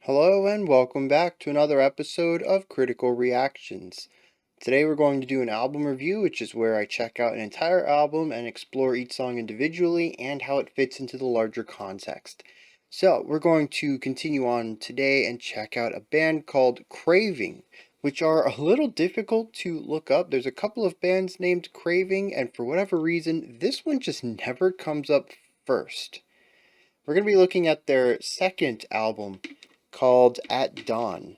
Hello and welcome back to another episode of Critical Reactions. Today we're going to do an album review, which is where I check out an entire album and explore each song individually and how it fits into the larger context. So we're going to continue on today and check out a band called Craving, which are a little difficult to look up. There's a couple of bands named Craving, and for whatever reason, this one just never comes up first. We're going to be looking at their second album, called At Dawn.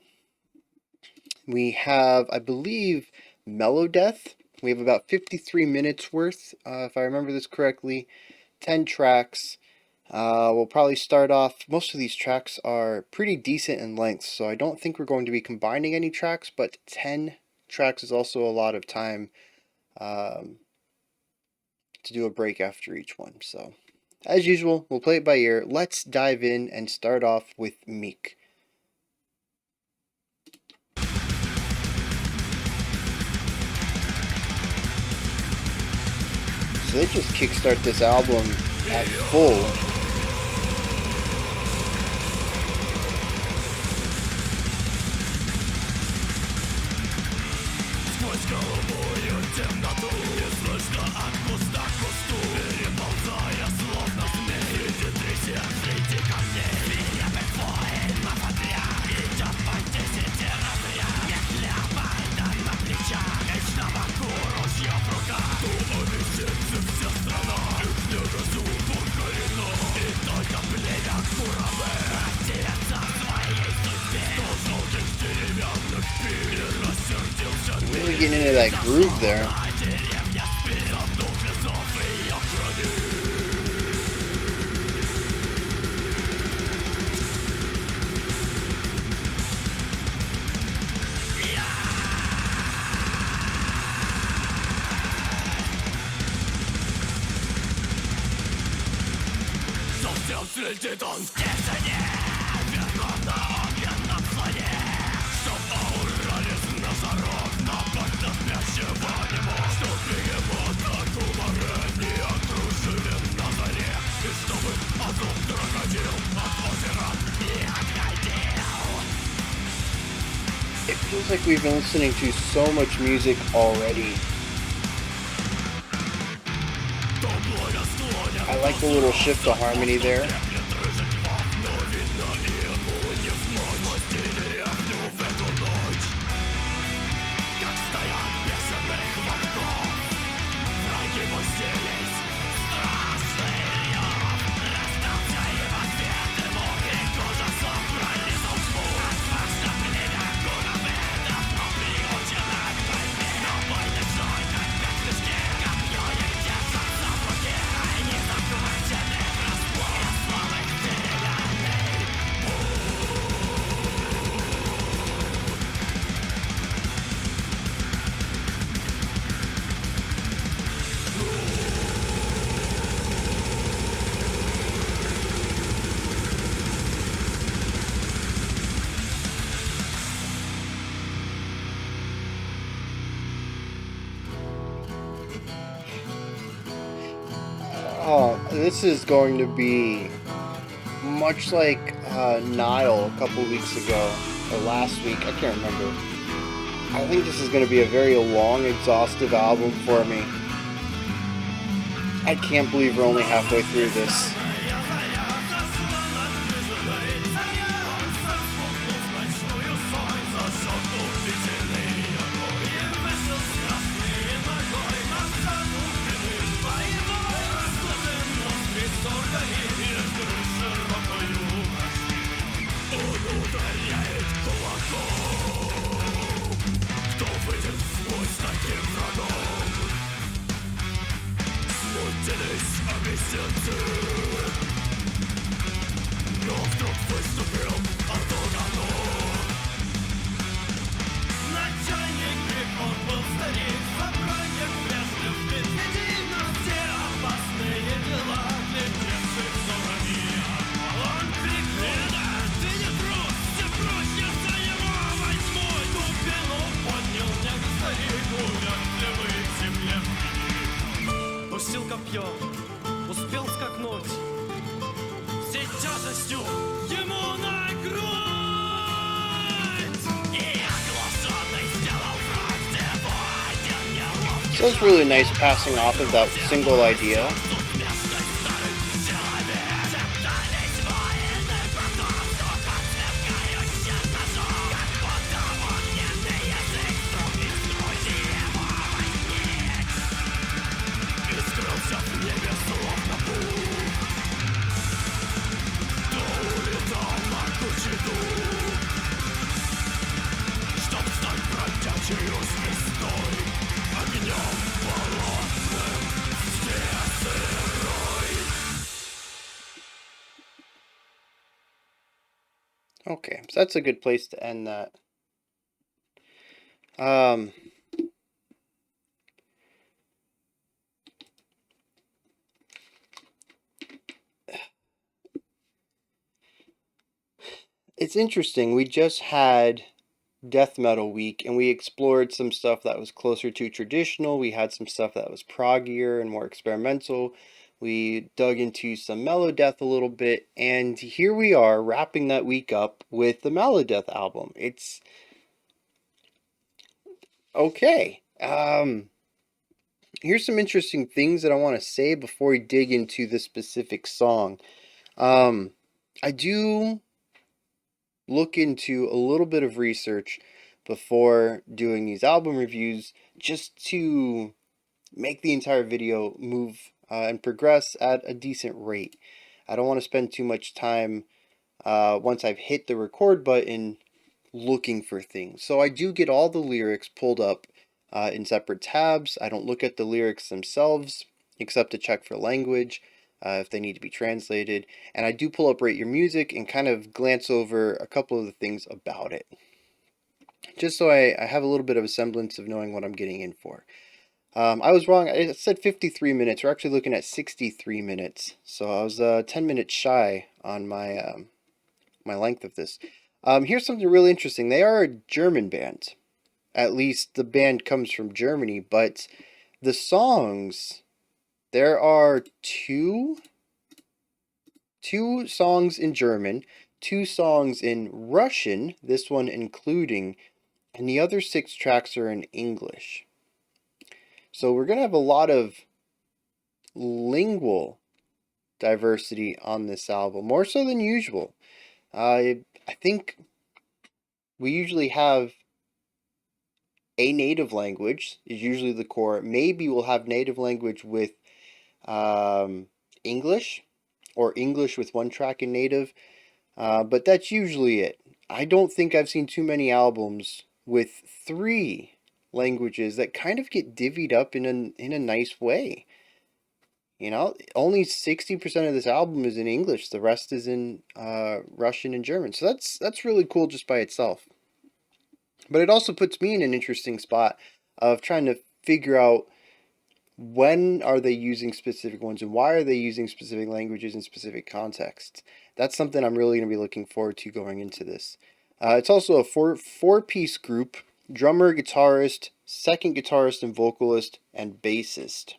We have, I believe, Melodies. We have about 53 minutes worth, if I remember this correctly, 10 tracks. We'll probably start off, most of these tracks are pretty decent in length, so I don't think we're going to be combining any tracks, but 10 tracks is also a lot of time to do a break after each one. So, as usual, we'll play it by ear. Let's dive in and start off with Meek. So they just kickstart this album at full. Really getting into that groove there. It feels like we've been listening to so much music already. I like the little shift to harmony there. Oh, this is going to be much like Nile a couple weeks ago, or last week, I can't remember. I think this is going to be a very long, exhaustive album for me. I can't believe we're only halfway through this. Успел. скакнуть всей тяжестью ему на грудь. So it's really nice passing off of that single idea. Okay, so that's a good place to end that. It's interesting. We just had Death Metal Week, and we explored some stuff that was closer to traditional. We had some stuff that was proggier and more experimental. We dug into some Melodeath a little bit, and here we are wrapping that week up with the Melodeath album. It's okay. Here's some interesting things that I want to say before we dig into this specific song. I do look into a little bit of research before doing these album reviews just to make the entire video move and progress at a decent rate. I don't want to spend too much time once I've hit the record button looking for things. So I do get all the lyrics pulled up in separate tabs. I don't look at the lyrics themselves except to check for language if they need to be translated. And I do pull up Rate Your Music and kind of glance over a couple of the things about it, just so I have a little bit of a semblance of knowing what I'm getting in for. I was wrong. I said 53 minutes. We're actually looking at 63 minutes. So I was 10 minutes shy on my my length of this. Here's something really interesting. They are a German band. At least the band comes from Germany, but the songs, there are two songs in German, two songs in Russian, this one including, and the other 6 tracks are in English. So we're going to have a lot of lingual diversity on this album, more so than usual. I think we usually have a native language is usually the core. Maybe we'll have native language with English, or English with one track in native, but that's usually it. I don't think I've seen too many albums with 3 languages that kind of get divvied up in a nice way. You know, only 60% of this album is in English. The rest is in Russian and German. So that's really cool just by itself. But it also puts me in an interesting spot of trying to figure out when are they using specific ones and why are they using specific languages in specific contexts. That's something I'm really going to be looking forward to going into this. It's also a four-piece group: drummer, guitarist, second guitarist and vocalist, and bassist.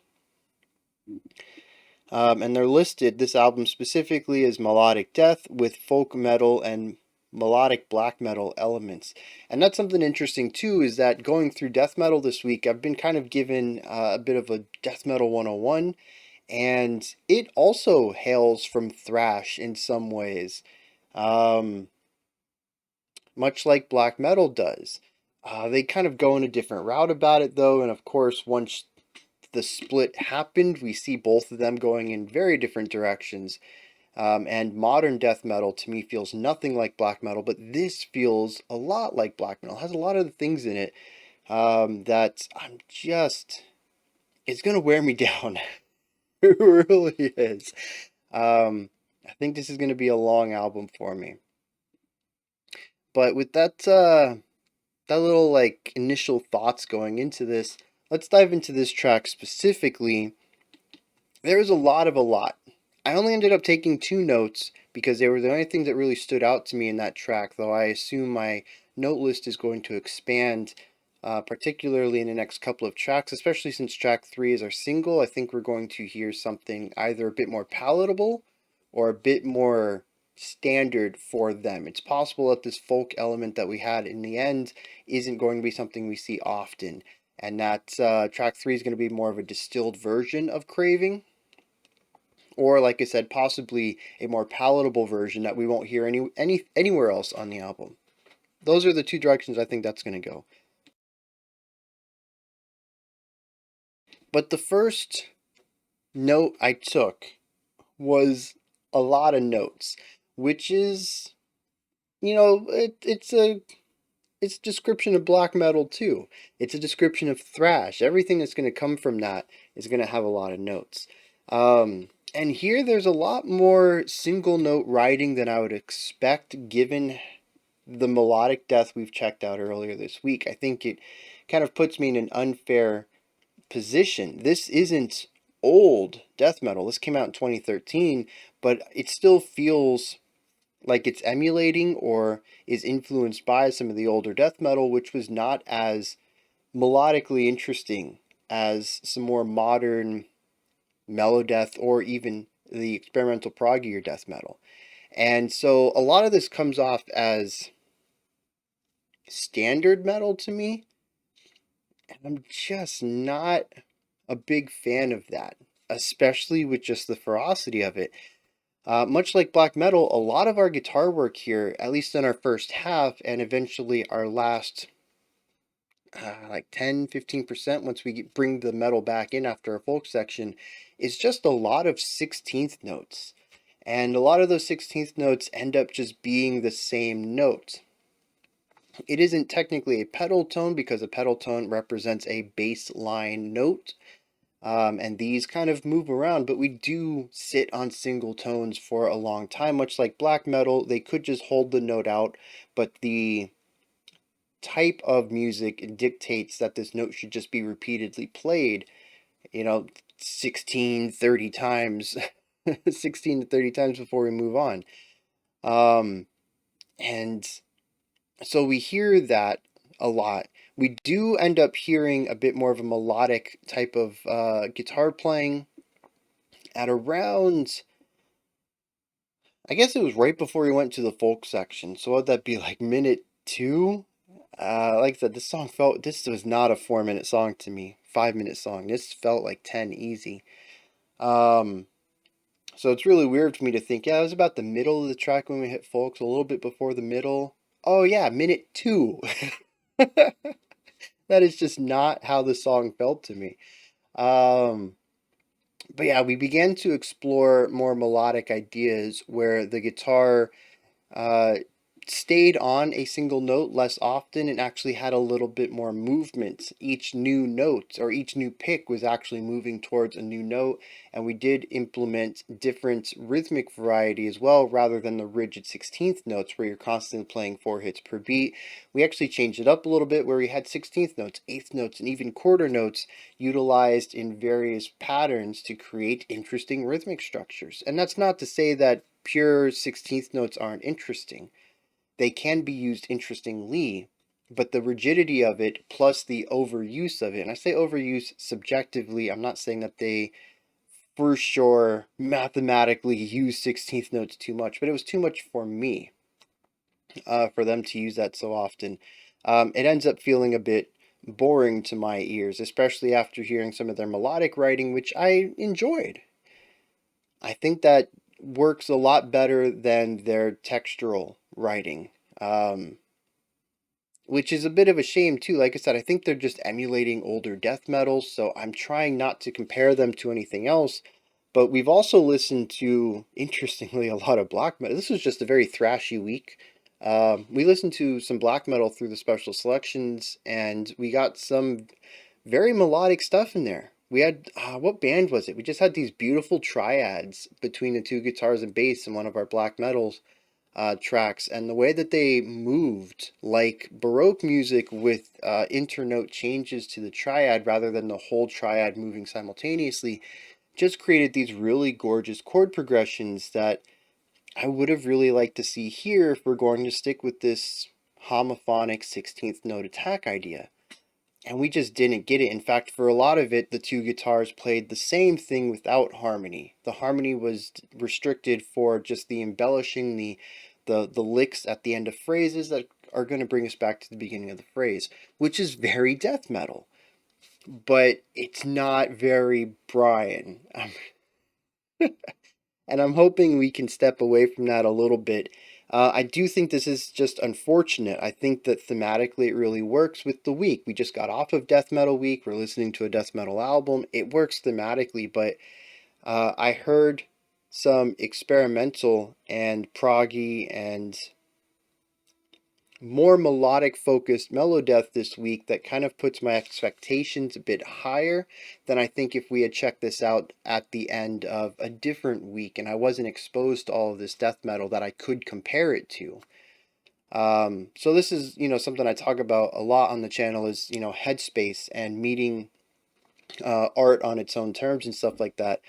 And they're listed, this album specifically, as melodic death with folk metal and melodic black metal elements. And that's something interesting too, is that going through death metal this week, I've been kind of given a bit of a death metal 101, and it also hails from thrash in some ways, much like black metal does. They kind of go in a different route about it though, and of course once the split happened, we see both of them going in very different directions. And modern death metal to me feels nothing like black metal, but this feels a lot like black metal. It has a lot of the things in it that I'm just, it's going to wear me down. It really is. I think this is going to be a long album for me. But with that little like initial thoughts going into this, let's dive into this track specifically. There is a lot. I only ended up taking 2 notes because they were the only things that really stood out to me in that track, though I assume my note list is going to expand, particularly in the next couple of tracks, especially since track 3 is our single. I think we're going to hear something either a bit more palatable or a bit more standard for them. It's possible that this folk element that we had in the end isn't going to be something we see often. and that track 3 is going to be more of a distilled version of Craving, or like I said, possibly a more palatable version that we won't hear anywhere else on the album. Those are the two directions I think that's going to go. But the first note I took was a lot of notes, which is, it's a description of black metal too. It's a description of thrash. Everything that's going to come from that is going to have a lot of notes. And here there's a lot more single note writing than I would expect given the melodic death we've checked out earlier this week. I think it kind of puts me in an unfair position. This isn't old death metal. This came out in 2013, but it still feels like it's emulating or is influenced by some of the older death metal, which was not as melodically interesting as some more modern melodeath or even the experimental proggier death metal. And so a lot of this comes off as standard metal to me, and I'm just not a big fan of that, especially with just the ferocity of it. Much like black metal, a lot of our guitar work here, at least in our first half and eventually our last like 10-15% once we bring the metal back in after a folk section, is just a lot of 16th notes. And a lot of those 16th notes end up just being the same note. It isn't technically a pedal tone because a pedal tone represents a bass line note. And these kind of move around, but we do sit on single tones for a long time, much like black metal. They could just hold the note out, but the type of music dictates that this note should just be repeatedly played, 16, 30 times, 16 to 30 times before we move on. And so we hear that a lot. We do end up hearing a bit more of a melodic type of guitar playing at around, I guess it was right before we went to the folk section. So would that be like minute 2? Like I said, this was not a 4-minute song to me, 5-minute song. This felt like 10 easy. So it's really weird for me to think, yeah, it was about the middle of the track when we hit folk, so a little bit before the middle. Oh yeah, minute 2. That is just not how the song felt to me. But yeah, we began to explore more melodic ideas where the guitar uh, stayed on a single note less often and actually had a little bit more movement. Each new note or each new pick was actually moving towards a new note, and we did implement different rhythmic variety as well rather than the rigid 16th notes where you're constantly playing 4 hits per beat. We actually changed it up a little bit where we had 16th notes, 8th notes, and even quarter notes utilized in various patterns to create interesting rhythmic structures. And that's not to say that pure 16th notes aren't interesting. They can be used interestingly, but the rigidity of it plus the overuse of it, and I say overuse subjectively, I'm not saying that they for sure mathematically use 16th notes too much, but it was too much for me for them to use that so often. It ends up feeling a bit boring to my ears, especially after hearing some of their melodic writing, which I enjoyed. I think that works a lot better than their textural writing, which is a bit of a shame too. Like I said, I think they're just emulating older death metal, so I'm trying not to compare them to anything else. But we've also listened to, interestingly, a lot of black metal. This was just a very thrashy week. We listened to some black metal through the special selections, and we got some very melodic stuff in there. We had, what band was it? We just had these beautiful triads between the two guitars and bass in one of our black metals tracks, and the way that they moved, like Baroque music with internote changes to the triad rather than the whole triad moving simultaneously, just created these really gorgeous chord progressions that I would have really liked to see here if we're going to stick with this homophonic 16th note attack idea. And we just didn't get it. In fact, for a lot of it, the two guitars played the same thing without harmony. The harmony was restricted for just the embellishing, the licks at the end of phrases that are going to bring us back to the beginning of the phrase, which is very death metal. but it's not very Bryan. And I'm hoping we can step away from that a little bit. I do think this is just unfortunate. I think that thematically it really works with the week. We just got off of Death Metal Week. We're listening to a Death Metal album. It works thematically, but I heard some experimental and proggy and more melodic focused melodeath this week that kind of puts my expectations a bit higher than I think if we had checked this out at the end of a different week and I wasn't exposed to all of this death metal that I could compare it to. So this is, something I talk about a lot on the channel is, headspace and meeting art on its own terms and stuff like that.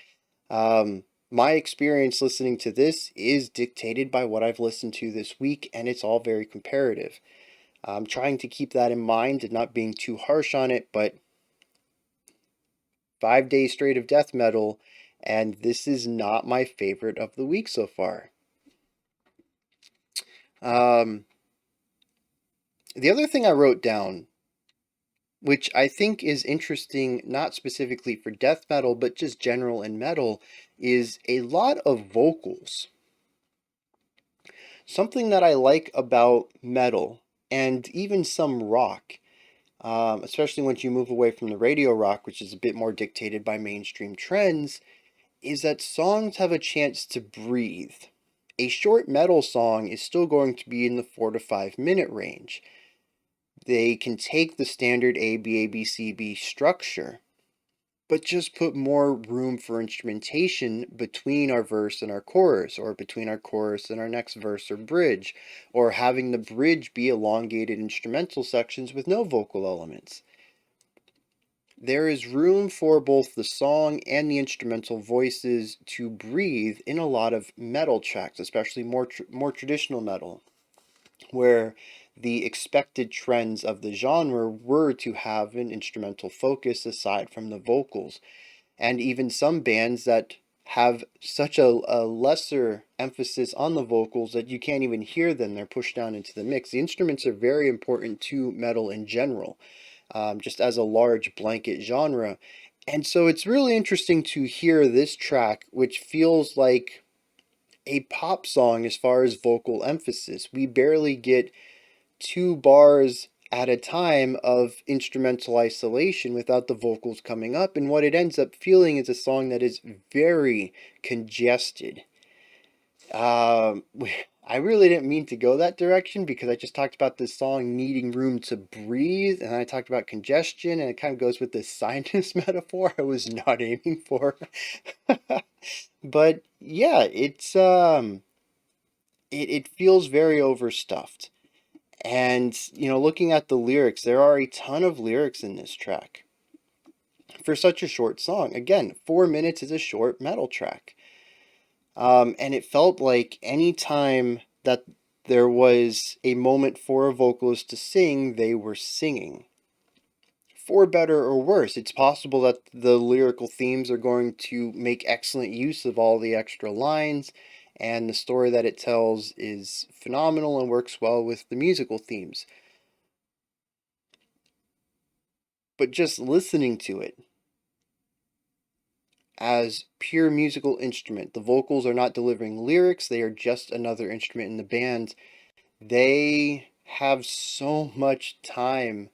My experience listening to this is dictated by what I've listened to this week, and it's all very comparative. I'm trying to keep that in mind and not being too harsh on it, but 5 days straight of death metal, and this is not my favorite of the week so far. The other thing I wrote down, which I think is interesting, not specifically for death metal, but just general and metal, is a lot of vocals. Something that I like about metal and even some rock, especially once you move away from the radio rock, which is a bit more dictated by mainstream trends, is that songs have a chance to breathe. A short metal song is still going to be in the 4 to 5 minute range. They can take the standard A, B, A, B, C, B structure, but just put more room for instrumentation between our verse and our chorus, or between our chorus and our next verse or bridge, or having the bridge be elongated instrumental sections with no vocal elements. There is room for both the song and the instrumental voices to breathe in a lot of metal tracks, especially more traditional metal, where the expected trends of the genre were to have an instrumental focus aside from the vocals. And even some bands that have such a lesser emphasis on the vocals that you can't even hear them, they're pushed down into the mix. The instruments are very important to metal in general, just as a large blanket genre. And so it's really interesting to hear this track, which feels like a pop song as far as vocal emphasis. We barely get 2 bars at a time of instrumental isolation without the vocals coming up, and what it ends up feeling is a song that is very congested. Um, I really didn't mean to go that direction because I just talked about this song needing room to breathe, and I talked about congestion, and it kind of goes with this sinus metaphor I was not aiming for. But yeah, it feels very overstuffed. And, looking at the lyrics, there are a ton of lyrics in this track for such a short song. Again, 4 minutes is a short metal track. And it felt like any time that there was a moment for a vocalist to sing, they were singing. For better or worse, it's possible that the lyrical themes are going to make excellent use of all the extra lines, and the story that it tells is phenomenal and works well with the musical themes. But just listening to it as pure musical instrument, the vocals are not delivering lyrics, they are just another instrument in the band. They have so much time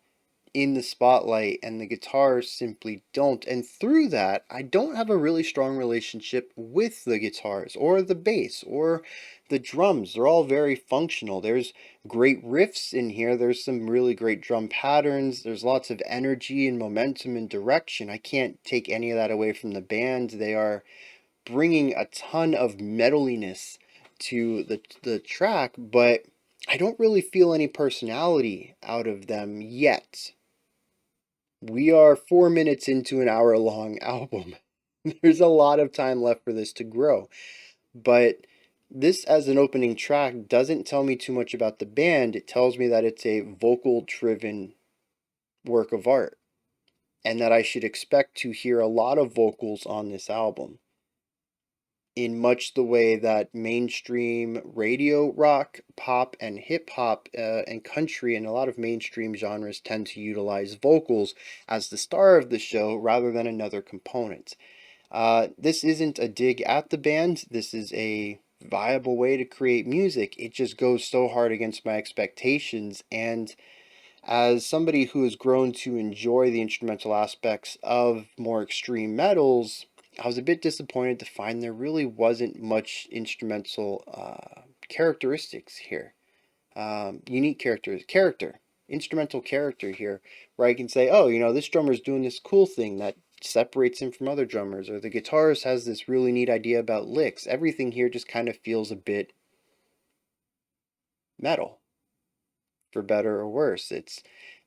in the spotlight, and the guitars simply don't. And through that, I don't have a really strong relationship with the guitars or the bass or the drums. They're all very functional. There's great riffs in here. There's some really great drum patterns. There's lots of energy and momentum and direction. I can't take any of that away from the band. They are bringing a ton of metaliness to the track, but I don't really feel any personality out of them yet. We are 4 minutes into an hour-long album. There's a lot of time left for this to grow. But this, as an opening track, doesn't tell me too much about the band. It tells me that it's a vocal-driven work of art, and that I should expect to hear a lot of vocals on this album. in much the way that mainstream radio rock, pop, and hip hop and country and a lot of mainstream genres tend to utilize vocals as the star of the show rather than another component. This isn't a dig at the band. This is a viable way to create music. It just goes so hard against my expectations. And as somebody who has grown to enjoy the instrumental aspects of more extreme metals, I was a bit disappointed to find there really wasn't much instrumental characteristics here. Unique instrumental character here, where I can say, oh, this drummer's doing this cool thing that separates him from other drummers, or the guitarist has this really neat idea about licks. Everything here just kind of feels a bit metal, for better or worse. It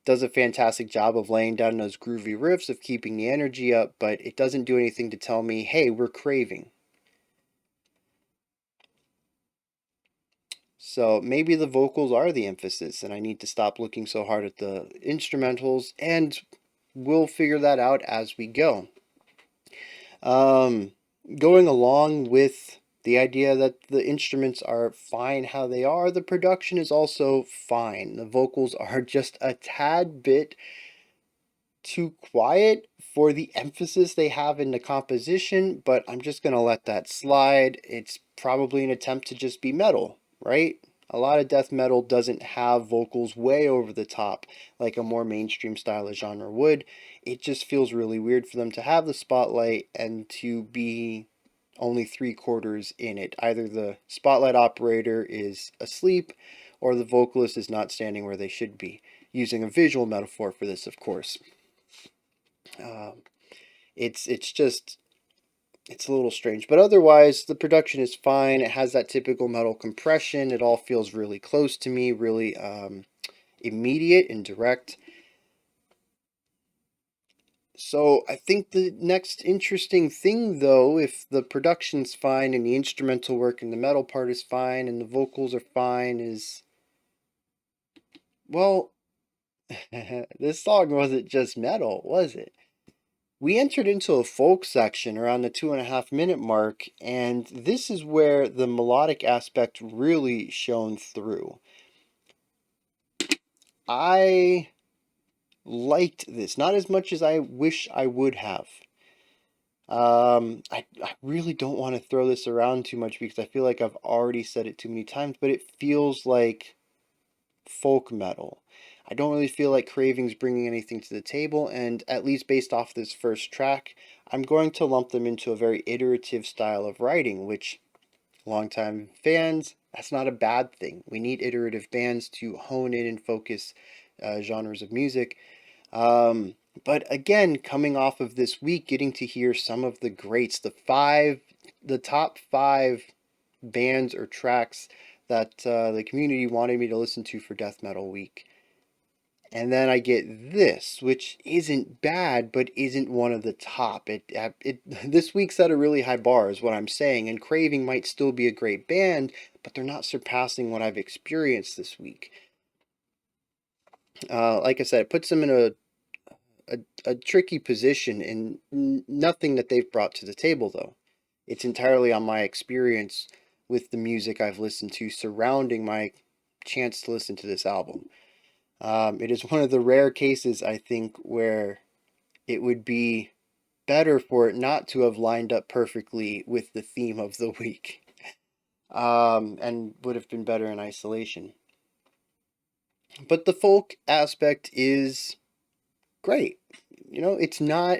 does a fantastic job of laying down those groovy riffs, of keeping the energy up, but it doesn't do anything to tell me, hey, we're craving. So maybe the vocals are the emphasis, and I need to stop looking so hard at the instrumentals, and we'll figure that out as we go. Going along with the idea that the instruments are fine how they are, the production is also fine. The vocals are just a tad bit too quiet for the emphasis they have in the composition, but I'm just going to let that slide. It's probably an attempt to just be metal, right? A lot of death metal doesn't have vocals way over the top like a more mainstream style of genre would. It just feels really weird for them to have the spotlight and to be only 3/4 in it. Either the spotlight operator is asleep or the vocalist is not standing where they should be. Using a visual metaphor for this, of course. It's a little strange, but otherwise the production is fine. It has that typical metal compression. It all feels really close to me, really immediate and direct. So I think the next interesting thing, though, if the production's fine and the instrumental work and the metal part is fine and the vocals are fine, is, well, this song wasn't just metal, was it? We entered into a folk section around the 2.5 minute mark, and this is where the melodic aspect really shone through. I liked this, not as much as I wish I would have. I really don't want to throw this around too much because I feel like I've already said it too many times, but it feels like folk metal. I don't really feel like Craving's bringing anything to the table, and at least based off this first track, I'm going to lump them into a very iterative style of writing, which, longtime fans, that's not a bad thing. We need iterative bands to hone in and focus genres of music. But again, coming off of this week, getting to hear some of the greats, the top 5 bands or tracks that the community wanted me to listen to for Death Metal Week. And then I get this, which isn't bad, but isn't one of the top. This week set a really high bar, is what I'm saying. And Craving might still be a great band, but they're not surpassing what I've experienced this week. Like I said, it puts them in a tricky position, and nothing that they've brought to the table, though. It's entirely on my experience with the music I've listened to surrounding my chance to listen to this album. It is one of the rare cases, I think, where it would be better for it not to have lined up perfectly with the theme of the week, and would have been better in isolation. But the folk aspect is great. It's not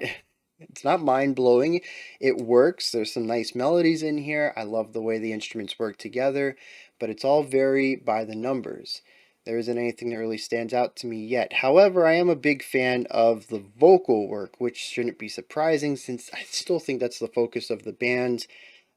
mind-blowing. It works. There's some nice melodies in here. I love the way the instruments work together, but it's all very by the numbers. There isn't anything that really stands out to me yet. However, I am a big fan of the vocal work, which shouldn't be surprising since I still think that's the focus of the band.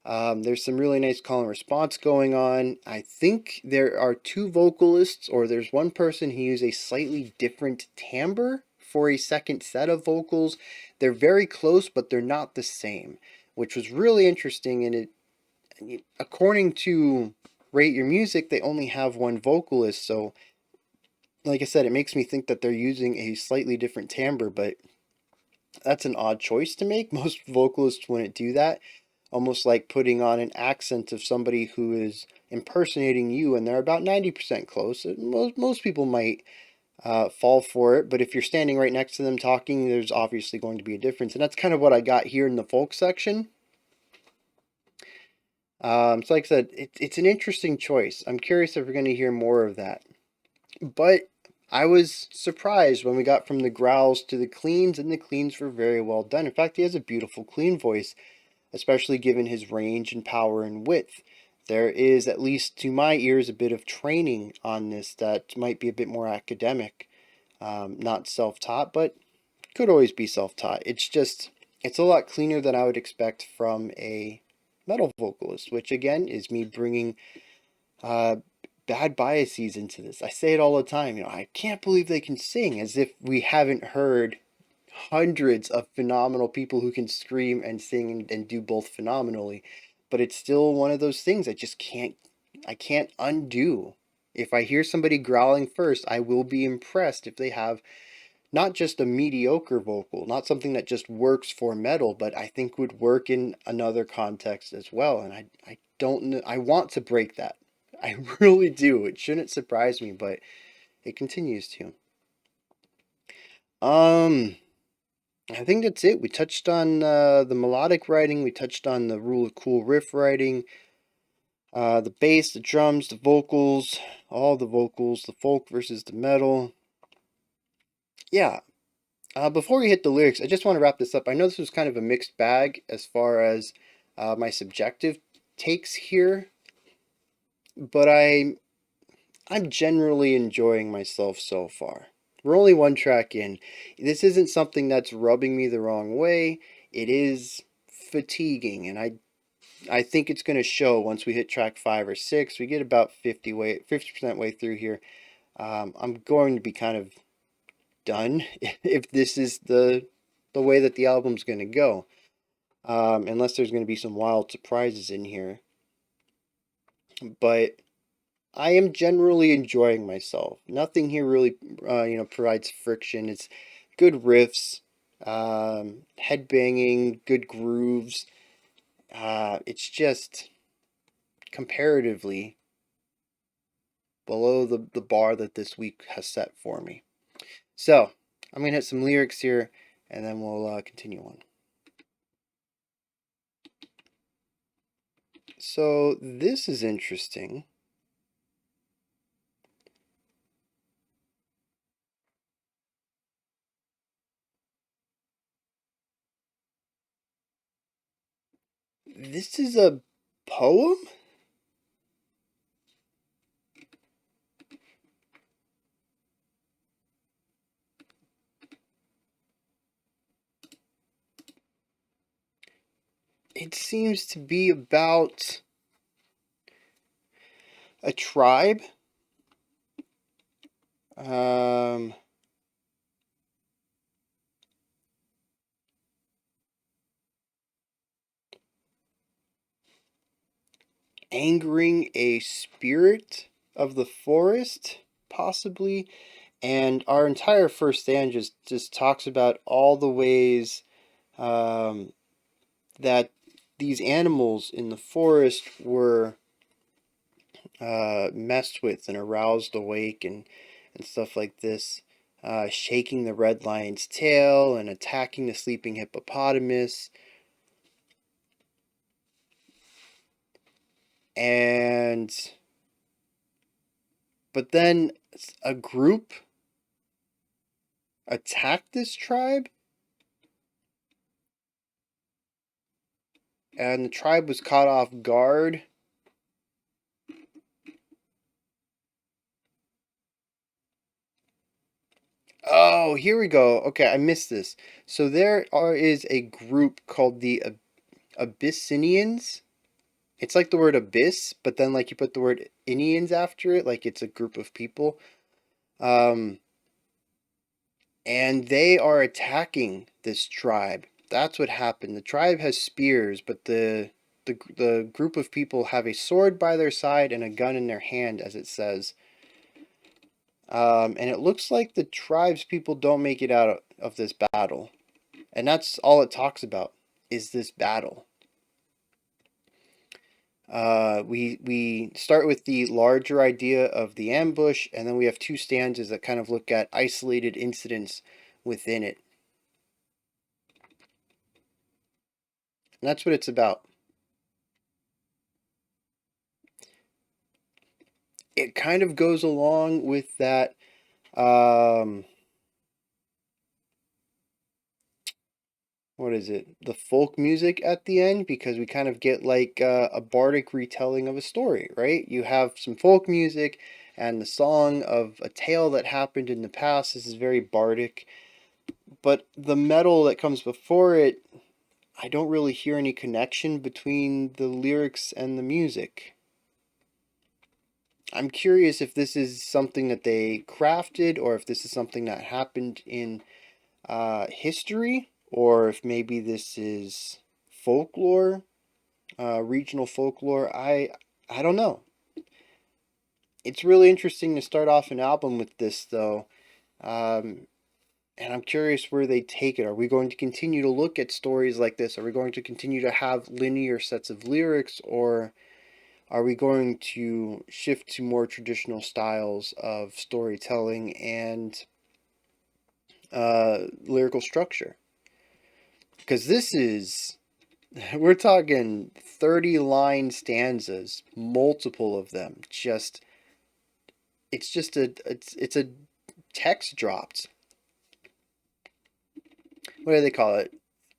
There's some really nice call and response going on. I think there are 2 vocalists, or there's one person who uses a slightly different timbre for a second set of vocals. They're very close, but they're not the same, which was really interesting. And according to Rate Your Music, they only have 1 vocalist, so like I said, it makes me think that they're using a slightly different timbre, but that's an odd choice to make. Most vocalists wouldn't do that. almost like putting on an accent of somebody who is impersonating you, and they're about 90% close. Most people might fall for it, but if you're standing right next to them talking, there's obviously going to be a difference, and that's kind of what I got here in the folk section. So like I said, it's an interesting choice. I'm curious if we're going to hear more of that. But I was surprised when we got from the growls to the cleans, and the cleans were very well done. In fact, he has a beautiful clean voice, especially given his range and power and width. There is, at least to my ears, a bit of training on this that might be a bit more academic, not self-taught, but could always be self-taught. It's a lot cleaner than I would expect from a metal vocalist, which again is me bringing uh, bad biases into this. I say it all the time, I can't believe they can sing, as if we haven't heard hundreds of phenomenal people who can scream and sing and do both phenomenally. But it's still one of those things I can't undo. If I hear somebody growling first, I will be impressed if they have not just a mediocre vocal, not something that just works for metal, but I think would work in another context as well. And I don't know, I want to break that. I really do. It shouldn't surprise me, but it continues to. I think that's it. We touched on the melodic writing. We touched on the rule of cool riff writing, the bass, the drums, the vocals, all the vocals, the folk versus the metal. Yeah. Before we hit the lyrics, I just want to wrap this up. I know this was kind of a mixed bag as far as my subjective takes here, but I'm generally enjoying myself so far. We're only one track in. This isn't something that's rubbing me the wrong way. It is fatiguing, and I think it's going to show once we hit track 5 or 6. We get about 50% way through here. I'm going to be kind of done if this is the way that the album's going to go. Unless there's going to be some wild surprises in here. But I am generally enjoying myself. Nothing here really, provides friction. It's good riffs, head banging, good grooves. It's just comparatively below the bar that this week has set for me. So I'm gonna hit some lyrics here, and then we'll continue on. So this is interesting. This is a poem? It seems to be about a tribe. Um, Angering a spirit of the forest, possibly. And our entire first stanza just talks about all the ways that these animals in the forest were messed with and aroused awake and stuff like this. Shaking the red lion's tail and attacking the sleeping hippopotamus. And but then a group attacked this tribe, and the tribe was caught off guard. Oh, here we go. Okay, I missed this. So is a group called the Abyssinians. It's like the word abyss, but then like you put the word Inians after it, like it's a group of people. Um, and they are attacking this tribe. That's what happened. The tribe has spears, but the group of people have a sword by their side and a gun in their hand, as it says. And it looks like the tribe's people don't make it out of this battle. And that's all it talks about, is this battle. We start with the larger idea of the ambush, and then we have two stanzas that kind of look at isolated incidents within it. And that's what it's about. It kind of goes along with that what is it? The folk music at the end, because we kind of get like a bardic retelling of a story, right? You have some folk music and the song of a tale that happened in the past. This is very bardic, but the metal that comes before it, I don't really hear any connection between the lyrics and the music. I'm curious if this is something that they crafted, or if this is something that happened in history, or if maybe this is folklore, regional folklore. I don't know. It's really interesting to start off an album with this, though, and I'm curious where they take it. Are we going to continue to look at stories like this? Are we going to continue to have linear sets of lyrics, or are we going to shift to more traditional styles of storytelling and lyrical structure? Because this is, we're talking 30-line stanzas, multiple of them. It's a text dropped. What do they call it?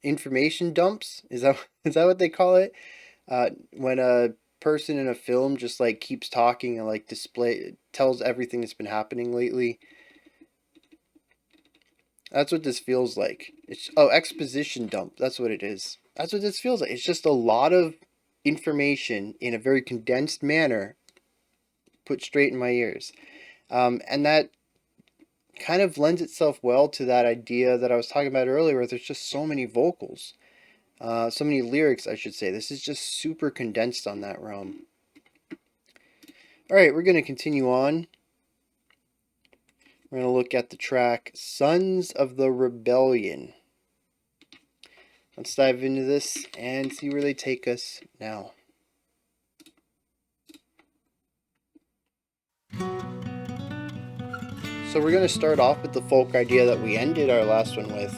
Information dumps? Is that what they call it? When a person in a film just like keeps talking and like tells everything that's been happening lately. That's what this feels like. Exposition dump. That's what it is. That's what this feels like. It's just a lot of information in a very condensed manner put straight in my ears. And that kind of lends itself well to that idea that I was talking about earlier, where there's just so many vocals. So many lyrics, I should say. This is just super condensed on that realm. Alright, we're going to continue on. We're going to look at the track Sons of the Rebellion. Let's dive into this and see where they take us now. So we're going to start off with the folk idea that we ended our last one with.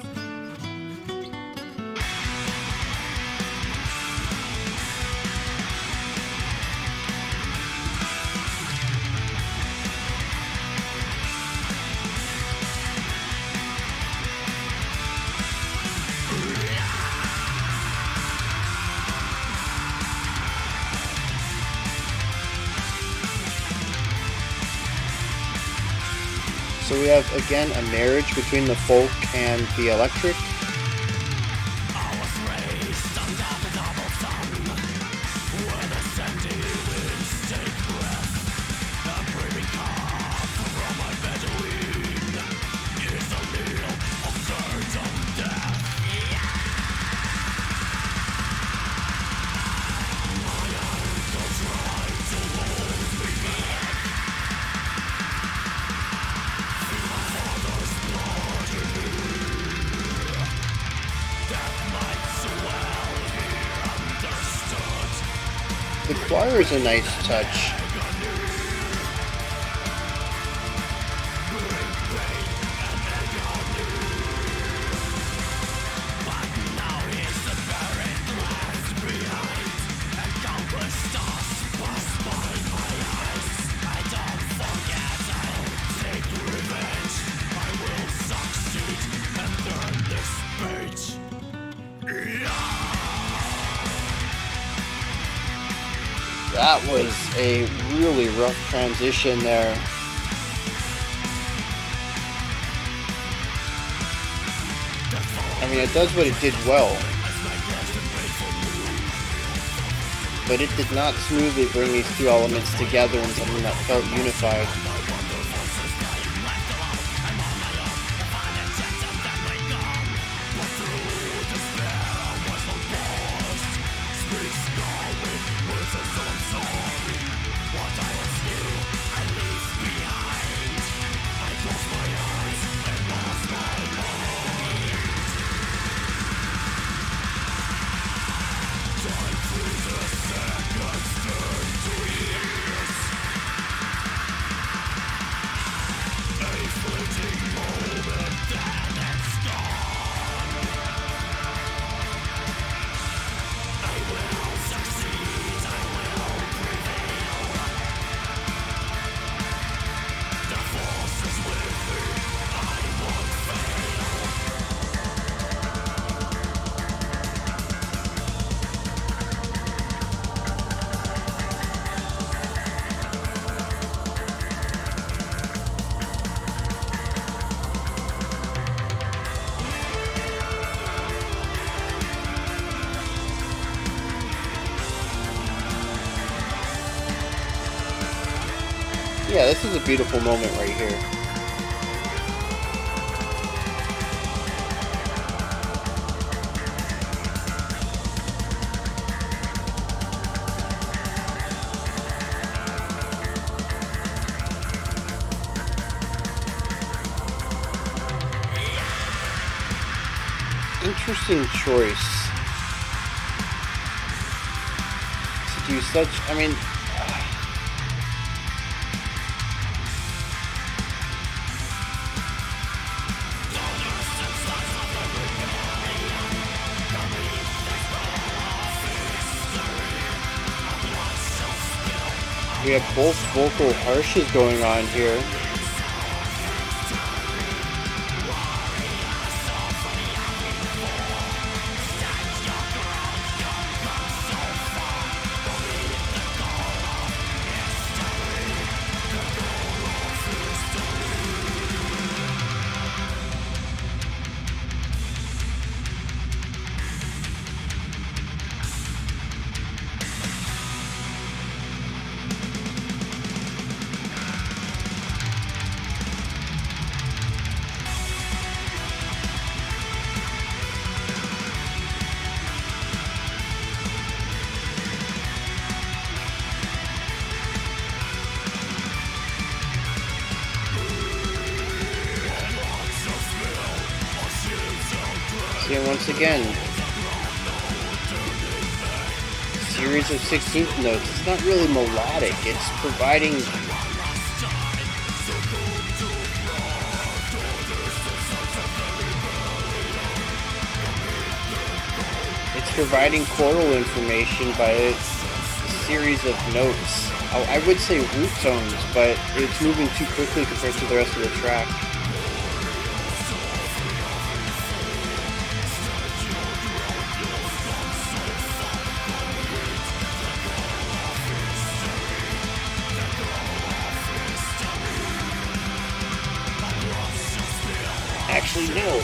So we have, again, a marriage between the folk and the electric. The choir is a nice touch. That was a really rough transition there. I mean, it does what it did well, but it did not smoothly bring these two elements together in something that felt unified. Yeah, this is a beautiful moment right here. Interesting choice to do such. I mean, we have both vocal harshes going on here. And once again, series of 16th notes. It's not really melodic. It's providing chordal information by a series of notes. I would say root tones, but it's moving too quickly compared to the rest of the track. Actually, no.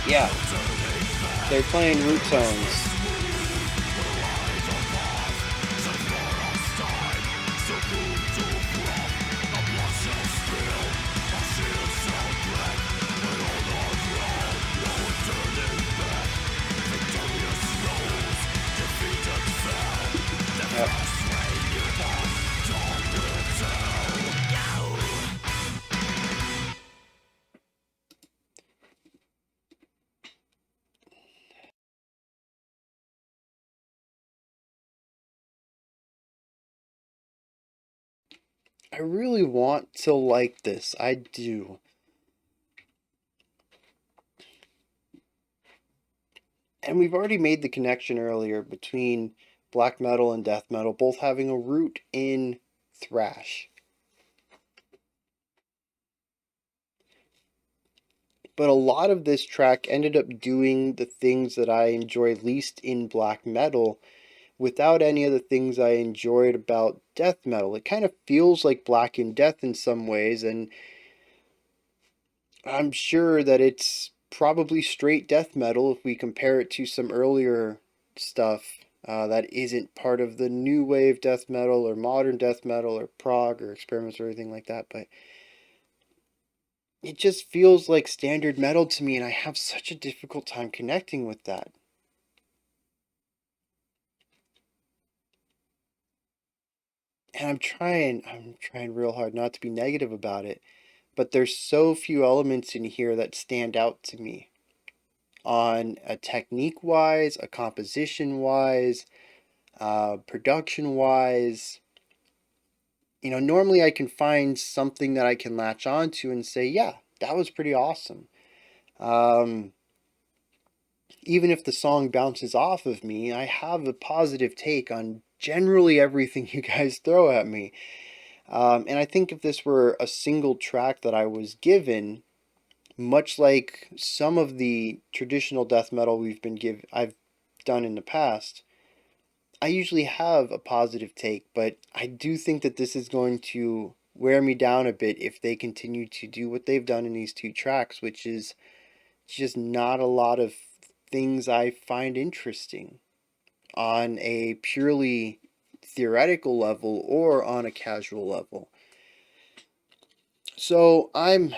Yeah. They're playing root tones. Yep. I really want to like this. I do. And we've already made the connection earlier between black metal and death metal, both having a root in thrash. But a lot of this track ended up doing the things that I enjoy least in black metal without any of the things I enjoyed about death metal. It kind of feels like Blackened Death in some ways, and I'm sure that it's probably straight death metal if we compare it to some earlier stuff that isn't part of the new wave death metal or modern death metal or prog or experiments or anything like that. But it just feels like standard metal to me, and I have such a difficult time connecting with that. And I'm trying real hard not to be negative about it, but there's so few elements in here that stand out to me on a technique wise, a composition wise, production wise. You know, normally I can find something that I can latch onto and say, yeah, that was pretty awesome. Even if the song bounces off of me, I have a positive take on generally everything you guys throw at me. And I think if this were a single track that I was given, much like some of the traditional death metal I've done in the past, I usually have a positive take, but I do think that this is going to wear me down a bit if they continue to do what they've done in these two tracks, which is just not a lot of things I find interesting on a purely theoretical level or on a casual level. So I'm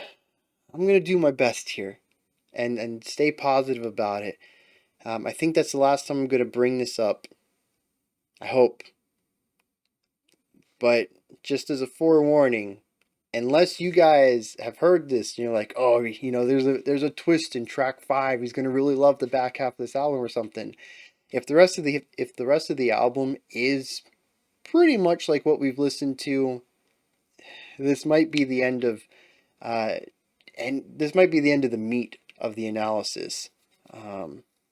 gonna do my best here and stay positive about it. I think that's the last time I'm gonna bring this up. I hope. But just as a forewarning, unless you guys have heard this, you're like, oh, there's a twist in track 5. He's gonna really love the back half of this album or something. If the rest of the album is pretty much like what we've listened to, this might be the end of the meat of the analysis.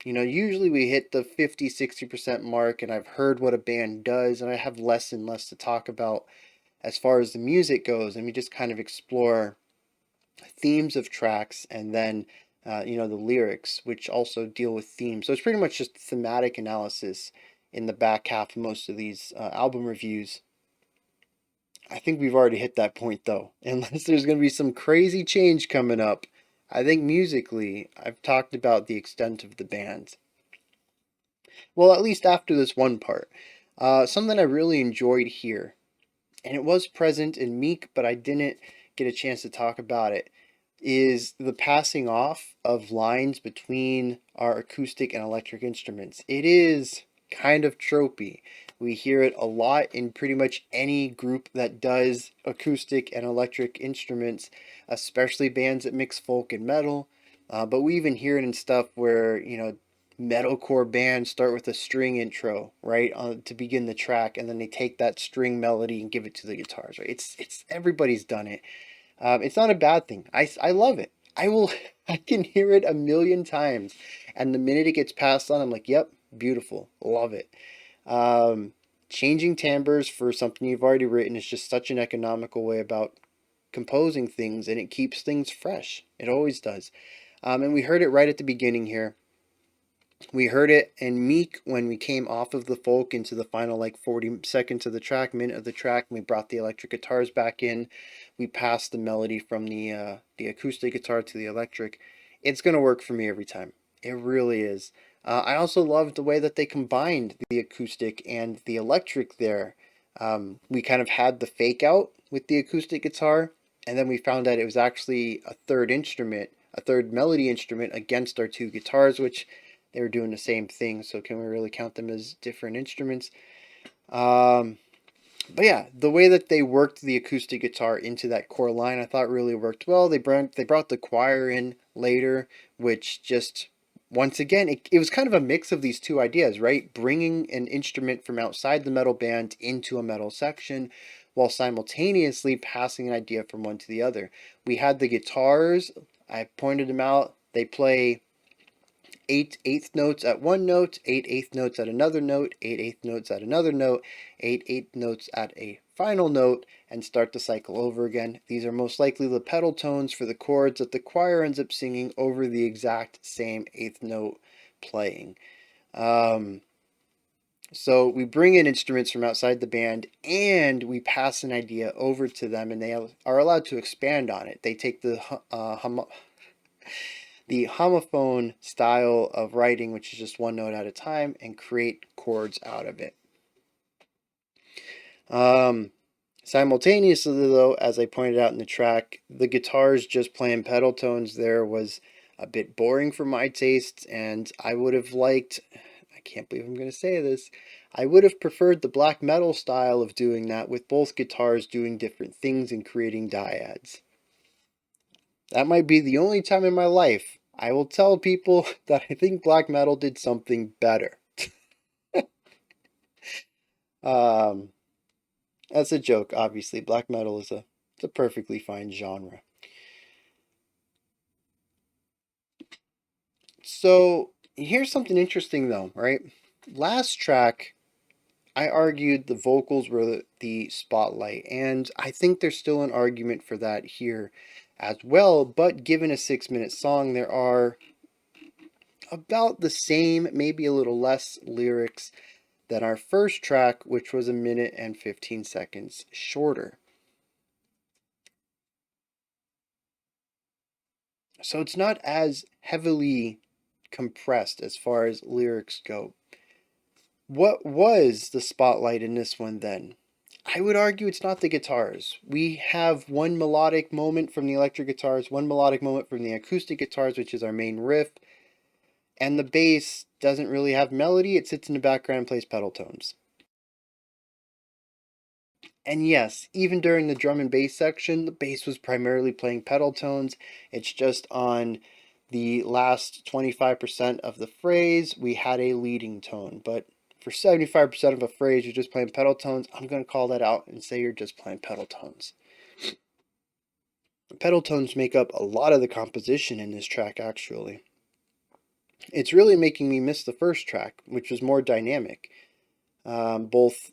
Usually we hit the 50-60% mark, and I've heard what a band does, and I have less and less to talk about as far as the music goes, and we just kind of explore themes of tracks, and then the lyrics, which also deal with themes. So it's pretty much just thematic analysis in the back half of most of these album reviews. I think we've already hit that point, though. Unless there's going to be some crazy change coming up, I think musically, I've talked about the extent of the band. Well, at least after this one part. Something I really enjoyed here, and it was present in Meek, but I didn't get a chance to talk about it, is the passing off of lines between our acoustic and electric instruments. It is kind of tropey. We hear it a lot in pretty much any group that does acoustic and electric instruments, especially bands that mix folk and metal. But we even hear it in stuff where, metalcore bands start with a string intro, right, to begin the track, and then they take that string melody and give it to the guitars, right? It's everybody's done it. It's not a bad thing. I love it. I can hear it a million times, and the minute it gets passed on, I'm like, yep, beautiful, love it. Changing timbres for something you've already written is just such an economical way about composing things, and it keeps things fresh. It always does. And we heard it right at the beginning here. We heard it in Meek when we came off of the folk into the final 40 seconds of the track, minute of the track, and we brought the electric guitars back in. We passed the melody from the acoustic guitar to the electric. It's going to work for me every time. It really is. I also loved the way that they combined the acoustic and the electric there. We kind of had the fake out with the acoustic guitar, and then we found out it was actually a third instrument, a third melody instrument against our two guitars, which they were doing the same thing. So can we really count them as different instruments? But yeah, the way that they worked the acoustic guitar into that core line, I thought really worked well. They brought the choir in later, which just, once again, it was kind of a mix of these two ideas, right? Bringing an instrument from outside the metal band into a metal section, while simultaneously passing an idea from one to the other. We had the guitars. I pointed them out. They play 8/8 notes at one note, 8/8 notes at another note, 8/8 notes at another note, 8/8 notes at a final note, and start the cycle over again. These are most likely the pedal tones for the chords that the choir ends up singing over the exact same eighth note playing. So we bring in instruments from outside the band, and we pass an idea over to them, and they are allowed to expand on it. They take the homophone style of writing, which is just one note at a time, and create chords out of it. Simultaneously, though, as I pointed out in the track, the guitars just playing pedal tones there was a bit boring for my taste, and I would have liked, I can't believe I'm going to say this, I would have preferred the black metal style of doing that, with both guitars doing different things and creating dyads. That might be the only time in my life I will tell people that I think black metal did something better. That's a joke, obviously. Black metal is it's a perfectly fine genre. So here's something interesting though, right? Last track, I argued the vocals were the spotlight, and I think there's still an argument for that here as well, but given a 6-minute song, there are about the same, maybe a little less lyrics than our first track, which was 1 minute and 15 seconds shorter. So it's not as heavily compressed as far as lyrics go. What was the spotlight in this one then? I would argue it's not the guitars. We have one melodic moment from the electric guitars, one melodic moment from the acoustic guitars, which is our main riff, and the bass doesn't really have melody. It sits in the background and plays pedal tones. And yes, even during the drum and bass section, the bass was primarily playing pedal tones. It's just on the last 25% of the phrase, we had a leading tone. But for 75% of a phrase, you're just playing pedal tones. I'm going to call that out and say you're just playing pedal tones. Pedal tones make up a lot of the composition in this track, actually. It's really making me miss the first track, which was more dynamic, both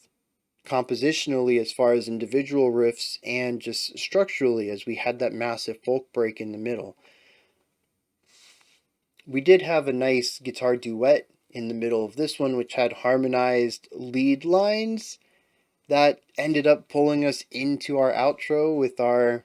compositionally as far as individual riffs and just structurally as we had that massive folk break in the middle. We did have a nice guitar duet in the middle of this one, which had harmonized lead lines that ended up pulling us into our outro with our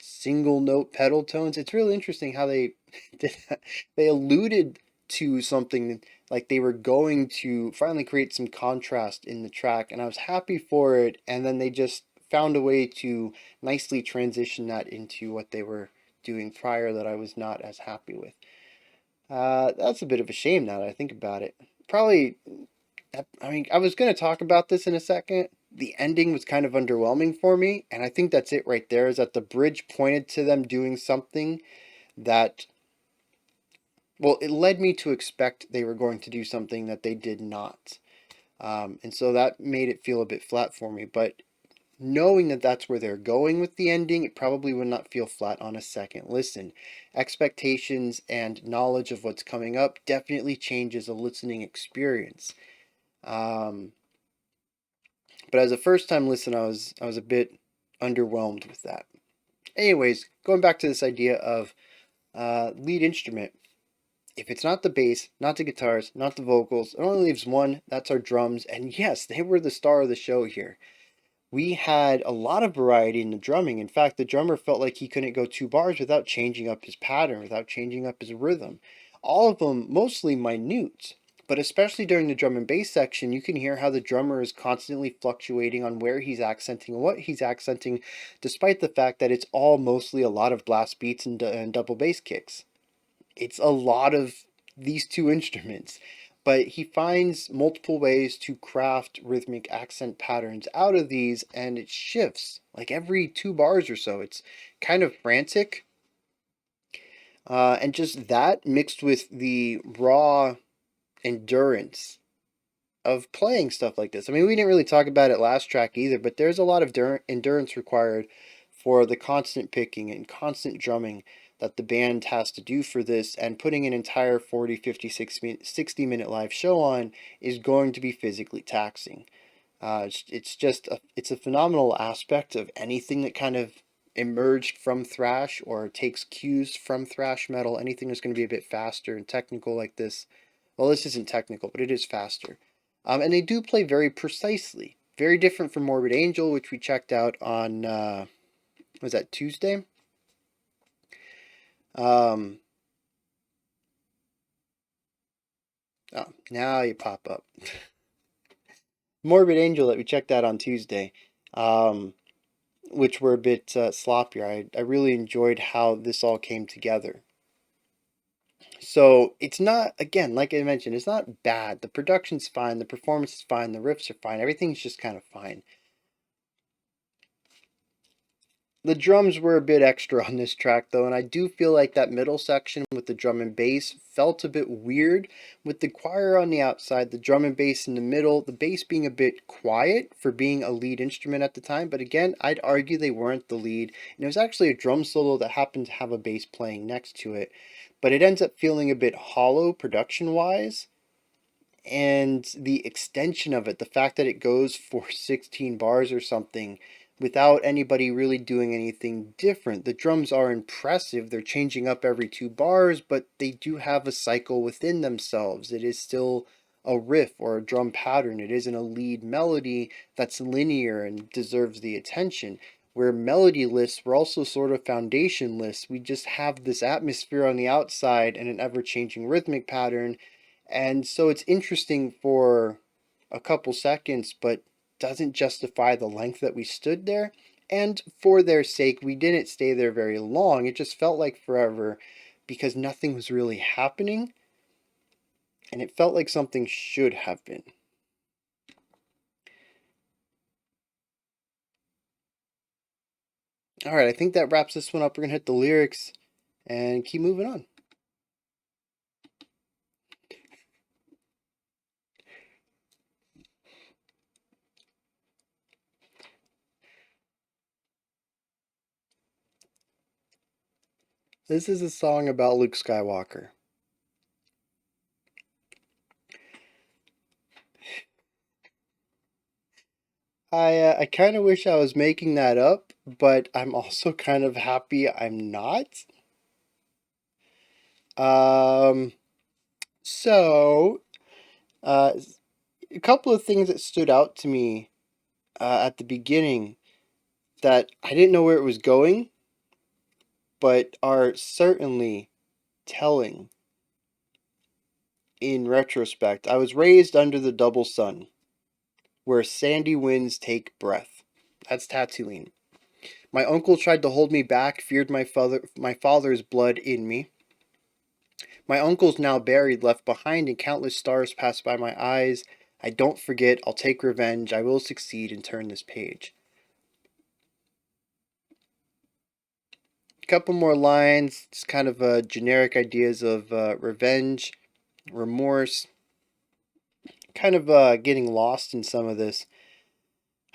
single note pedal tones. It's really interesting how they did that. They alluded to something like they were going to finally create some contrast in the track, and I was happy for it, and then they just found a way to nicely transition that into what they were doing prior that I was not as happy with. That's a bit of a shame now that I think about it. Probably, I mean, I was going to talk about this in a second. The ending was kind of underwhelming for me, and I think that's it right there, is that the bridge pointed to them doing something that, well, it led me to expect they were going to do something that they did not. And so that made it feel a bit flat for me. But knowing that that's where they're going with the ending, it probably would not feel flat on a second listen. Expectations and knowledge of what's coming up definitely changes a listening experience. But as a first time listen, I was a bit underwhelmed with that. Anyways, going back to this idea of lead instrument. If it's not the bass, not the guitars, not the vocals, it only leaves one. That's our drums. And yes, they were the star of the show here. We had a lot of variety in the drumming. In fact, the drummer felt like he couldn't go 2 bars without changing up his pattern, without changing up his rhythm. All of them mostly minute, but especially during the drum and bass section, you can hear how the drummer is constantly fluctuating on where he's accenting and what he's accenting, despite the fact that it's all mostly a lot of blast beats and double bass kicks. It's a lot of these two instruments, but he finds multiple ways to craft rhythmic accent patterns out of these, and it shifts like every 2 bars or so. It's kind of frantic, and just that mixed with the raw endurance of playing stuff like this. I mean, we didn't really talk about it last track either, but there's a lot of endurance required for the constant picking and constant drumming that the band has to do for this, and putting an entire 40, 50, 60-minute live show on is going to be physically taxing. It's a phenomenal aspect of anything that kind of emerged from thrash or takes cues from thrash metal. Anything that's going to be a bit faster and technical like this. Well, this isn't technical, but it is faster. And they do play very precisely. Very different from Morbid Angel, which we checked out on, was that Tuesday? Oh, now you pop up. Morbid Angel that we checked out on Tuesday, which were a bit sloppier. I really enjoyed how this all came together. So it's not, again, like I mentioned, it's not bad. The production's fine, the performance is fine, the riffs are fine, everything's just kind of fine. The drums were a bit extra on this track though, and I do feel like that middle section with the drum and bass felt a bit weird, with the choir on the outside, the drum and bass in the middle, the bass being a bit quiet for being a lead instrument at the time, but again, I'd argue they weren't the lead, and it was actually a drum solo that happened to have a bass playing next to it, but it ends up feeling a bit hollow production-wise, and the extension of it, the fact that it goes for 16 bars or something without anybody really doing anything different. The drums are impressive. They're changing up every 2 bars, but they do have a cycle within themselves. It is still a riff or a drum pattern. It isn't a lead melody that's linear and deserves the attention. Where melody lists were also sort of foundation lists. We just have this atmosphere on the outside and an ever-changing rhythmic pattern, And so it's interesting for a couple seconds, but doesn't justify the length that we stood there. And for their sake, we didn't stay there very long. It just felt like forever because nothing was really happening. And it felt like something should have been. All right, I think that wraps this one up. We're going to hit the lyrics and keep moving on. This is a song about Luke Skywalker. I kind of wish I was making that up, but I'm also kind of happy I'm not. Um, so, uh, a couple of things that stood out to me at the beginning that I didn't know where it was going, but are certainly telling in retrospect. I was raised under the double sun, where sandy winds take breath. That's Tatooine. My uncle tried to hold me back, feared my father's blood in me. My uncle's now buried, left behind, and countless stars pass by my eyes. I don't forget, I'll take revenge, I will succeed and turn this page. A couple more lines, just kind of generic ideas of revenge, remorse, kind of getting lost in some of this.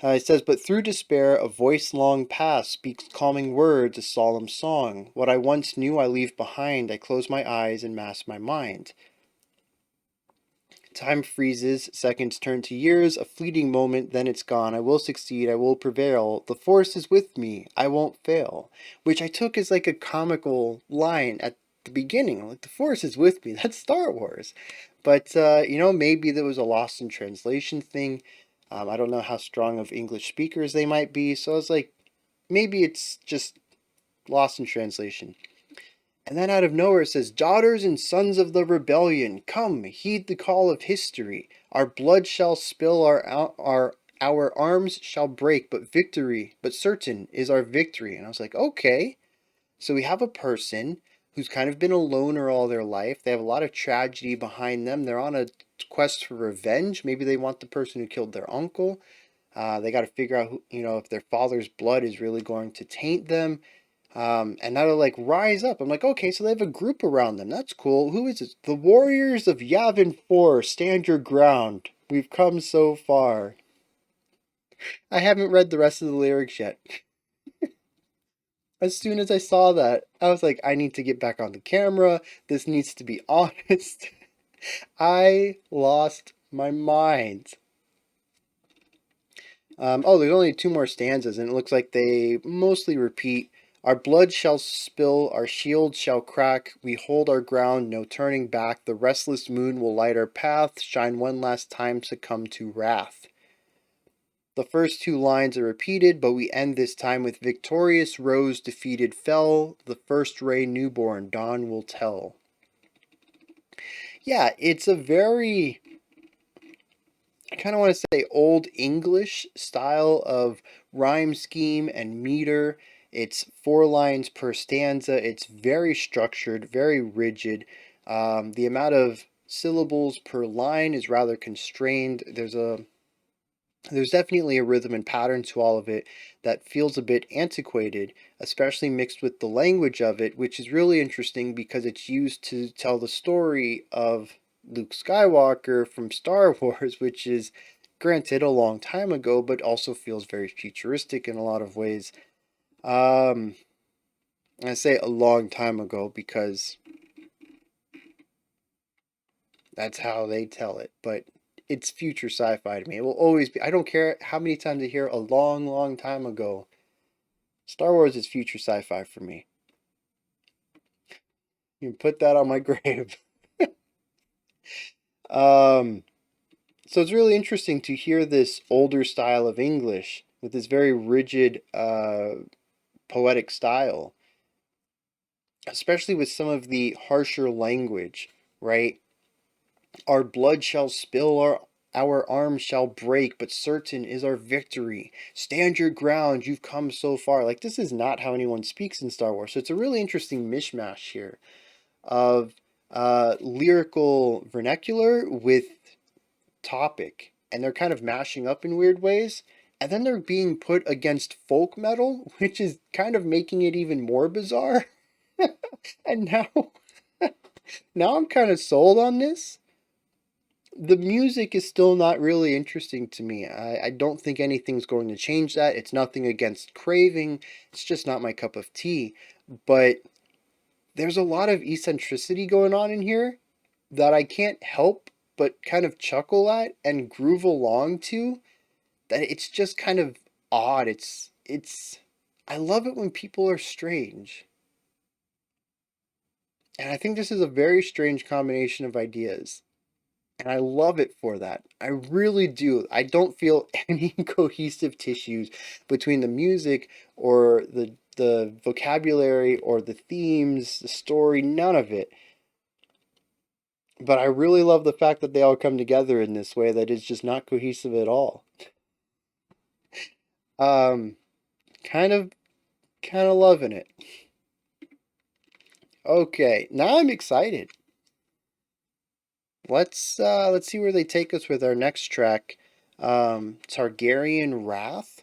It says, but through despair, a voice long past speaks calming words, a solemn song. What I once knew I leave behind, I close my eyes and mask my mind. Time freezes, seconds turn to years, a fleeting moment, then it's gone. I will succeed, I will prevail. The force is with me, I won't fail. Which I took as like a comical line at the beginning. Like, the force is with me. That's Star Wars. But, maybe there was a lost in translation thing. I don't know how strong of English speakers they might be. So I was like, maybe it's just lost in translation. And then out of nowhere it says, daughters and sons of the rebellion, come, heed the call of history. Our blood shall spill, our arms shall break, but certain is our victory. And I was like, okay. So we have a person who's kind of been a loner all their life. They have a lot of tragedy behind them. They're on a quest for revenge. Maybe they want the person who killed their uncle. They got to figure out, if their father's blood is really going to taint them. And now to like rise up. I'm like, okay, so they have a group around them. That's cool. Who is it? The Warriors of Yavin 4, stand your ground. We've come so far. I haven't read the rest of the lyrics yet. As soon as I saw that, I was like, I need to get back on the camera. This needs to be honest. I lost my mind. There's only two more stanzas, and it looks like they mostly repeat. Our blood shall spill, our shields shall crack. We hold our ground, no turning back. The restless moon will light our path, shine one last time, succumb to wrath. The first two lines are repeated, but we end this time with victorious rose defeated fell. The first ray newborn, dawn will tell. Yeah, it's a very, I kind of want to say, old English style of rhyme scheme and meter. It's 4 lines per stanza. It's very structured, very rigid. The amount of syllables per line is rather constrained. There's definitely a rhythm and pattern to all of it that feels a bit antiquated, especially mixed with the language of it, which is really interesting because it's used to tell the story of Luke Skywalker from Star Wars, which is granted a long time ago, but also feels very futuristic in a lot of ways. Um, I say a long time ago because that's how they tell it, but it's future sci-fi to me. It will always be. I don't care how many times I hear a long, long time ago. Star Wars is future sci-fi for me. You can put that on my grave. um, so it's really interesting to hear this older style of English with this very rigid, poetic style, especially with some of the harsher language, right? Our blood shall spill, our arms shall break, but certain is our victory. Stand your ground, you've come so far. Like, this is not how anyone speaks in Star Wars. So it's a really interesting mishmash here of lyrical vernacular with topic. And they're kind of mashing up in weird ways. And then they're being put against folk metal, which is kind of making it even more bizarre. And now I'm kind of sold on this. The music is still not really interesting to me. I don't think anything's going to change that. It's nothing against Craving. It's just not my cup of tea. But there's a lot of eccentricity going on in here that I can't help but kind of chuckle at and groove along to. That it's just kind of odd. It's I love it when people are strange. And I think this is a very strange combination of ideas. And I love it for that. I really do. I don't feel any cohesive tissues between the music or the vocabulary or the themes, the story, none of it. But I really love the fact that they all come together in this way that is just not cohesive at all. Um, kind of loving it. Okay, now I'm excited. Let's see where they take us with our next track. Targaryen Wrath.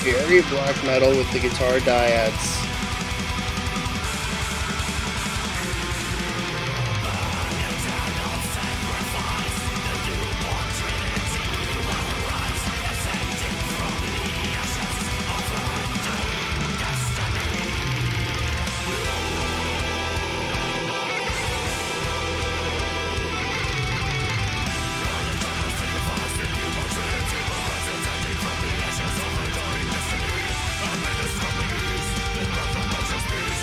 Very black metal with the guitar dyads.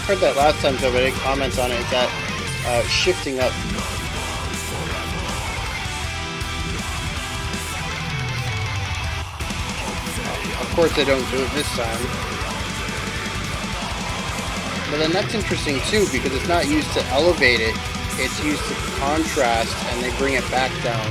Heard that last time, so I didn't comment on it. That shifting up. Of course, they don't do it this time. But then that's interesting too, because it's not used to elevate it; it's used to contrast, and they bring it back down.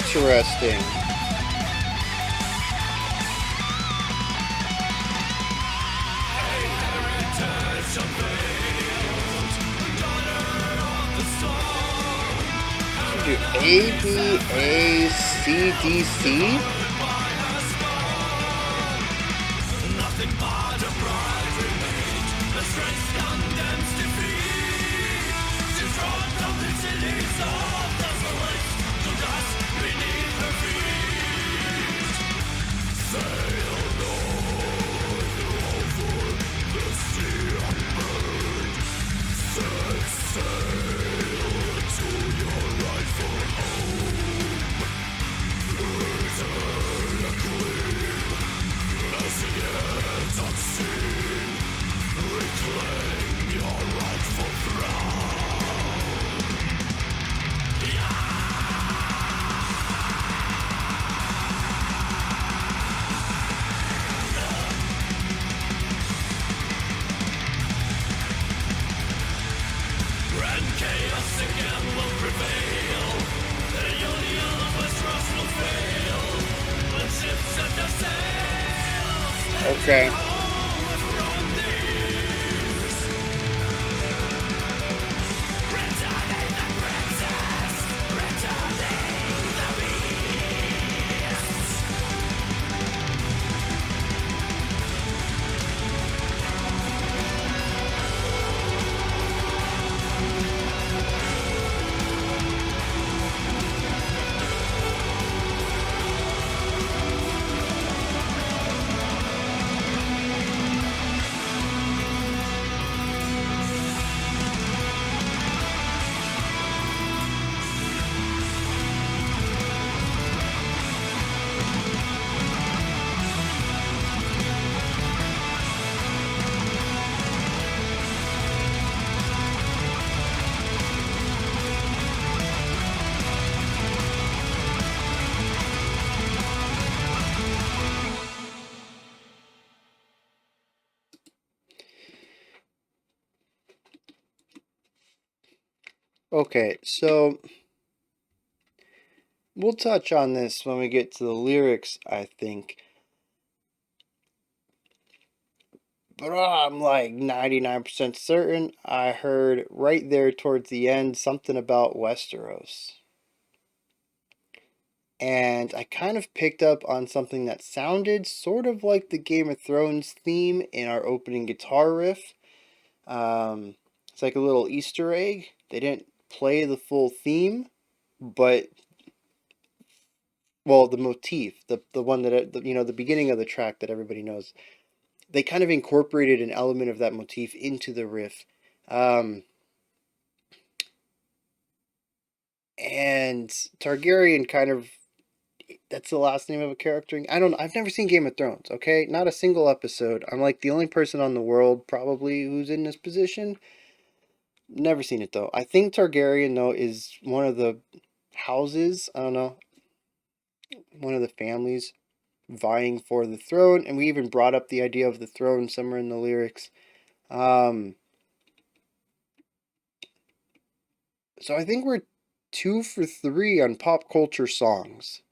Interesting. Do A, B, A, C, D, C? Okay. Okay, so we'll touch on this when we get to the lyrics, I think. But I'm like 99% certain I heard right there towards the end something about Westeros. And I kind of picked up on something that sounded sort of like the Game of Thrones theme in our opening guitar riff. It's like a little Easter egg. They didn't play the full theme, but well, the motif, the one that the beginning of the track that everybody knows, they kind of incorporated an element of that motif into the riff. And Targaryen kind of, that's the last name of a character. I've never seen Game of Thrones, okay? Not a single episode. I'm like the only person on the world probably who's in this position. Never seen it though. I think Targaryen though is one of the houses, I don't know, one of the families vying for the throne, and we even brought up the idea of the throne somewhere in the lyrics. So I think we're 2 for 3 on pop culture songs.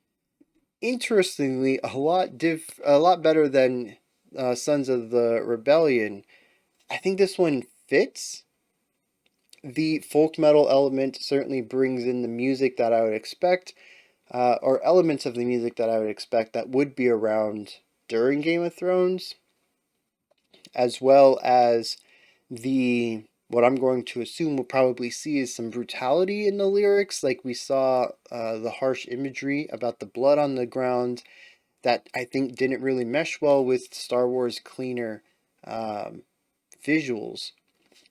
Interestingly, a lot better than Sons of the Rebellion. I think this one fits. The folk metal element certainly brings in the music that I would expect, or elements of the music that I would expect that would be around during Game of Thrones, as well as what I'm going to assume we'll probably see is some brutality in the lyrics, like we saw the harsh imagery about the blood on the ground that I think didn't really mesh well with Star Wars cleaner visuals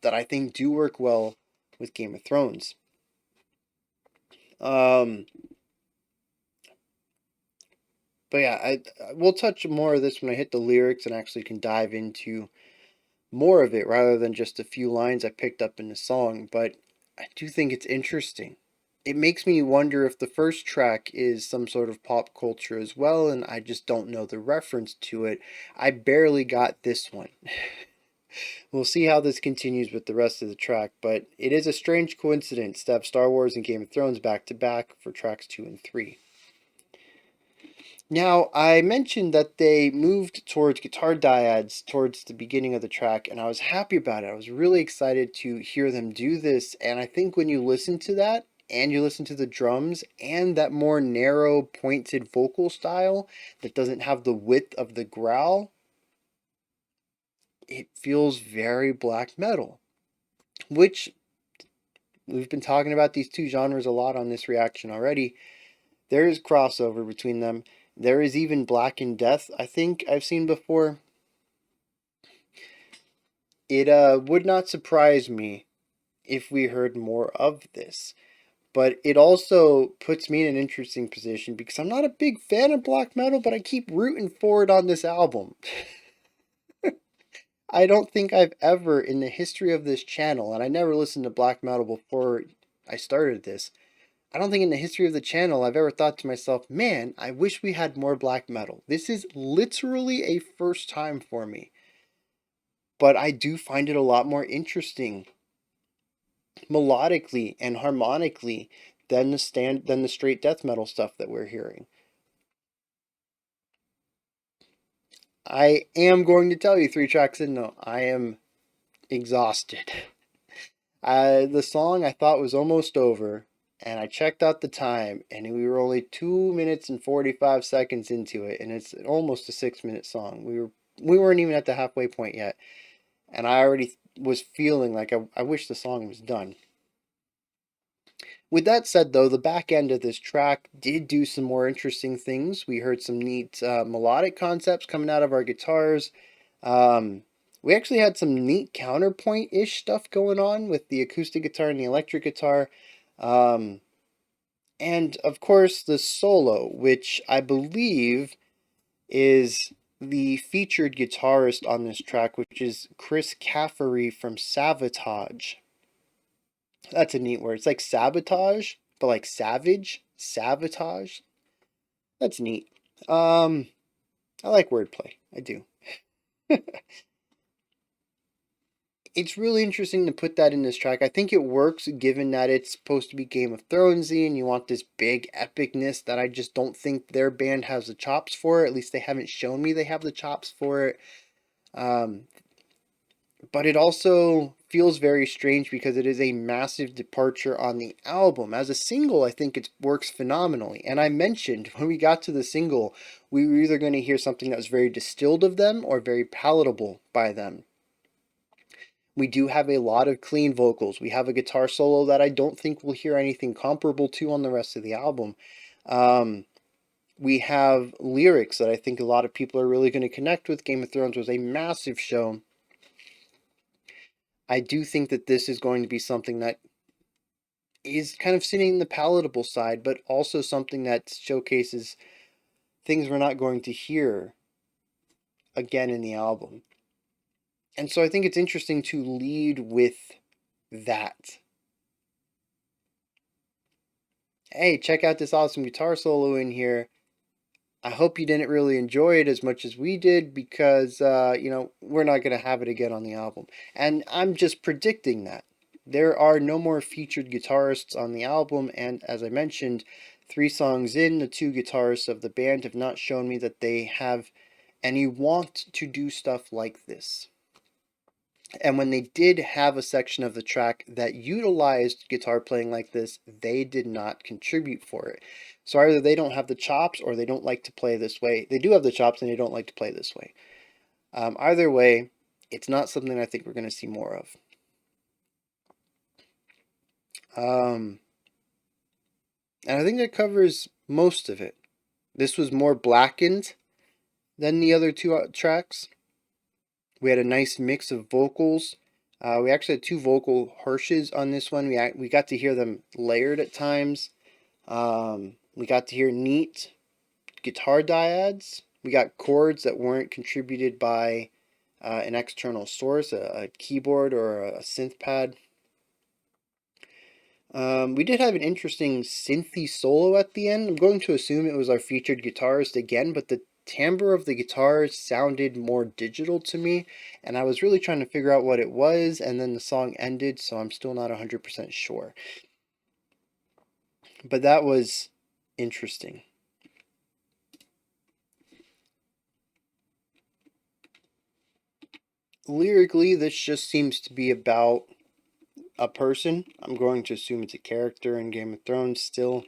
that I think do work well with Game of Thrones. But yeah, we'll touch more of this when I hit the lyrics and actually can dive into more of it rather than just a few lines I picked up in the song. But I do think it's interesting. It makes me wonder if the first track is some sort of pop culture as well, and I just don't know the reference to it. I barely got this one. We'll see how this continues with the rest of the track, but it is a strange coincidence to have Star Wars and Game of Thrones back to back for tracks 2 and 3. Now, I mentioned that they moved towards guitar dyads towards the beginning of the track, and I was happy about it. I was really excited to hear them do this, and I think when you listen to that, and you listen to the drums, and that more narrow, pointed vocal style that doesn't have the width of the growl, it feels very black metal, which we've been talking about these two genres a lot on this reaction already. There is crossover between them. There is even Blackened Death, I think I've seen before. It would not surprise me if we heard more of this. But it also puts me in an interesting position because I'm not a big fan of black metal, but I keep rooting for it on this album. I don't think I've ever, in the history of this channel, and I never listened to black metal before I started this, I don't think in the history of the channel I've ever thought to myself, man, I wish we had more black metal. This is literally a first time for me. But I do find it a lot more interesting melodically and harmonically than the straight death metal stuff that we're hearing. I am going to tell you 3 tracks in though, I am exhausted. The song I thought was almost over, and I checked out the time, and we were only 2 minutes and 45 seconds into it, and it's almost a 6-minute song. We weren't even at the halfway point yet, and I already was feeling like I wish the song was done. With that said, though, the back end of this track did do some more interesting things. We heard some neat melodic concepts coming out of our guitars. We actually had some neat counterpoint-ish stuff going on with the acoustic guitar and the electric guitar. And of course, the solo, which I believe is the featured guitarist on this track, which is Chris Caffery from Savatage. That's a neat word. It's like sabotage, but like savage. Savatage. That's neat. I like wordplay. I do. It's really interesting to put that in this track. I think it works given that it's supposed to be Game of Thronesy and you want this big epicness that I just don't think their band has the chops for. At least they haven't shown me they have the chops for it. But it also feels very strange because it is a massive departure on the album. As a single, I think it works phenomenally. And I mentioned when we got to the single, we were either going to hear something that was very distilled of them or very palatable by them. We do have a lot of clean vocals. We have a guitar solo that I don't think we'll hear anything comparable to on the rest of the album. We have lyrics that I think a lot of people are really going to connect with. Game of Thrones was a massive show. I do think that this is going to be something that is kind of sitting in the palatable side, but also something that showcases things we're not going to hear again in the album. And so I think it's interesting to lead with that. Hey, check out this awesome guitar solo in here. I hope you didn't really enjoy it as much as we did because, we're not going to have it again on the album. And I'm just predicting that. There are no more featured guitarists on the album, and as I mentioned, 3 songs in, the 2 guitarists of the band have not shown me that they have any want to do stuff like this. And when they did have a section of the track that utilized guitar playing like this, they did not contribute for it. So either they don't have the chops or they don't like to play this way. They do have the chops and they don't like to play this way. Either way, it's not something I think we're going to see more of. And I think that covers most of it. This was more Blackened than the other 2 tracks. We had a nice mix of vocals. We actually had 2 vocal harshes on this one. We got to hear them layered at times. We got to hear neat guitar dyads. We got chords that weren't contributed by an external source, a keyboard or a synth pad. We did have an interesting synthy solo at the end. I'm going to assume it was our featured guitarist again, but the timbre of the guitar sounded more digital to me, and I was really trying to figure out what it was, and then the song ended, so I'm still not 100% sure. But that was interesting. Lyrically, this just seems to be about a person. I'm going to assume it's a character in Game of Thrones still,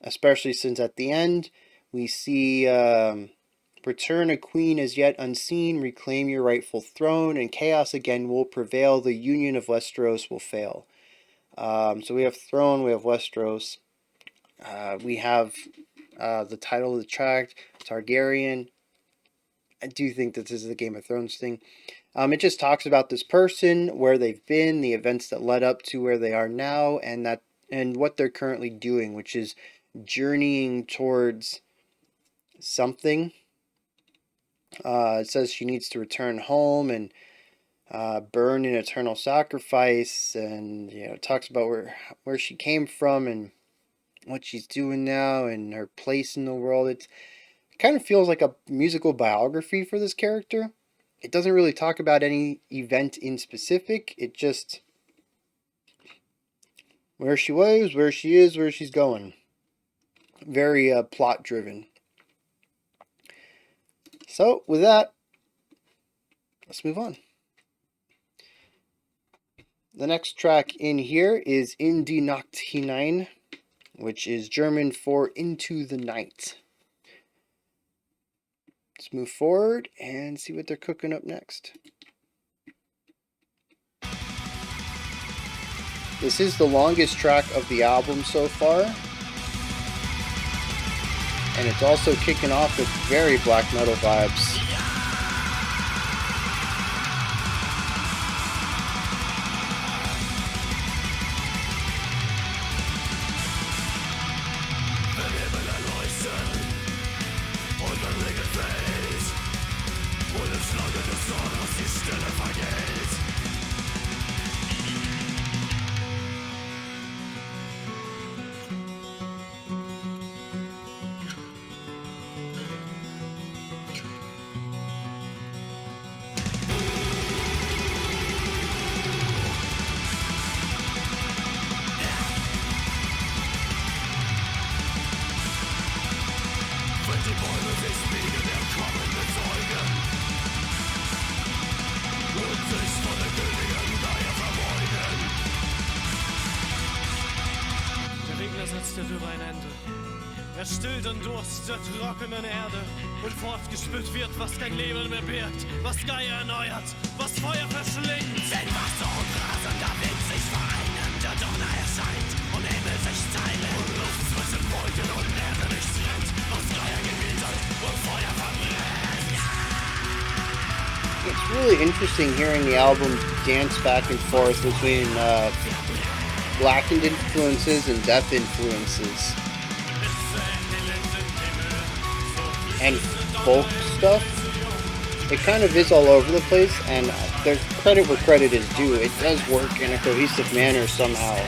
especially since at the end we see return a queen as yet unseen, reclaim your rightful throne, and chaos again will prevail. The union of Westeros will fail. So we have throne, we have Westeros, we have the title of the track, Targaryen. I do think that this is a Game of Thrones thing. It just talks about this person, where they've been, the events that led up to where they are now, and what they're currently doing, which is journeying towards something. It says she needs to return home and burn an eternal sacrifice, and it talks about where she came from and what she's doing now and her place in the world. It kind of feels like a musical biography for this character. It doesn't really talk about any event in specific. It just where she was, where she is, where she's going. Very plot driven. So with that, let's move on. The next track in here is In die Nacht hinein, which is German for Into the Night. Let's move forward and see what they're cooking up next. This is the longest track of the album so far, and it's also kicking off with very black metal vibes. Er stillt den Durst der trockenen Erde und fortgespült wird, was kein Leben mehr birgt, was Geier erneuert, was Feuer verschlingt. Wenn Wasser und Rasen der Wind sich vereinen, der Donner erscheint und Himmel sich teilen und Luft zwischen Wolken und Erde nicht trennt, was Geier gebietet und Feuer verbrennt. It's really interesting hearing the album dance back and forth between Blackened influences and death influences. And folk stuff. It kind of is all over the place, and there's credit where credit is due. It does work in a cohesive manner somehow.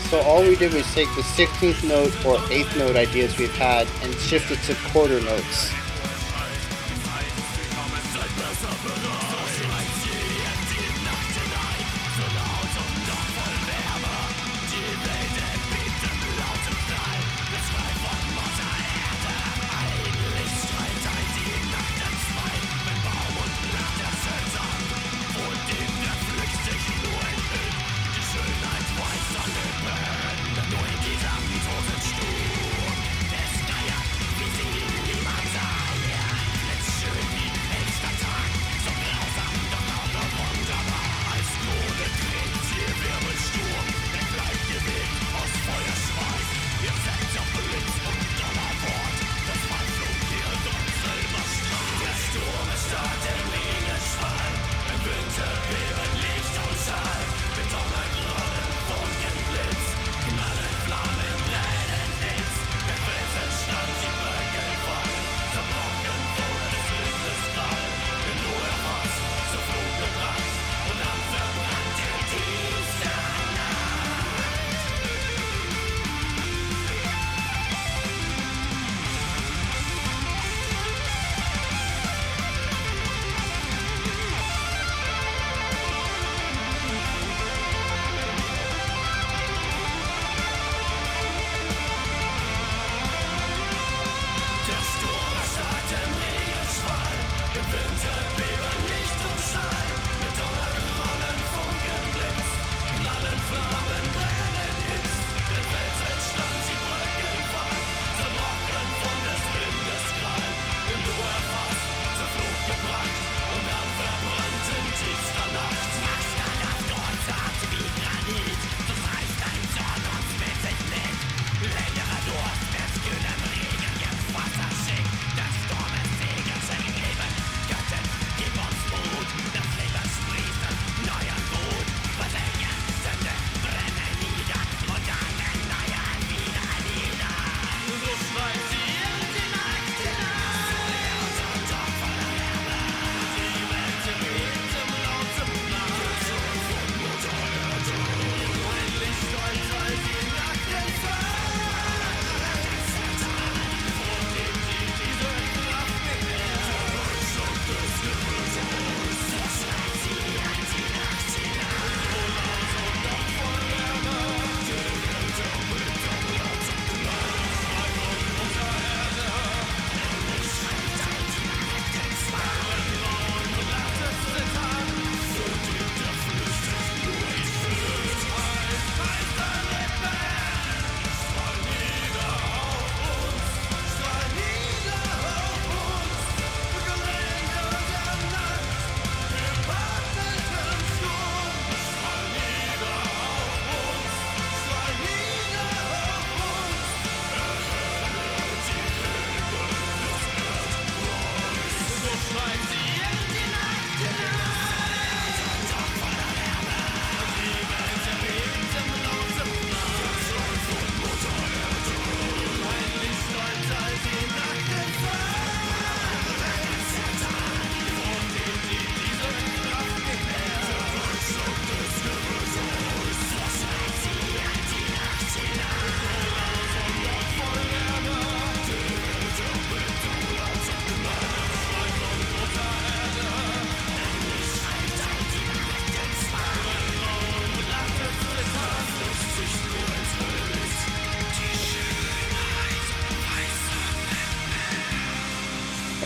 So all we did was take the 16th note or 8th note ideas we've had and shift it to quarter notes.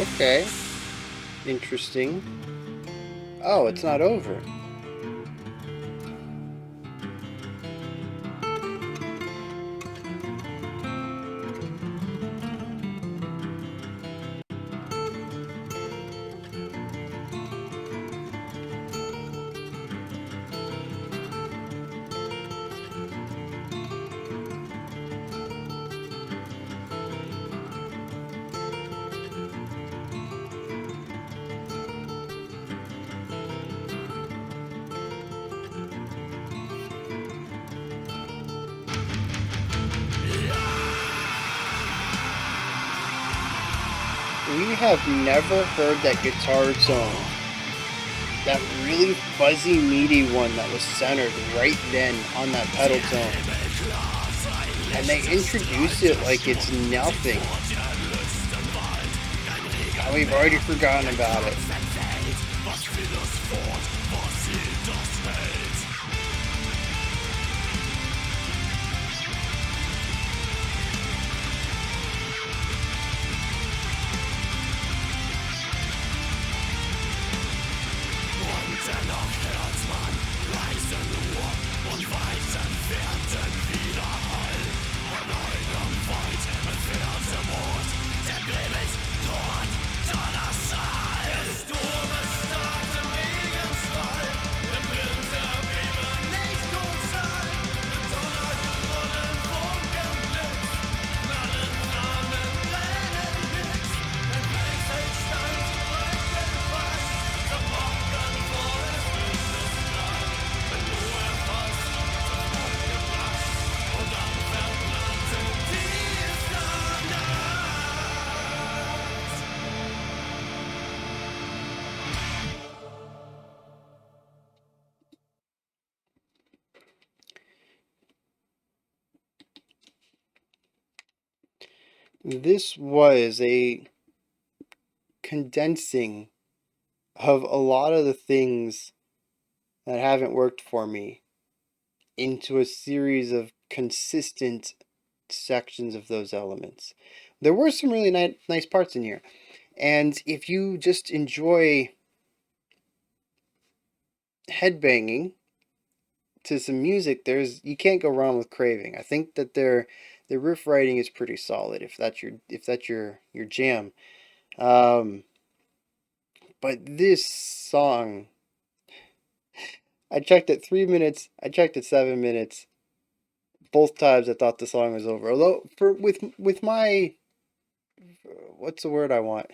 Okay. Interesting. Oh, it's not over. We have never heard that guitar tone. That really fuzzy, meaty one that was centered right then on that pedal tone. And they introduce it like it's nothing. And we've already forgotten about it. This was a condensing of a lot of the things that haven't worked for me into a series of consistent sections of those elements. There were some really nice parts in here. And if you just enjoy headbanging to some music, you can't go wrong with Craving. I think that their riff writing is pretty solid if that's your jam. Um, but this song, I checked at 3 minutes. I checked at 7 minutes. Both times I thought the song was over. Although with my what's the word I want?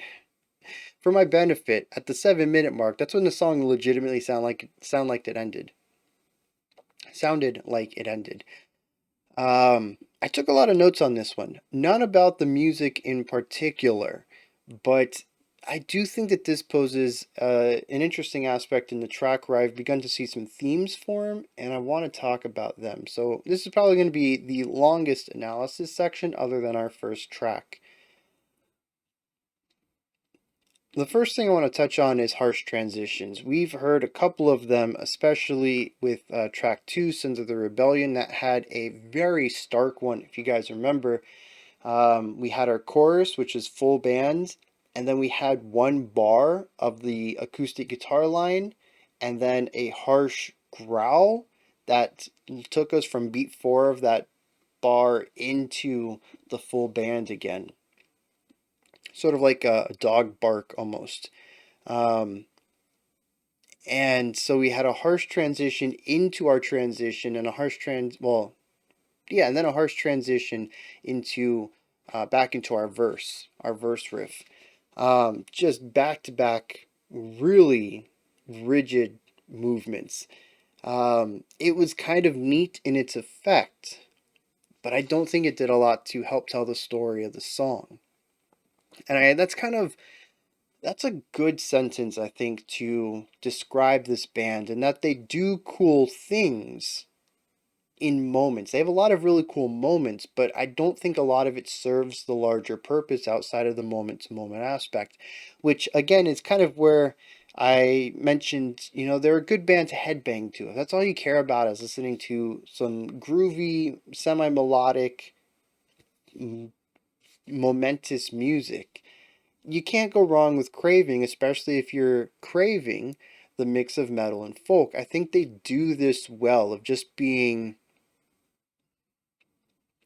For my benefit, at the 7 minute mark, that's when the song legitimately sounded like it ended. I took a lot of notes on this one. None about the music in particular, but I do think that this poses an interesting aspect in the track where I've begun to see some themes form, and I want to talk about them. So this is probably going to be the longest analysis section other than our first track. The first thing I want to touch on is harsh transitions. We've heard a couple of them, especially with track 2, Sons of the Rebellion, that had a very stark one. If you guys remember, we had our chorus, which is full band, and then we had one bar of the acoustic guitar line, and then a harsh growl that took us from beat 4 of that bar into the full band again. Sort of like a dog bark almost. And so we had a harsh transition into our transition and a harsh and then a harsh transition into back into our verse riff. Just back to back, really rigid movements. It was kind of neat in its effect, but I don't think it did a lot to help tell the story of the song. And that's a good sentence, I think, to describe this band, and that they do cool things in moments. They have a lot of really cool moments, but I don't think a lot of it serves the larger purpose outside of the moment to moment aspect, which again is kind of where I mentioned, they're a good band to headbang to. If that's all you care about is listening to some groovy, semi-melodic, momentous music, you can't go wrong with Craving, especially if you're craving the mix of metal and folk. I think they do this well of just being,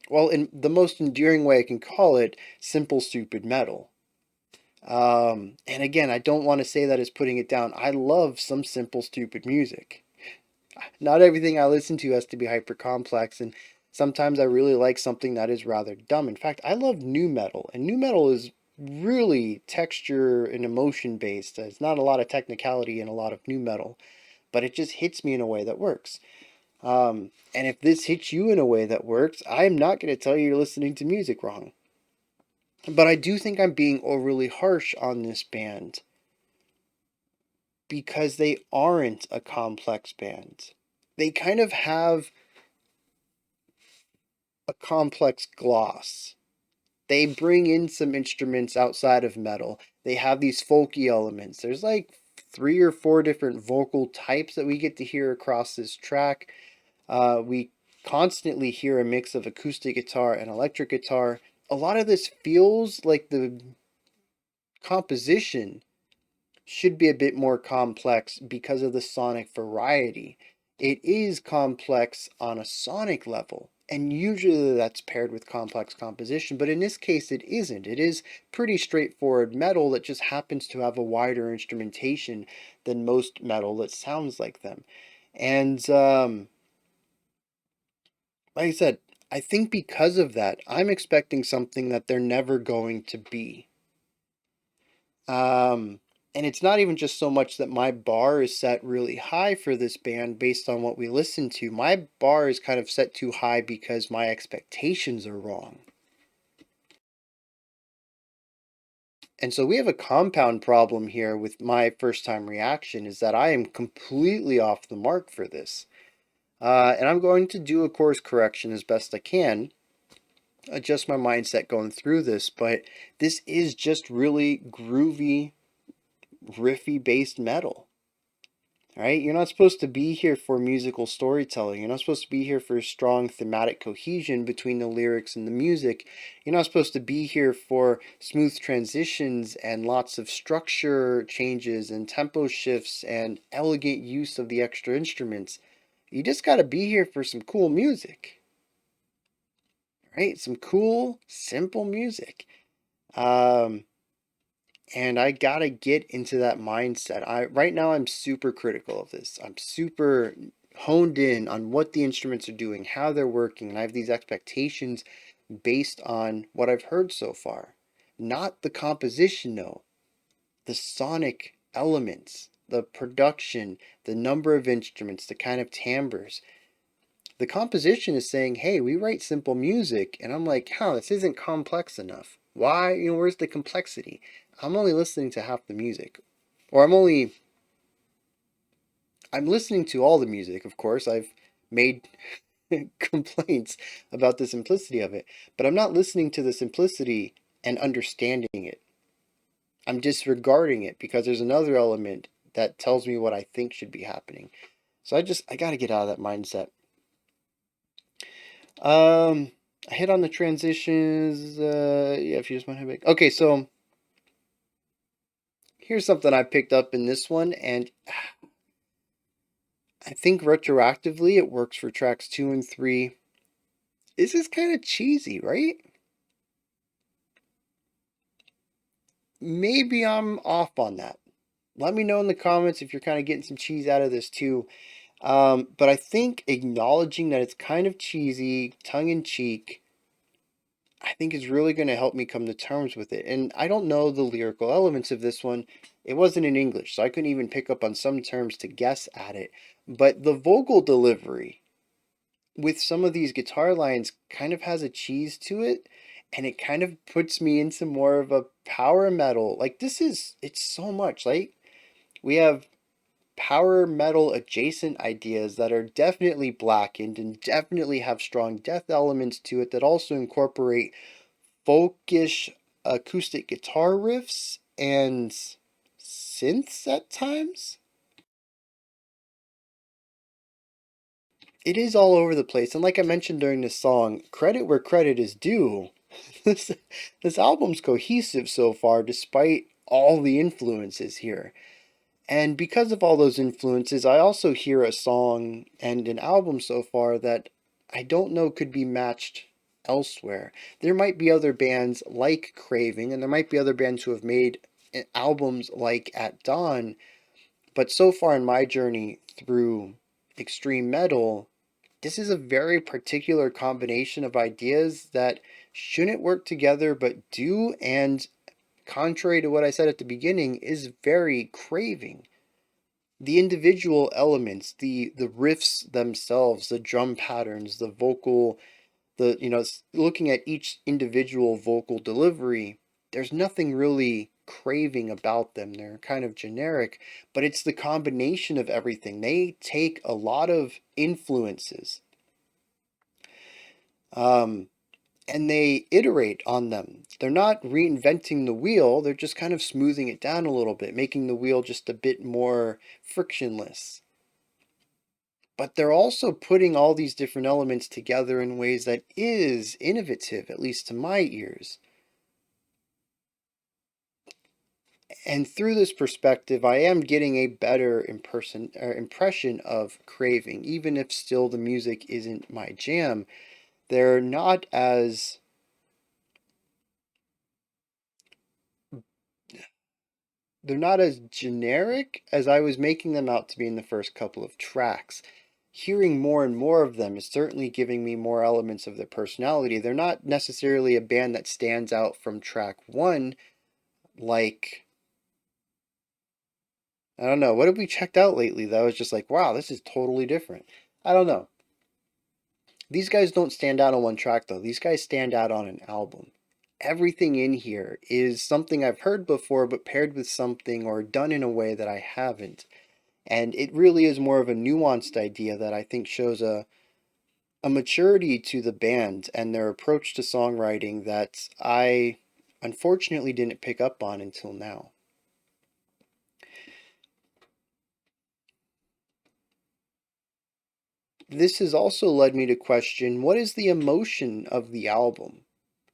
well, in the most endearing way I can call it, simple, stupid metal. And again, I don't want to say that as putting it down. I love some simple, stupid music. Not everything I listen to has to be hyper complex, and sometimes I really like something that is rather dumb. In fact, I love nu metal, and nu metal is really texture and emotion based. There's not a lot of technicality in a lot of nu metal, but it just hits me in a way that works. And if this hits you in a way that works, I'm not going to tell you you're listening to music wrong. But I do think I'm being overly harsh on this band because they aren't a complex band. They kind of have a complex gloss. They bring in some instruments outside of metal. They have these folky elements. There's like 3 or 4 different vocal types that we get to hear across this track. We constantly hear a mix of acoustic guitar and electric guitar. A lot of this feels like the composition should be a bit more complex because of the sonic variety. It is complex on a sonic level, and usually that's paired with complex composition, but in this case it isn't. It is pretty straightforward metal that just happens to have a wider instrumentation than most metal that sounds like them. And like I said, I think because of that, I'm expecting something that they're never going to be. Um, and it's not even just so much that my bar is set really high for this band based on what we listen to. My bar is kind of set too high because my expectations are wrong. And so we have a compound problem here with my first time reaction is that I am completely off the mark for this. And I'm going to do a course correction as best I can, adjust my mindset going through this, but this is just really groovy, riffy based metal. Right? You're not supposed to be here for musical storytelling. You're not supposed to be here for strong thematic cohesion between the lyrics and the music. You're not supposed to be here for smooth transitions and lots of structure changes and tempo shifts and elegant use of the extra instruments. You just got to be here for some cool music. Right? Some cool, simple music. And I gotta get into that mindset. Right now I'm super critical of this. I'm super honed in on what the instruments are doing, how they're working, and I have these expectations based on what I've heard so far. Not the composition, no. The sonic elements, the production, the number of instruments, the kind of timbres. The composition is saying, hey, we write simple music, and I'm like, this isn't complex enough. Why? Where's the complexity? I'm only listening to half the music. Or I'm listening to all the music, of course. I've made complaints about the simplicity of it, but I'm not listening to the simplicity and understanding it. I'm disregarding it because there's another element that tells me what I think should be happening. So I got to get out of that mindset. I hit on the transitions. Yeah, if you just want to have okay, so here's something I picked up in this one, and I think retroactively it works for tracks 2 and 3. This is kind of cheesy, right? Maybe I'm off on that. Let me know in the comments if you're kind of getting some cheese out of this too. But I think acknowledging that it's kind of cheesy, tongue-in-cheek, I think is really going to help me come to terms with it. And I don't know the lyrical elements of this one. It wasn't in English, so I couldn't even pick up on some terms to guess at it. But the vocal delivery with some of these guitar lines kind of has a cheese to it, and it kind of puts me into more of a power metal. Like it's so much. Like we have power metal adjacent ideas that are definitely Blackened and definitely have strong death elements to it that also incorporate folkish acoustic guitar riffs and synths at times. It is all over the place, and like I mentioned during this song, credit where credit is due. this, this album's cohesive so far, despite all the influences here. And because of all those influences, I also hear a song and an album so far that I don't know could be matched elsewhere. There might be other bands like Craving, and there might be other bands who have made albums like At Dawn, but so far in my journey through extreme metal, this is a very particular combination of ideas that shouldn't work together but do, and contrary to what I said at the beginning, is very Craving. The individual elements, the riffs themselves, the drum patterns, the vocal, looking at each individual vocal delivery, there's nothing really Craving about them. They're kind of generic, but it's the combination of everything. They take a lot of influences, um, and they iterate on them. They're not reinventing the wheel, they're just kind of smoothing it down a little bit, making the wheel just a bit more frictionless. But they're also putting all these different elements together in ways that is innovative, at least to my ears. And through this perspective, I am getting a better impression of Craving, even if still the music isn't my jam. They're not as they're not as generic as I was making them out to be in the first couple of tracks. Hearing more and more of them is certainly giving me more elements of their personality. They're not necessarily a band that stands out from track one, like, I don't know, what have we checked out lately that was just like, wow, this is totally different? I don't know. These guys don't stand out on one track though. These guys stand out on an album. Everything in here is something I've heard before, but paired with something or done in a way that I haven't. And it really is more of a nuanced idea that I think shows a maturity to the band and their approach to songwriting that I unfortunately didn't pick up on until now. This has also led me to question, what is the emotion of the album?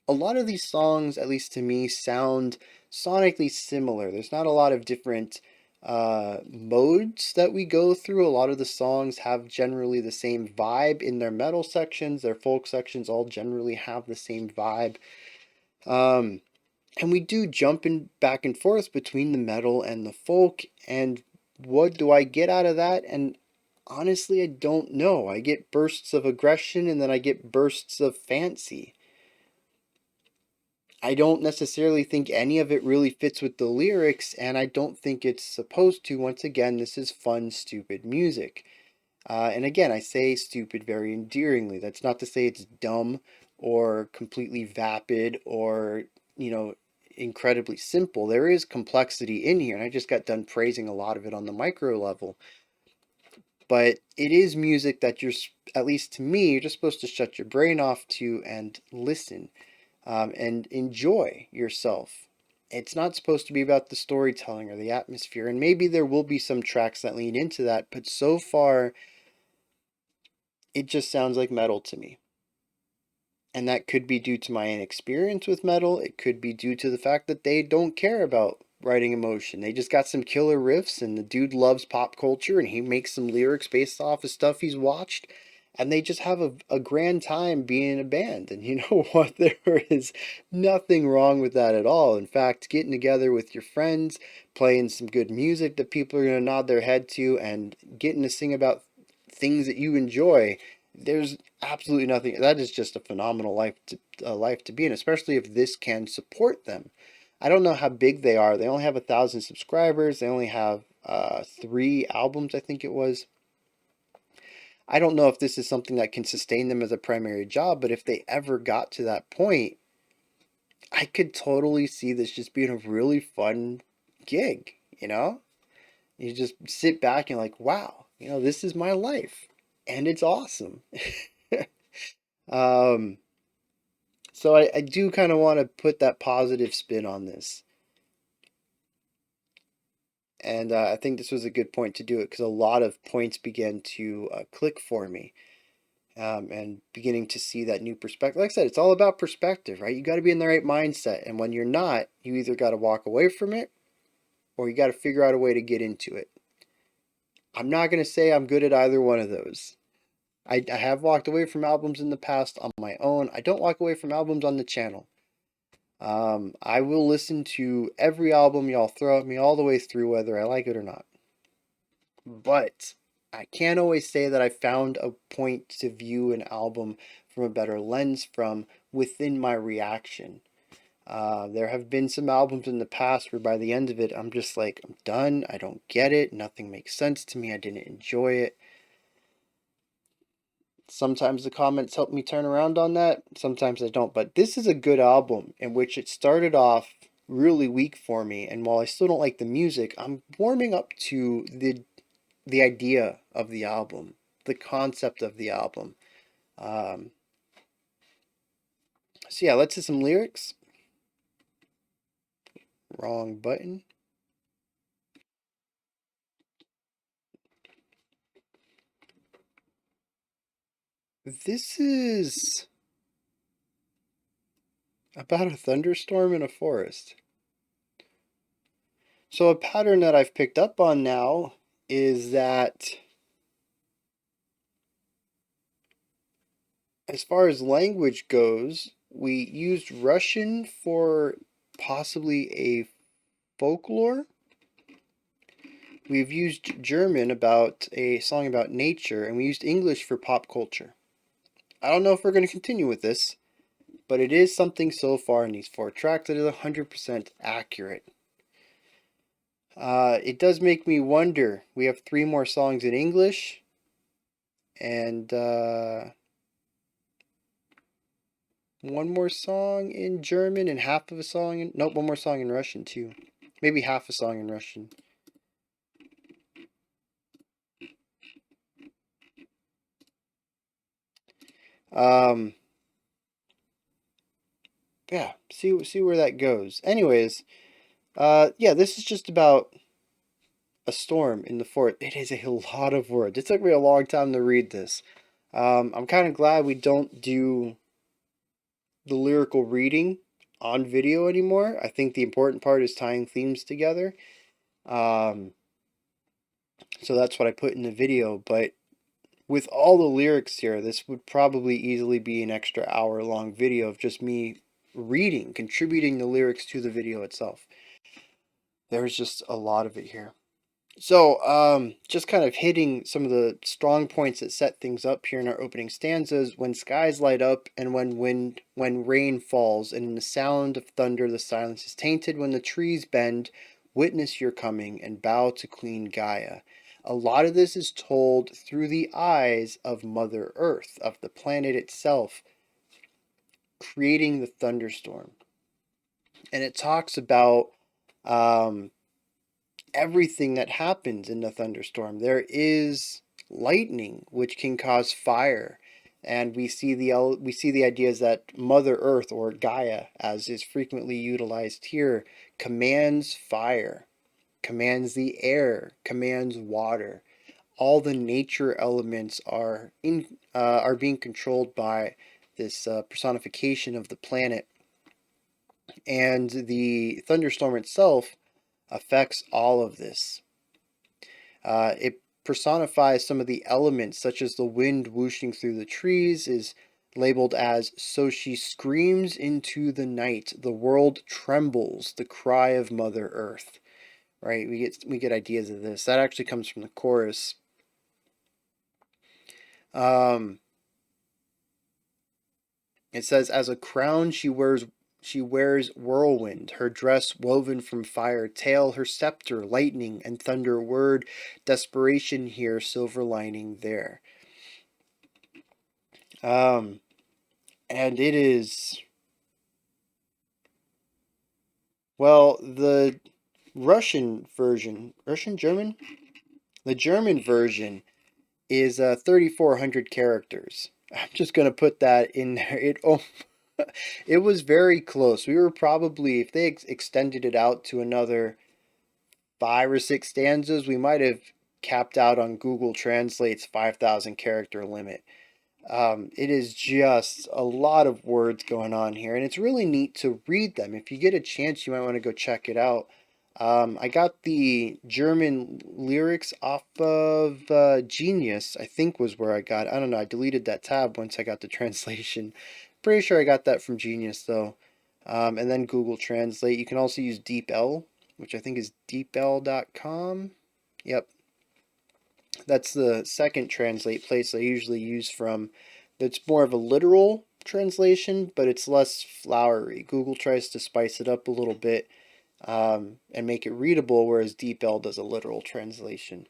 A lot of these songs, at least to me, sound sonically similar. There's not a lot of different modes that we go through. A lot of the songs have generally the same vibe in their metal sections. Their folk sections all generally have the same vibe. Um, and we do jump in back and forth between the metal and the folk. And what do I get out of that? And honestly, I don't know. I get bursts of aggression and then I get bursts of fancy. I don't necessarily think any of it really fits with the lyrics, and I don't think it's supposed to. Once again, this is fun, stupid music. And again, I say stupid very endearingly. That's not to say it's dumb or completely vapid or, you know, incredibly simple. There is complexity in here, and I just got done praising a lot of it on the micro level. But it is music that you're, at least to me, you're just supposed to shut your brain off to and listen, and enjoy yourself. It's not supposed to be about the storytelling or the atmosphere, and maybe there will be some tracks that lean into that, but so far, it just sounds like metal to me. And that could be due to my inexperience with metal. It could be due to the fact that they don't care about writing emotion. They just got some killer riffs, and the dude loves pop culture, and he makes some lyrics based off of stuff he's watched. And they just have a grand time being in a band. And you know what? There is nothing wrong with that at all. In fact, getting together with your friends, playing some good music that people are going to nod their head to, and getting to sing about things that you enjoy, there's absolutely nothing. That is just a phenomenal life to be in, especially if this can support them. I don't know how big they are. They only have 1,000 subscribers. They only have 3 albums, I think it was. I don't know if this is something that can sustain them as a primary job, but if they ever got to that point, I could totally see this just being a really fun gig, you know? You just sit back and like, wow, this is my life and it's awesome. um, so I do kind of want to put that positive spin on this. And I think this was a good point to do it because a lot of points began to click for me. and beginning to see that new perspective. Like I said, it's all about perspective, right? You got to be in the right mindset, and when you're not, you either got to walk away from it, or you got to figure out a way to get into it. I'm not going to say I'm good at either one of those. I have walked away from albums in the past on my own. I don't walk away from albums on the channel. I will listen to every album y'all throw at me all the way through, whether I like it or not. But I can't always say that I found a point to view an album from a better lens from within my reaction. There have been some albums in the past where by the end of it, I'm just like, I'm done. I don't get it. Nothing makes sense to me. I didn't enjoy it. Sometimes the comments help me turn around on that. Sometimes I don't. But this is a good album in which it started off really weak for me. And while I still don't like the music, I'm warming up to the idea of the album, the concept of the album. So yeah, let's hit some lyrics. Wrong button. This is about a thunderstorm in a forest. So a pattern that I've picked up on now is that as far as language goes, we used Russian for possibly a folklore. We've used German about a song about nature, and we used English for pop culture. I don't know if we're going to continue with this, but it is something so far in these 4 tracks that is 100% accurate. It does make me wonder. We have 3 more songs in English, and 1 more song in German, and half of a song in... Nope, 1 more song in Russian, too. Maybe half a song in Russian. Yeah, see where that goes. Anyways, yeah, this is just about a storm in the forest. It is a lot of words. It took me a long time to read this. I'm kind of glad we don't do the lyrical reading on video anymore. I think the important part is tying themes together. So that's what I put in the video. But with all the lyrics here, this would probably easily be an extra hour-long video of just me reading, contributing the lyrics to the video itself. There's just a lot of it here. So, just kind of hitting some of the strong points that set things up here in our opening stanzas. When skies light up and when rain falls, and in the sound of thunder the silence is tainted. When the trees bend, witness your coming and bow to Queen Gaia. A lot of this is told through the eyes of Mother Earth, of the planet itself, creating the thunderstorm. And it talks about everything that happens in the thunderstorm. There is lightning, which can cause fire, and we see the ideas that Mother Earth, or Gaia, as is frequently utilized here, commands fire, commands the air, commands water. All the nature elements are being controlled by this personification of the planet, and the thunderstorm itself affects all of this. It personifies some of the elements, such as the wind whooshing through the trees is labeled as, so she screams into the night, the world trembles, the cry of Mother Earth. Right? We get ideas of this. That actually comes from the chorus. It says, as a crown she wears whirlwind, her dress woven from fire, tail her scepter, lightning and thunder, word, desperation here, silver lining there. And it is, well, the German? The German version is 3,400 characters. I'm just going to put that in there. It was very close. We were probably, if they extended it out to another 5 or 6 stanzas, we might have capped out on Google Translate's 5,000 character limit. It is just a lot of words going on here, and it's really neat to read them. If you get a chance, you might want to go check it out. I got the German lyrics off of Genius, I think was where I got it. I don't know, I deleted that tab once I got the translation. Pretty sure I got that from Genius, though. And then Google Translate. You can also use DeepL, which I think is deepl.com. Yep. That's the second translate place I usually use from. It's more of a literal translation, but it's less flowery. Google tries to spice it up a little bit and make it readable, whereas DeepL does a literal translation.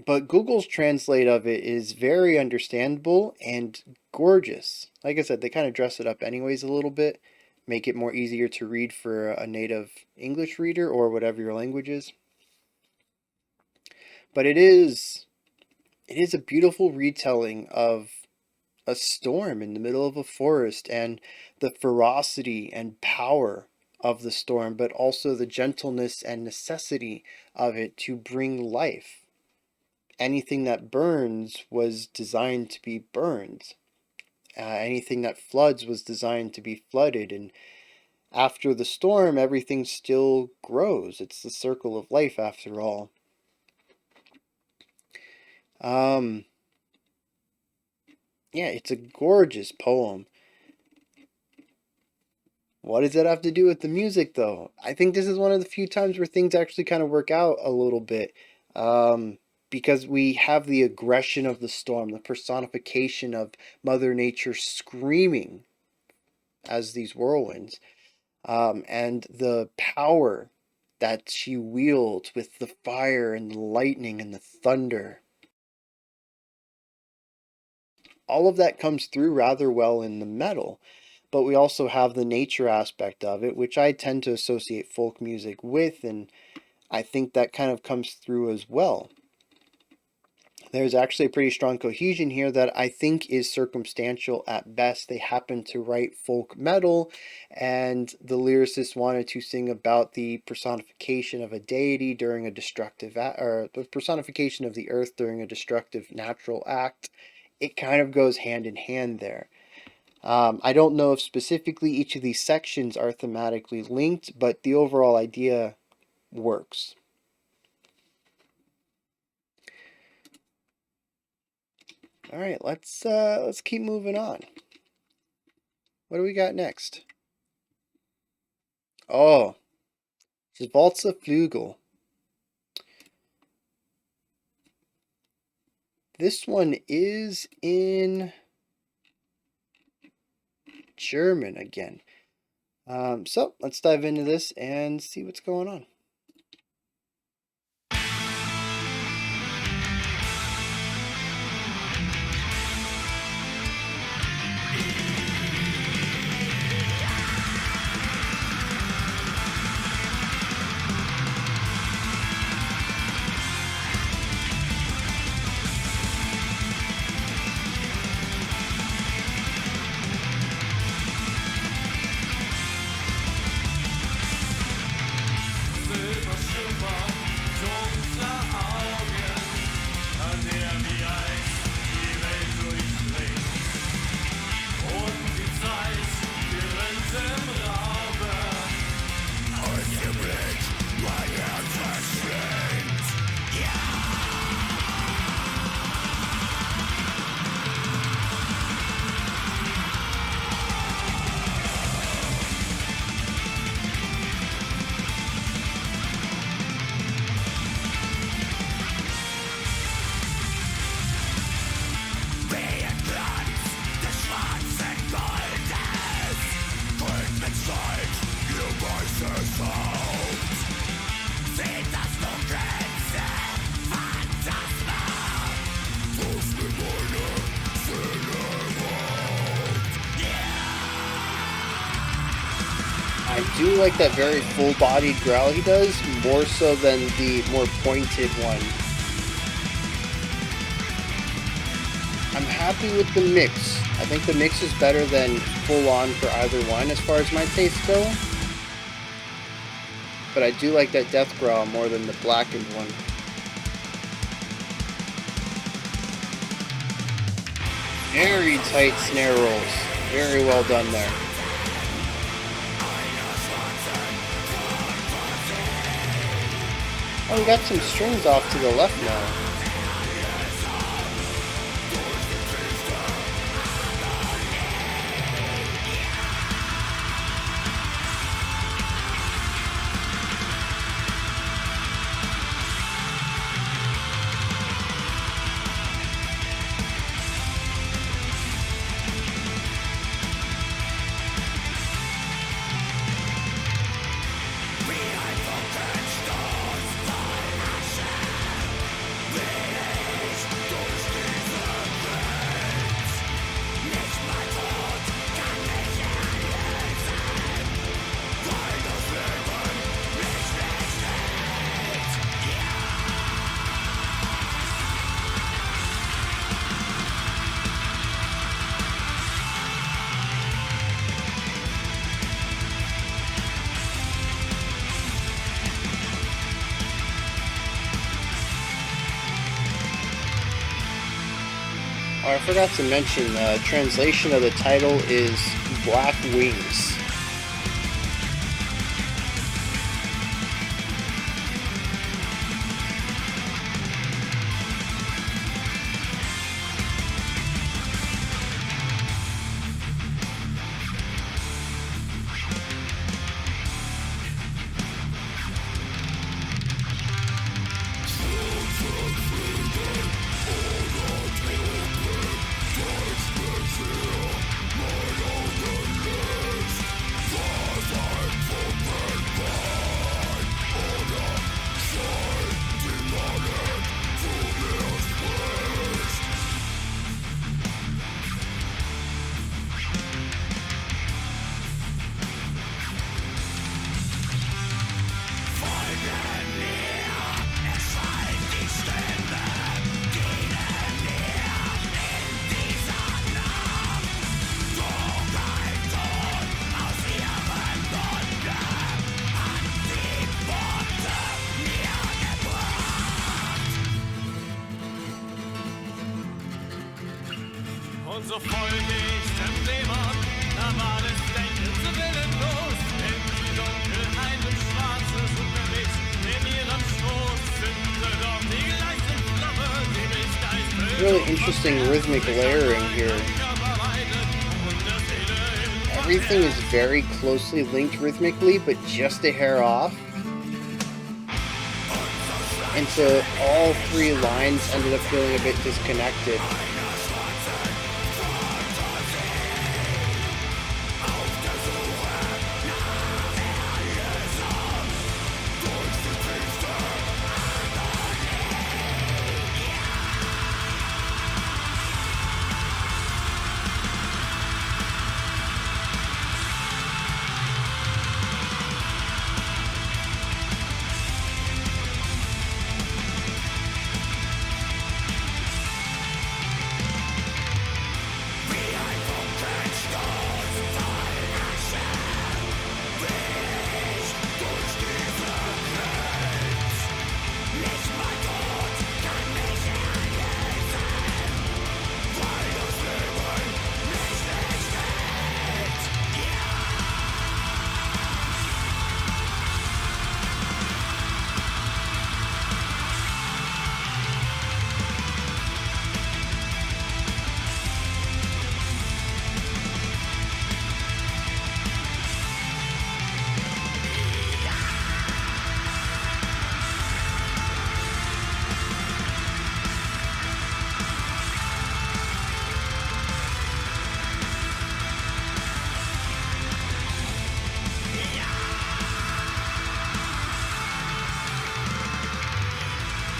But Google's translate of it is very understandable and gorgeous. Like I said, they kind of dress it up anyways a little bit, make it more easier to read for a native English reader or whatever your language is. But it is a beautiful retelling of a storm in the middle of a forest and the ferocity and power of the storm, but also the gentleness and necessity of it to bring life. Anything that burns was designed to be burned. Anything that floods was designed to be flooded. And after the storm, everything still grows. It's the circle of life after all. Yeah, it's a gorgeous poem. What does that have to do with the music, though? I think this is one of the few times where things actually kind of work out a little bit. Because we have the aggression of the storm, the personification of Mother Nature screaming as these whirlwinds, and the power that she wields with the fire and the lightning and the thunder. All of that comes through rather well in the metal, but we also have the nature aspect of it, which I tend to associate folk music with, and I think that kind of comes through as well. There's actually a pretty strong cohesion here that I think is circumstantial at best. They happen to write folk metal, and the lyricist wanted to sing about the personification of a deity during a destructive or the personification of the earth during a destructive natural act. It kind of goes hand in hand there. I don't know if specifically each of these sections are thematically linked, but the overall idea works. All right, let's keep moving on. What do we got next? Oh, Schwarze Flügel. This one is in German again. So let's dive into this and see what's going on. I do like that very full-bodied growl he does, more so than the more pointed one. I'm happy with the mix. I think the mix is better than full-on for either one as far as my tastes go. But I do like that death growl more than the Blackened one. Very tight snare rolls. Very well done there. Oh, we got some strings off to the left now. Oh, I forgot to mention, the translation of the title is Black Wings. Und so folge ich dem Dämon, da war des Denkens willenlos. In die Dunkelheit und Schwarzes unterwegs, in ihrem Schoß zünde doch die gleiche Flamme, die mich geistelt. Really interesting rhythmic layering here. Everything is very closely linked rhythmically, but just a hair off. And so all three lines ended up feeling a bit disconnected.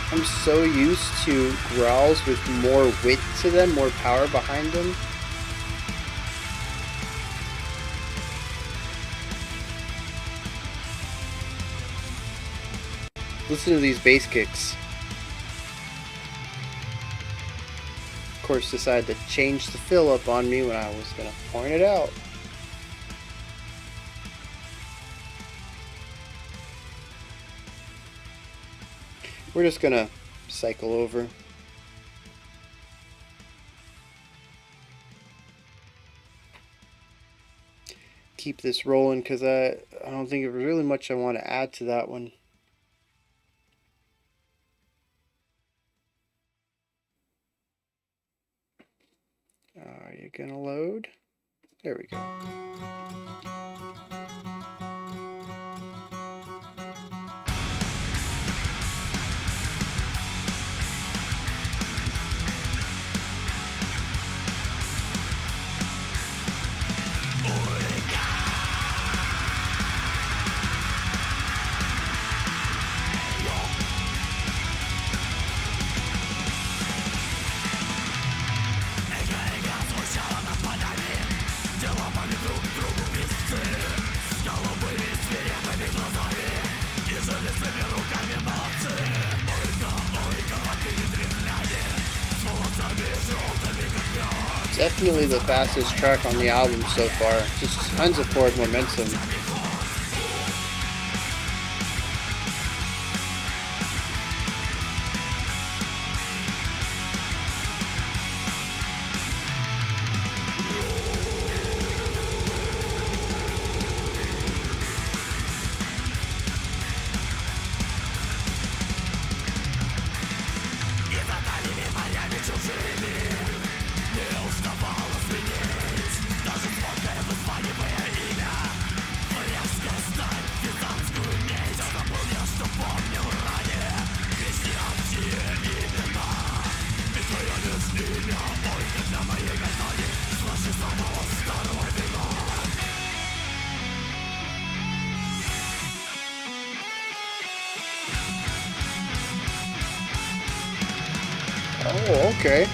I'm so used to growls with more width to them, more power behind them. Listen to these bass kicks. Of course, decided to change the fill up on me when I was going to point it out. We're just gonna cycle over. keep this rolling because I don't think there's really much I want to add to that one. Are you gonna load? There we go. Definitely the fastest track on the album so far. Just tons of forward momentum. Oh, okay.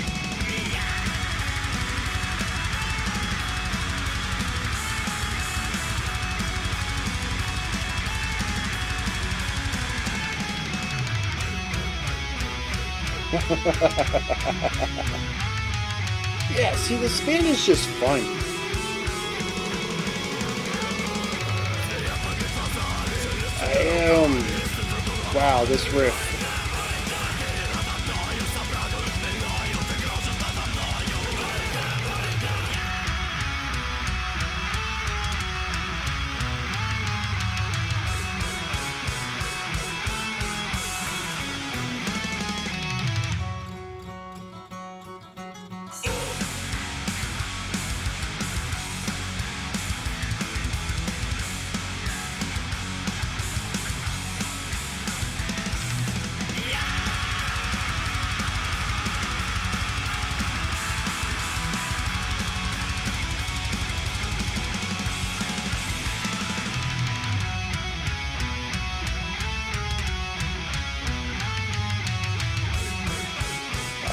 Yeah, see, the spin is just fun. Wow, this riff.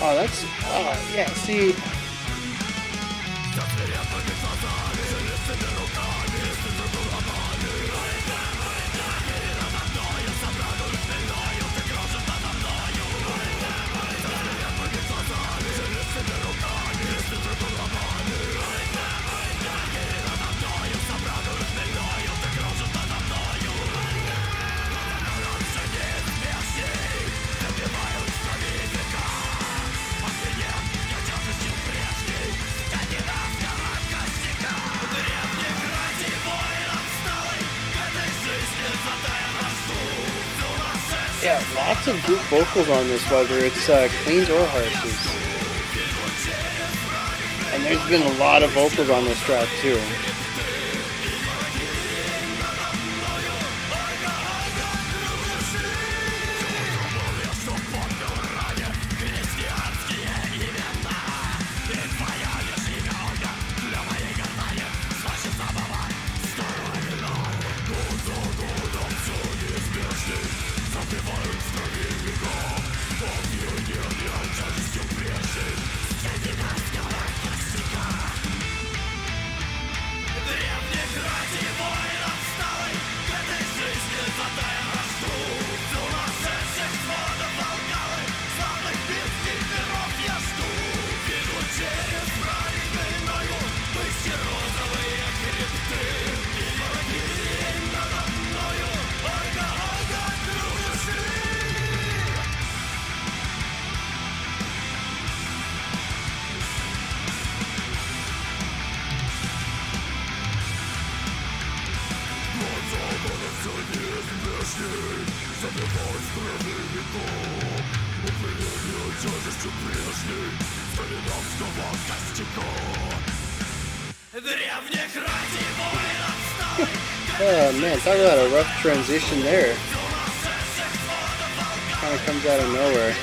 Oh, that's, yeah, see. Yeah, lots of group vocals on this, whether it's cleans or harshes. And there's been a lot of vocals on this track too. Oh man, talk about a rough transition there. Kind of comes out of nowhere.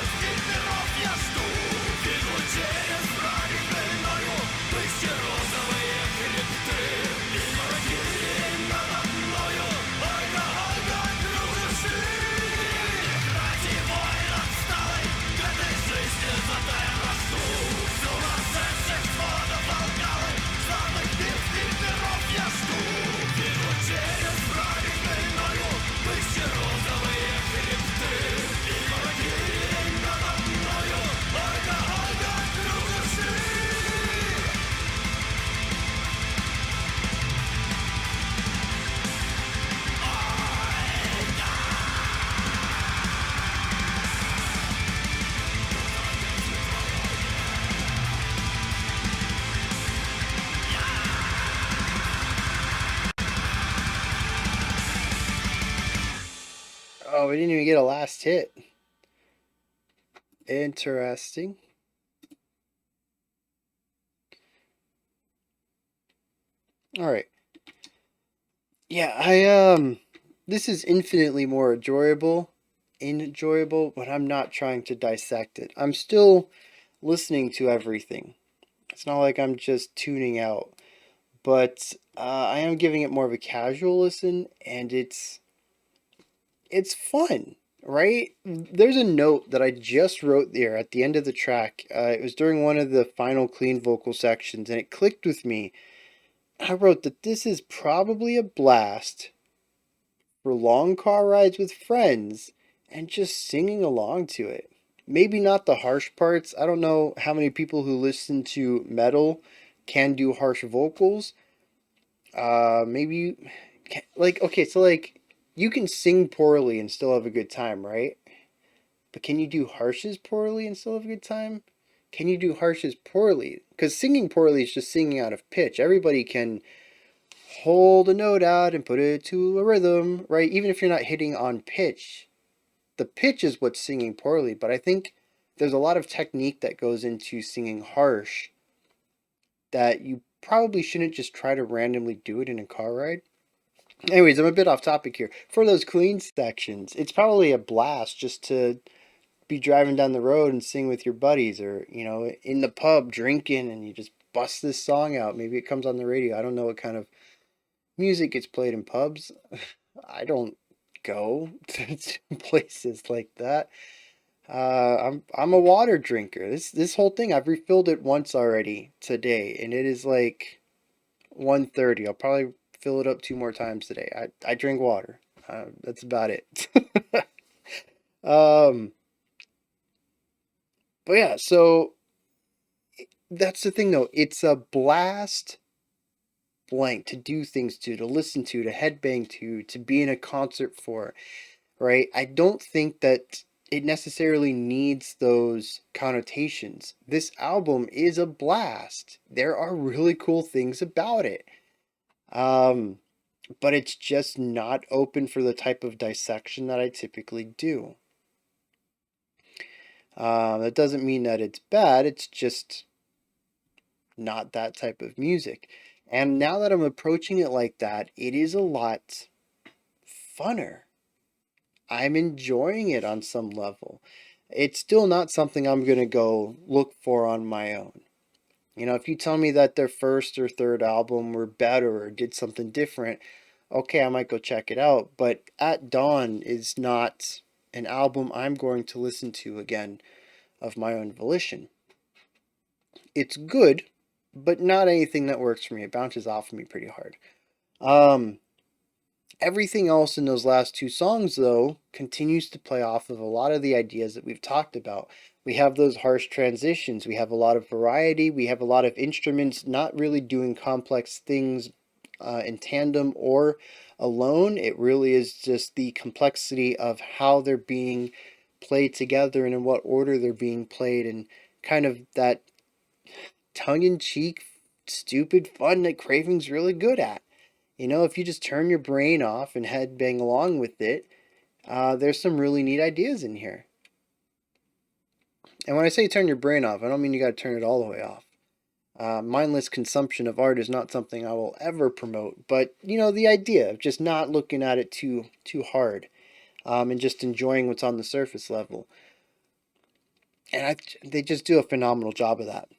Oh, we didn't even get a last hit. Interesting. All right. Yeah, this is infinitely more enjoyable, but I'm not trying to dissect it. I'm still listening to everything. It's not like I'm just tuning out, but I am giving it more of a casual listen, and it's fun, right? There's a note that I just wrote there at the end of the track. It was during one of the final clean vocal sections, and it clicked with me. I wrote that this is probably a blast for long car rides with friends and just singing along to it. Maybe not the harsh parts. I don't know how many people who listen to metal can do harsh vocals. Maybe like okay, so like you can sing poorly and still have a good time, right? But can you do harshes poorly and still have a good time? Can you do harshes poorly? Because singing poorly is just singing out of pitch. Everybody can hold a note out and put it to a rhythm, right? Even if you're not hitting on pitch, the pitch is what's singing poorly. But I think there's a lot of technique that goes into singing harsh that you probably shouldn't just try to randomly do it in a car ride. Anyways, I'm a bit off topic here. For those clean sections, it's probably a blast just to be driving down the road and sing with your buddies, or in the pub drinking and you just bust this song out. Maybe it comes on the radio. I don't know what kind of music gets played in pubs. I don't go to places like that. I'm a water drinker. This whole thing, I've refilled it once already today, and it is like 1:30. I'll probably fill it up 2 more times today. I drink water. That's about it. um, but yeah, so that's the thing though. It's a blast blank to do things to listen to headbang to be in a concert for, right? I don't think that it necessarily needs those connotations. This album is a blast. There are really cool things about it. But it's just not open for the type of dissection that I typically do. That doesn't mean that it's bad, it's just not that type of music. And now that I'm approaching it like that, it is a lot funner. I'm enjoying it on some level. It's still not something I'm going to go look for on my own. If you tell me that their first or third album were better or did something different, okay, I might go check it out. But At Dawn is not an album I'm going to listen to again of my own volition. It's good, but not anything that works for me. It bounces off of me pretty hard. Everything else in those last two songs, though, continues to play off of a lot of the ideas that we've talked about. We have those harsh transitions. We have a lot of variety. We have a lot of instruments not really doing complex things in tandem or alone. It really is just the complexity of how they're being played together and in what order they're being played, and kind of that tongue-in-cheek, stupid fun that Craving's really good at. If you just turn your brain off and headbang along with it, there's some really neat ideas in here. And when I say turn your brain off, I don't mean you got to turn it all the way off. Mindless consumption of art is not something I will ever promote, but the idea of just not looking at it too hard, and just enjoying what's on the surface level. And they just do a phenomenal job of that.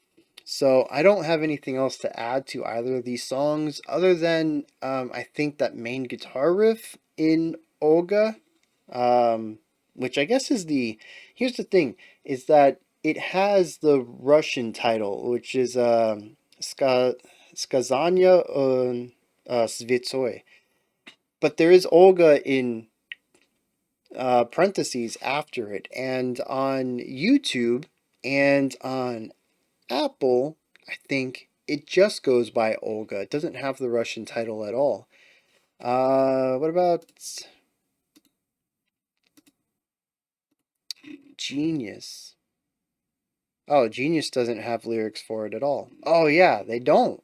So I don't have anything else to add to either of these songs other than I think that main guitar riff in Olga, which I guess is here's the thing, is that it has the Russian title, which is Сказания святой. But there is Olga in parentheses after it. And on YouTube and on Apple, I think it just goes by Olga. It doesn't have the Russian title at all. What about Genius? Oh, Genius doesn't have lyrics for it at all. Oh yeah, they don't.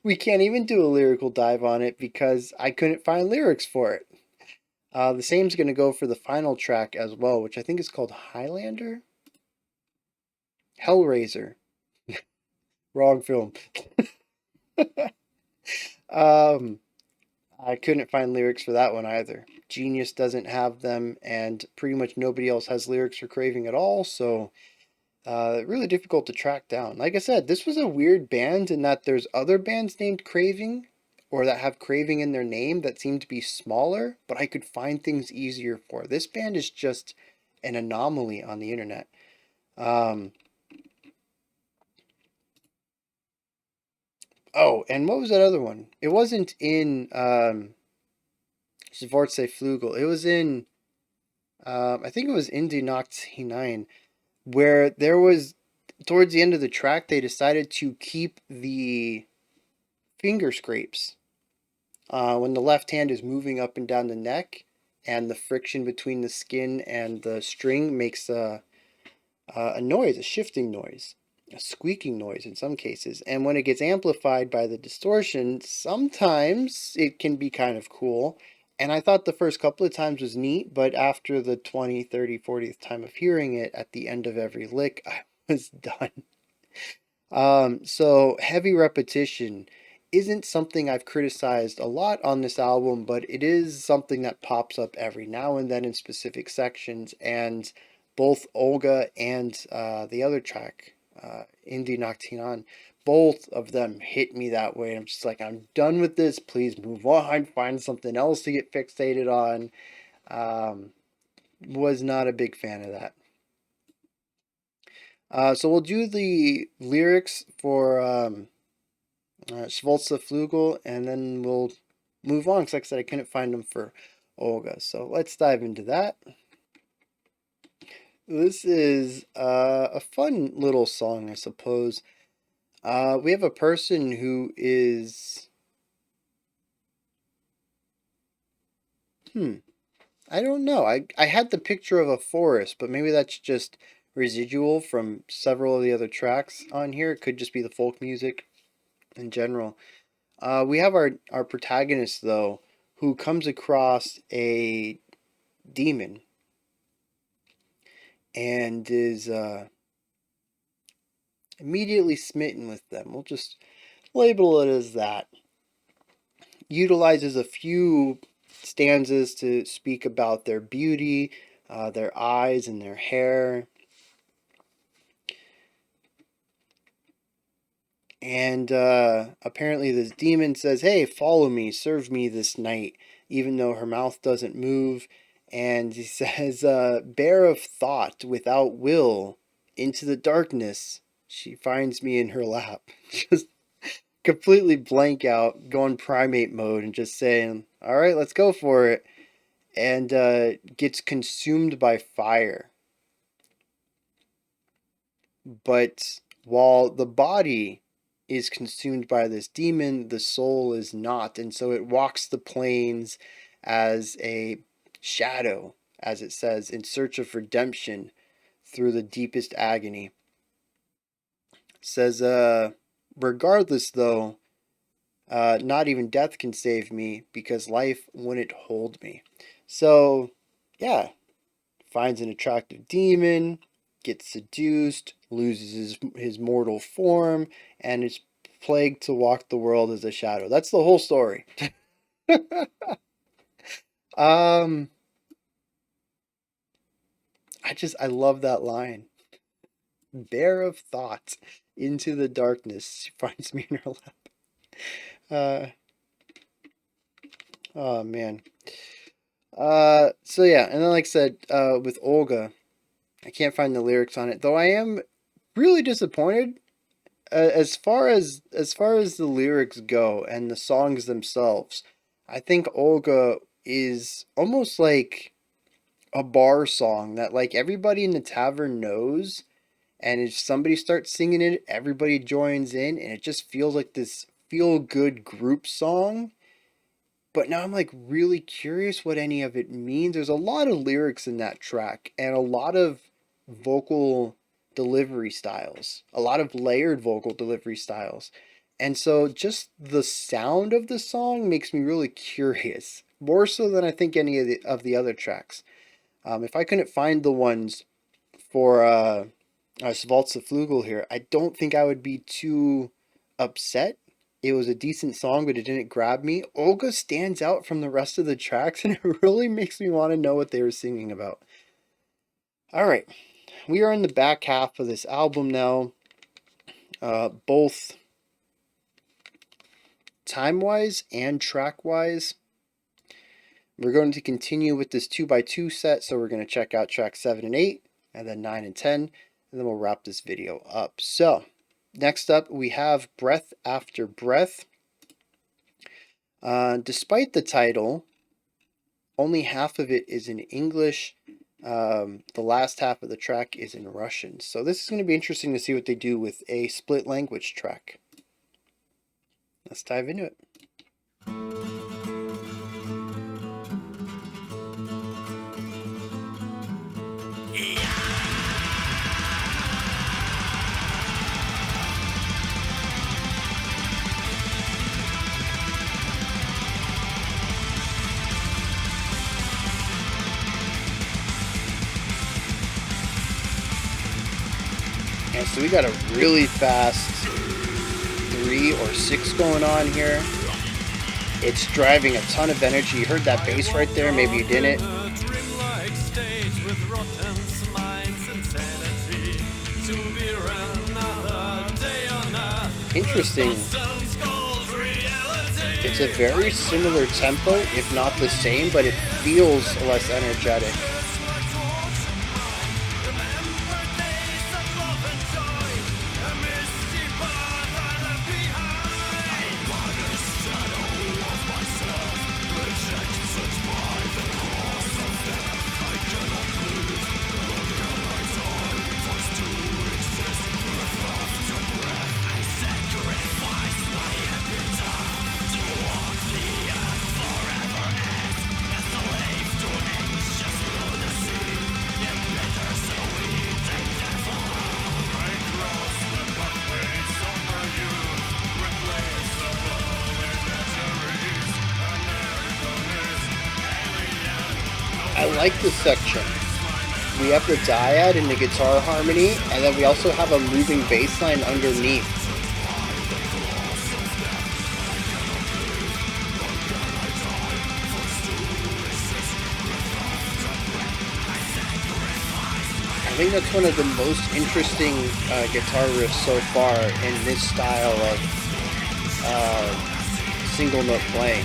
We can't even do a lyrical dive on it because I couldn't find lyrics for it. The same's going to go for the final track as well, which I think is called Highlander? Hellraiser. Wrong film. I couldn't find lyrics for that one either. Genius doesn't have them, and pretty much nobody else has lyrics for Craving at all, so really difficult to track down. Like I said, this was a weird band in that there's other bands named Craving, or that have Craving in their name that seem to be smaller, but I could find things easier for. This band is just an anomaly on the internet. Oh, and what was that other one? It wasn't in Schwarze Flügel. It was in, I think it was in Die Nacht, hinein, where there was, towards the end of the track, they decided to keep the finger scrapes when the left hand is moving up and down the neck, and the friction between the skin and the string makes a noise, a shifting noise, a squeaking noise in some cases. And when it gets amplified by the distortion, sometimes it can be kind of cool. And I thought the first couple of times was neat, but after the 20, 30, 40th time of hearing it at the end of every lick, I was done. So heavy repetition isn't something I've criticized a lot on this album, but it is something that pops up every now and then in specific sections, and both Olga and the other track, Indie Nacht hinein, both of them hit me that way. I'm just like, I'm done with this. Please move on. Find something else to get fixated on. Was not a big fan of that. So we'll do the lyrics for Schwarze Flügel, and then we'll move on, because like I said, I couldn't find them for Olga. So let's dive into that. This is a fun little song, I suppose. We have a person who is... I don't know. I had the picture of a forest, but maybe that's just residual from several of the other tracks on here. It could just be the folk music in general. We have our protagonist, though, who comes across a demon and is immediately smitten with them. We'll just label it as that. Utilizes a few stanzas to speak about their beauty, their eyes, and their hair. And apparently this demon says, hey, follow me, serve me this night, even though her mouth doesn't move. And he says, bear of thought without will, into the darkness, she finds me in her lap. Just completely blank out, going primate mode, and just saying, all right, let's go for it. And gets consumed by fire. But while the body is consumed by this demon, the soul is not. And so it walks the plains as a shadow, as it says, in search of redemption through the deepest agony. It says, regardless, though, not even death can save me, because life wouldn't hold me. So yeah, finds an attractive demon, gets seduced, loses his mortal form, and is plagued to walk the world as a shadow. That's the whole story. um, I love that line. Bare of thought, into the darkness, she finds me in her lap. Uh, oh man. So yeah, and then like I said, with Olga, I can't find the lyrics on it, though I am really disappointed. As far as the lyrics go and the songs themselves, I think Olga is almost like a bar song that like everybody in the tavern knows, and if somebody starts singing it, everybody joins in, and it just feels like this feel good group song. But now I'm like really curious what any of it means. There's a lot of lyrics in that track and a lot of vocal delivery styles, a lot of layered vocal delivery styles. And so just the sound of the song makes me really curious, more so than I think any of the other tracks. If I couldn't find the ones for Schwarze Flügel here, I don't think I would be too upset. It was a decent song, but it didn't grab me. Olga stands out from the rest of the tracks, and it really makes me want to know what they were singing about. All right, we are in the back half of this album now, both time-wise and track-wise. We're going to continue with this 2x2 set, so we're going to check out track 7 and 8, and then 9 and 10, and then we'll wrap this video up. So, next up, we have Breath After Breath. Despite the title, only half of it is in English. The last half of the track is in Russian. So this is going to be interesting to see what they do with a split language track. Let's dive into it. And so we got a really fast 3 or 6 going on here. It's driving a ton of energy. You heard that bass right there, maybe you didn't. Interesting. It's a very similar tempo, if not the same, but it feels less energetic. I like this section. We have the dyad and the guitar harmony, and then we also have a moving bass line underneath. I think that's one of the most interesting guitar riffs so far in this style of single note playing.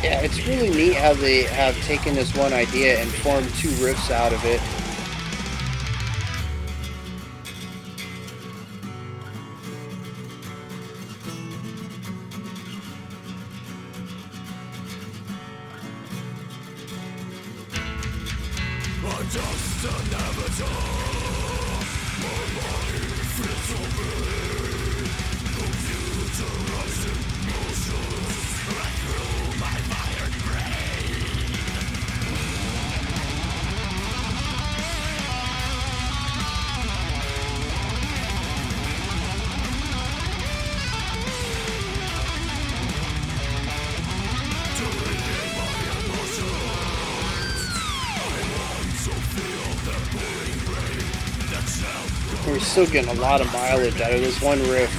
Yeah, it's really neat how they have taken this one idea and formed two riffs out of it. We're still getting a lot of mileage out of this one riff.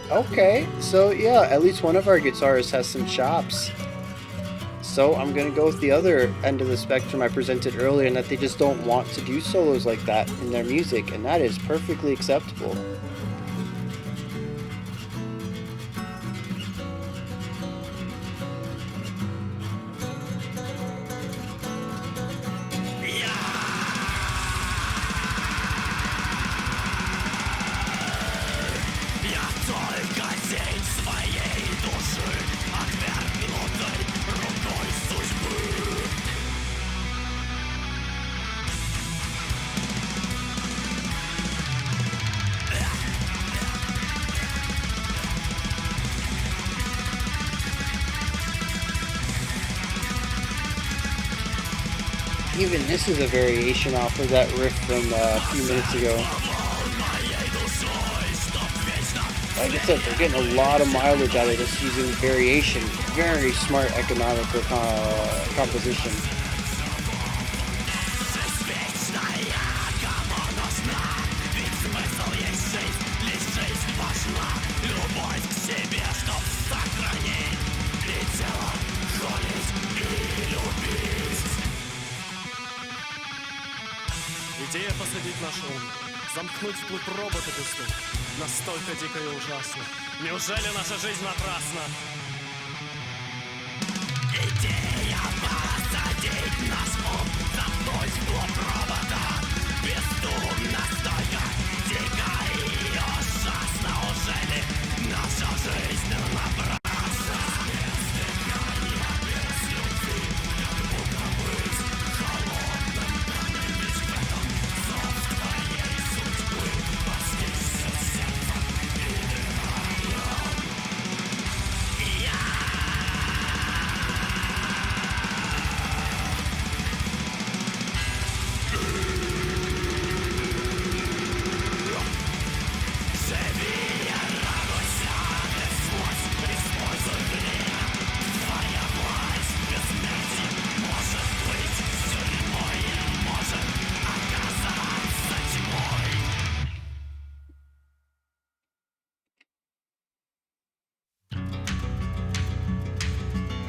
Okay, so yeah, at least one of our guitarists has some chops. So I'm gonna go with the other end of the spectrum I presented earlier, and that they just don't want to do solos like that in their music, and that is perfectly acceptable. Even this is a variation off of that riff from a few minutes ago. Like I said, they're getting a lot of mileage out of this using variation. Very smart economical composition. Идея посадить наш ум, замкнуть вглубь робота без слов. Настолько дико и ужасно. Неужели наша жизнь напрасна? Идея посадить наш ум, замкнуть вглубь робота. Бездум настолько дико и ужасно. Неужели наша жизнь напрасна?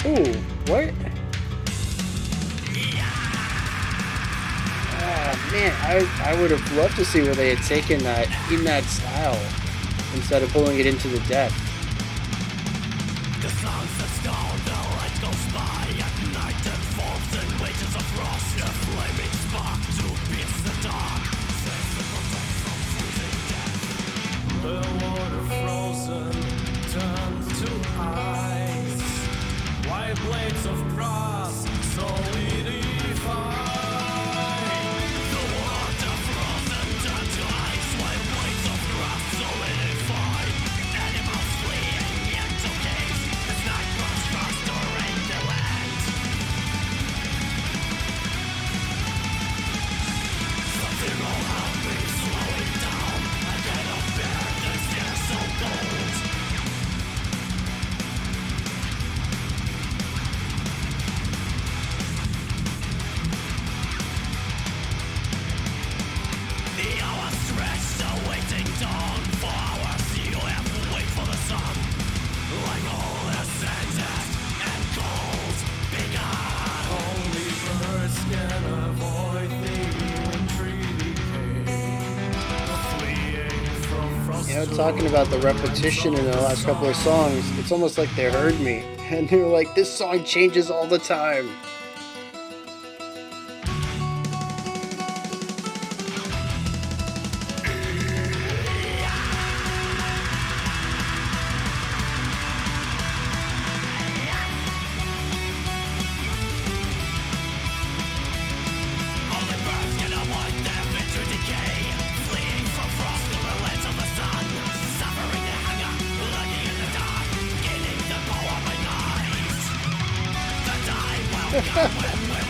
Ooh, what? Man, I would have loved to see where they had taken that in that style instead of pulling it into the depth. The sun sets down, the light goes by at night and falls in wages of frost. A flaming spark to pierce the dark. Saves the protect from freezing death. The water frozen turned to ice. White blades of grass solidify. The water frozen turned to ice. White blades of grass solidify. Animals talking about the repetition in the last couple of songs, it's almost like they heard me. And they were like, this song changes all the time.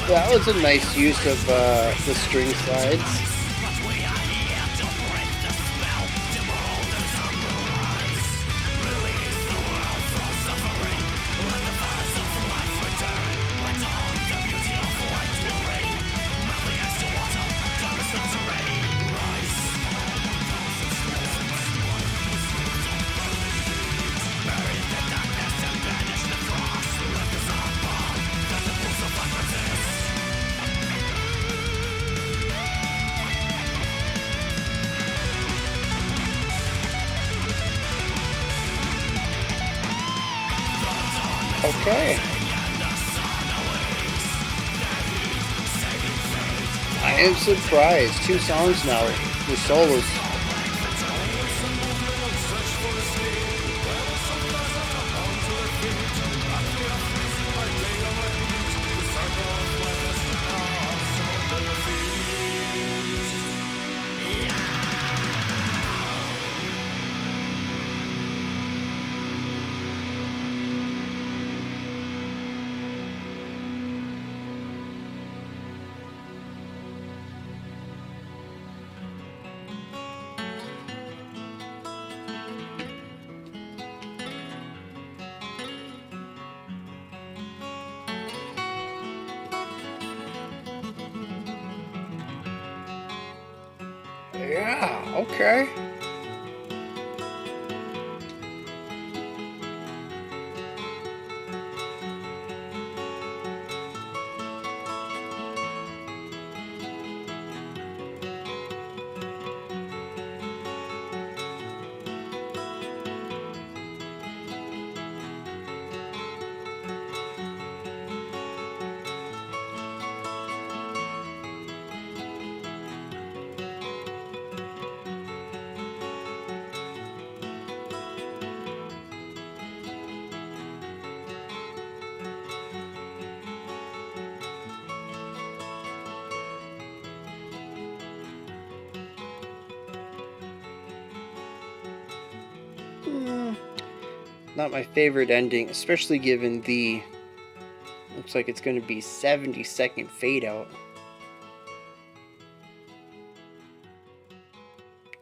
That was a nice use of the string slides. Okay. I am surprised. 2 songs now with solos. Yeah, okay. Not my favorite ending, especially given the looks like it's going to be 70-second fade out.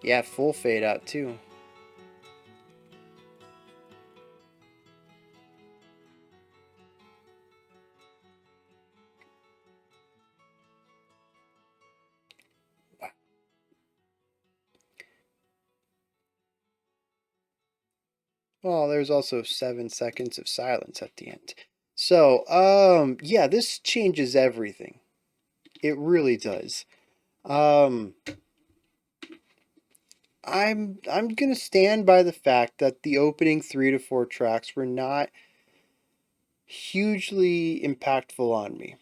Yeah, full fade out too. Well, there's also 7 seconds of silence at the end. So, yeah, this changes everything. It really does. I'm gonna stand by the fact that the opening 3 to 4 tracks were not hugely impactful on me.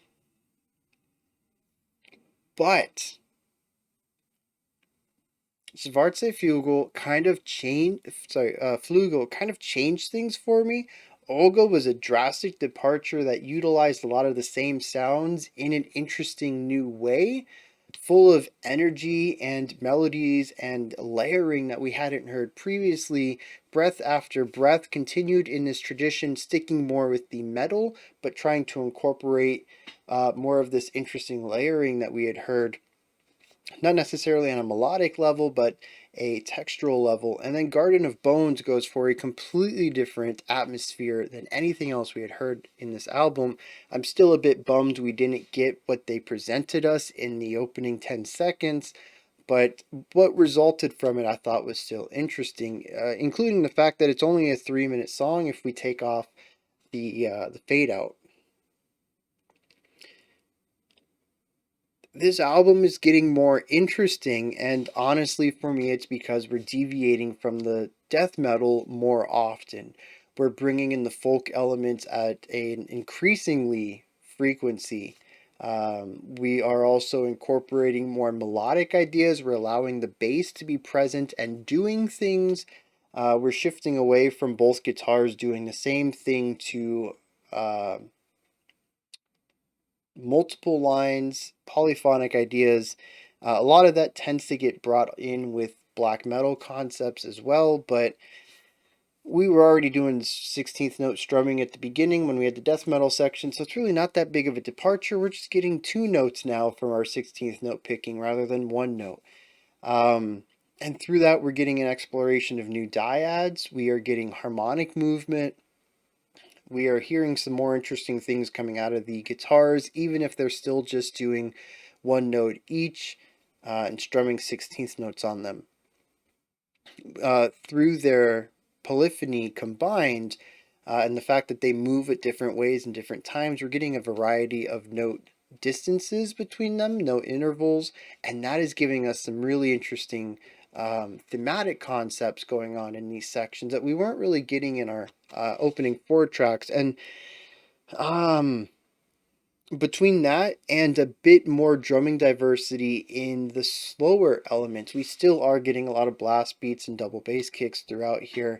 But Schwarze Flügel kind of Flügel kind of changed things for me. Olga was a drastic departure that utilized a lot of the same sounds in an interesting new way, full of energy and melodies and layering that we hadn't heard previously. Breath after breath continued in this tradition, sticking more with the metal, but trying to incorporate more of this interesting layering that we had heard, not necessarily on a melodic level, but a textural level. And then Garden of Bones goes for a completely different atmosphere than anything else we had heard in this album. I'm still a bit bummed we didn't get what they presented us in the opening 10 seconds, but what resulted from it I thought was still interesting, including the fact that it's only a 3-minute song if we take off the fade out. This album is getting more interesting, and honestly, for me, it's because we're deviating from the death metal more often. We're bringing in the folk elements at an increasingly frequency. We are also incorporating more melodic ideas. We're allowing the bass to be present and doing things. We're shifting away from both guitars doing the same thing to multiple lines, polyphonic ideas. A lot of that tends to get brought in with black metal concepts as well, but we were already doing 16th note strumming at the beginning when we had the death metal section, so it's really not that big of a departure. We're just getting two notes now from our 16th note picking rather than one note. And through that, we're getting an exploration of new dyads. We are getting harmonic movement. We are hearing some more interesting things coming out of the guitars, even if they're still just doing one note each and strumming 16th notes on them. Through their polyphony combined and the fact that they move at different ways and different times, we're getting a variety of note distances between them, note intervals, and that is giving us some really interesting thematic concepts going on in these sections that we weren't really getting in our opening four tracks. And um, between that and a bit more drumming diversity in the slower elements, we still are getting a lot of blast beats and double bass kicks throughout here.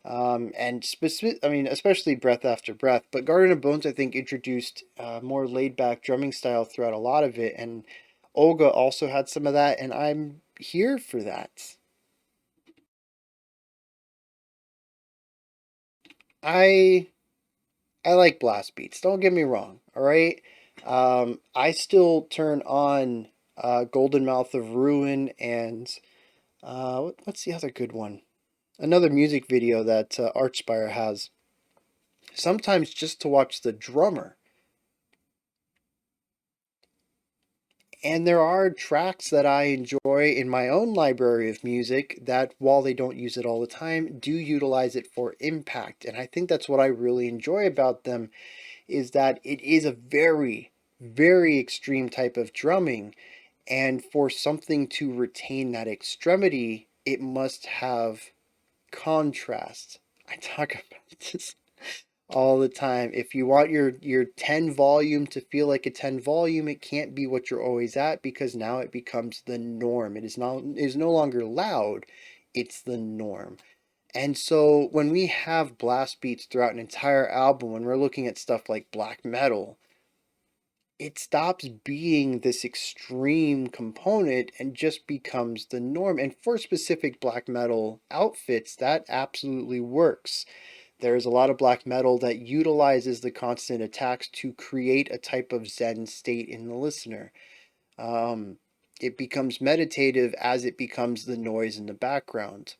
And specific, I mean, especially Breath After Breath, but Garden of Bones, I think, introduced more laid back drumming style throughout a lot of it. And Olga also had some of that, and I'm here for that. I I like blast beats. Don't get me wrong. All right. I still turn on Golden Mouth of Ruin and what's the other good one? Another music video that Archspire has. Sometimes just to watch the drummer. And there are tracks that I enjoy in my own library of music that, while they don't use it all the time, do utilize it for impact. And I think that's what I really enjoy about them is that it is a very, very extreme type of drumming. And for something to retain that extremity, it must have contrast. I talk about this all the time. If you want your 10 volume to feel like a 10 volume, it can't be what you're always at because now it becomes the norm. It is no longer loud, it's the norm. And so when we have blast beats throughout an entire album, when we're looking at stuff like black metal, it stops being this extreme component and just becomes the norm. And for specific black metal outfits, that absolutely works. There's a lot of black metal that utilizes the constant attacks to create a type of Zen state in the listener. Um, it becomes meditative as it becomes the noise in the background.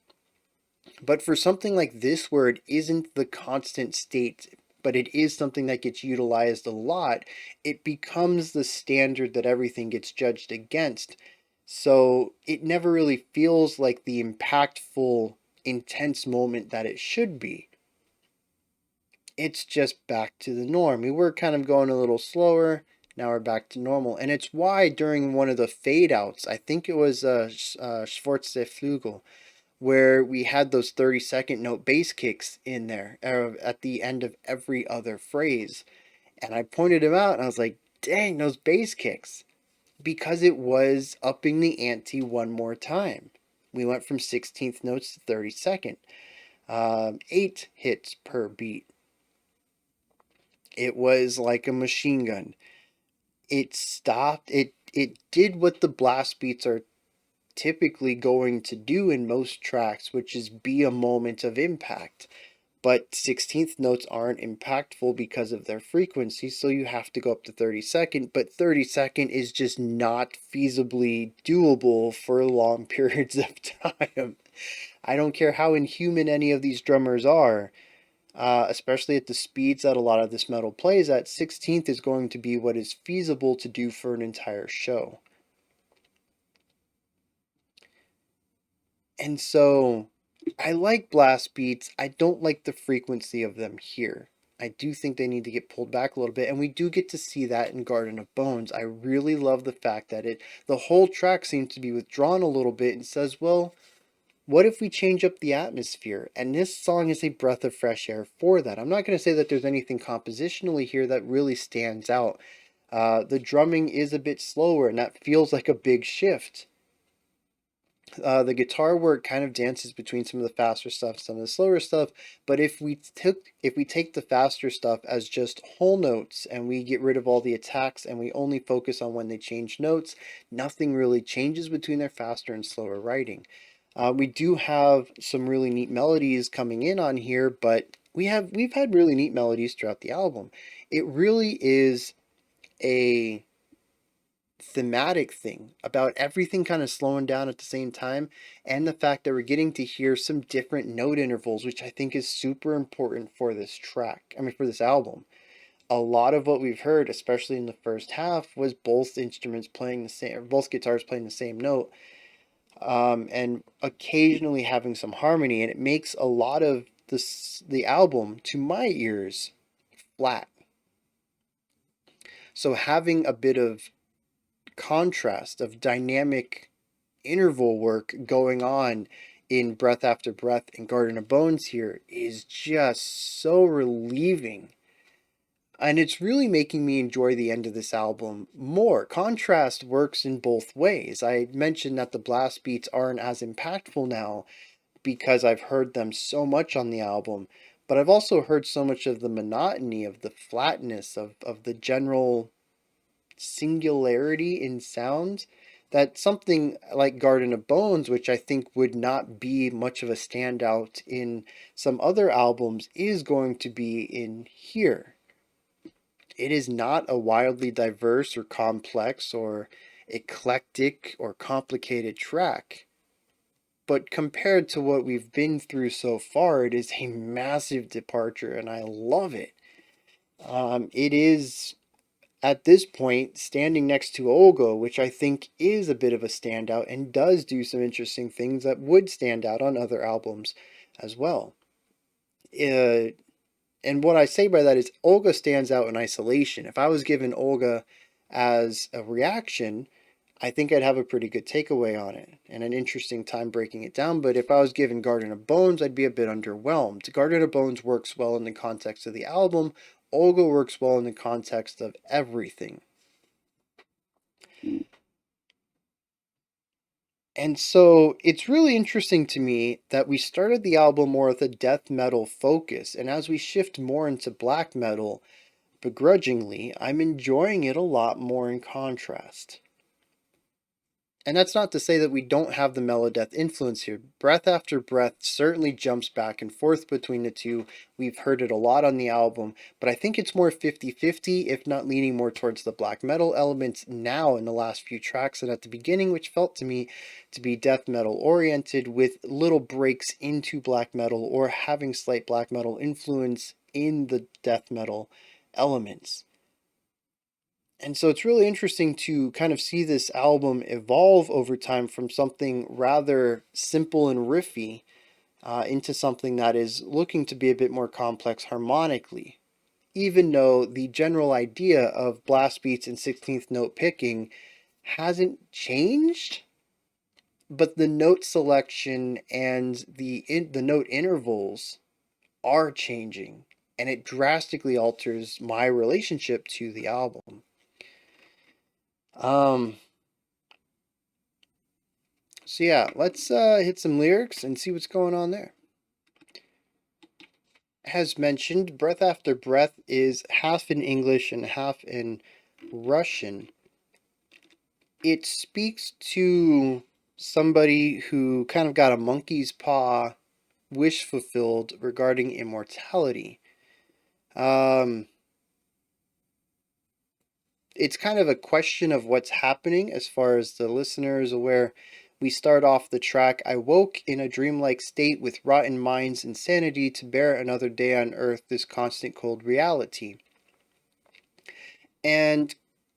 But for something like this, where it isn't the constant state, but it is something that gets utilized a lot, it becomes the standard that everything gets judged against. So it never really feels like the impactful, intense moment that it should be. It's just back to the norm. We were kind of going a little slower. Now we're back to normal. And it's why during one of the fade outs, I think it was Schwarze Flügel, where we had those 30-second note bass kicks in there at the end of every other phrase. And I pointed him out and I was like, dang, those bass kicks. Because it was upping the ante one more time. We went from 16th notes to 32nd. 8 hits per beat. It was like a machine gun. It stopped. It did what the blast beats are typically going to do in most tracks, which is be a moment of impact. But 16th notes aren't impactful because of their frequency, so you have to go up to 32nd. But 32nd is just not feasibly doable for long periods of time. I don't care how inhuman any of these drummers are, especially at the speeds that a lot of this metal plays at. 16th is going to be what is feasible to do for an entire show. And so I like blast beats. I don't like the frequency of them here. I do think they need to get pulled back a little bit, and we do get to see that in Garden of Bones. I really love the fact that the whole track seems to be withdrawn a little bit and says, well, what if we change up the atmosphere? And this song is a breath of fresh air for that. I'm not going to say that there's anything compositionally here that really stands out. The drumming is a bit slower, and that feels like a big shift. The guitar work kind of dances between some of the faster stuff, some of the slower stuff. But if we take the faster stuff as just whole notes and we get rid of all the attacks and we only focus on when they change notes, nothing really changes between their faster and slower writing. We do have some really neat melodies coming in on here, but we've had really neat melodies throughout the album. It really is a thematic thing about everything kind of slowing down at the same time, and the fact that we're getting to hear some different note intervals, which I think is super important for this track. I mean, for this album. A lot of what we've heard, especially in the first half, was both instruments playing the same, or both guitars playing the same note, and occasionally having some harmony, and it makes a lot of the album, to my ears, flat. So having a bit of contrast, of dynamic interval work going on in Breath After Breath and Garden of Bones here is just so relieving. And it's really making me enjoy the end of this album more. Contrast works in both ways. I mentioned that the blast beats aren't as impactful now because I've heard them so much on the album, but I've also heard so much of the monotony, of the flatness, of the general singularity in sound, that something like Garden of Bones, which I think would not be much of a standout in some other albums, is going to be in here. It is not a wildly diverse or complex or eclectic or complicated track, but compared to what we've been through so far, it is a massive departure, and I love it. It is, at this point, standing next to Olga, which I think is a bit of a standout and does do some interesting things that would stand out on other albums as well. And what I say by that is Olga stands out in isolation. If I was given Olga as a reaction, I think I'd have a pretty good takeaway on it and an interesting time breaking it down. But if I was given Garden of Bones, I'd be a bit underwhelmed. Garden of Bones works well in the context of the album. Olga works well in the context of everything. And so it's really interesting to me that we started the album more with a death metal focus, and as we shift more into black metal, begrudgingly, I'm enjoying it a lot more in contrast. And that's not to say that we don't have the melodeath influence here. Breath After Breath certainly jumps back and forth between the two. We've heard it a lot on the album, but I think it's more 50-50, if not leaning more towards the black metal elements now in the last few tracks than at the beginning, which felt to me to be death metal oriented with little breaks into black metal or having slight black metal influence in the death metal elements. And so it's really interesting to kind of see this album evolve over time from something rather simple and riffy into something that is looking to be a bit more complex harmonically. Even though the general idea of blast beats and 16th note picking hasn't changed, but the note selection and the note intervals are changing, and it drastically alters my relationship to the album. So yeah, let's hit some lyrics and see what's going on there. As mentioned, Breath After Breath is half in English and half in Russian. It speaks to somebody who kind of got a monkey's paw wish fulfilled regarding immortality. It's kind of a question of what's happening as far as the listener is aware. We start off the track, I woke in a dreamlike state with rotten mind's insanity to bear another day on earth, this constant cold reality. And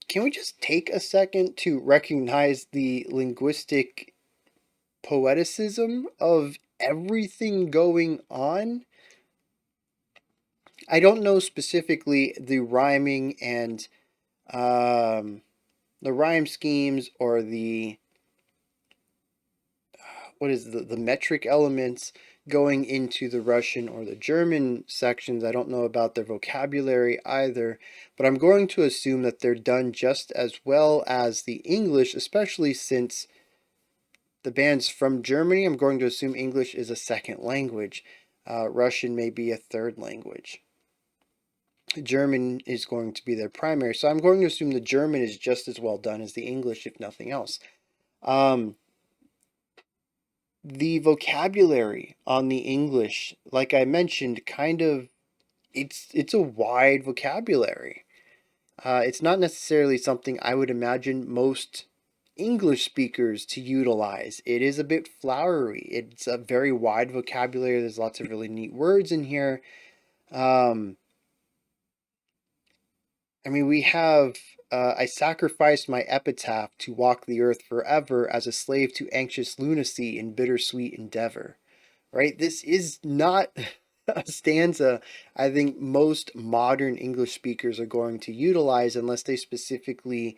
can we just take a second to recognize the linguistic poeticism of everything going on? I don't know specifically the rhyming and um, the rhyme schemes or the what is the metric elements going into the Russian or the German sections. I don't know about their vocabulary either, but I'm going to assume that they're done just as well as the English, especially since the band's from Germany. I'm going to assume English is a second language. Russian may be a third language. German is going to be their primary, so I'm going to assume the German is just as well done as the English, if nothing else. The vocabulary on the English, like I mentioned, kind of it's a wide vocabulary. It's not necessarily something I would imagine most English speakers to utilize. It is a bit flowery. It's a very wide vocabulary. There's lots of really neat words in here. I mean, we have I sacrificed my epitaph to walk the earth forever as a slave to anxious lunacy in bittersweet endeavor. Right? This is not a stanza I think most modern English speakers are going to utilize unless they specifically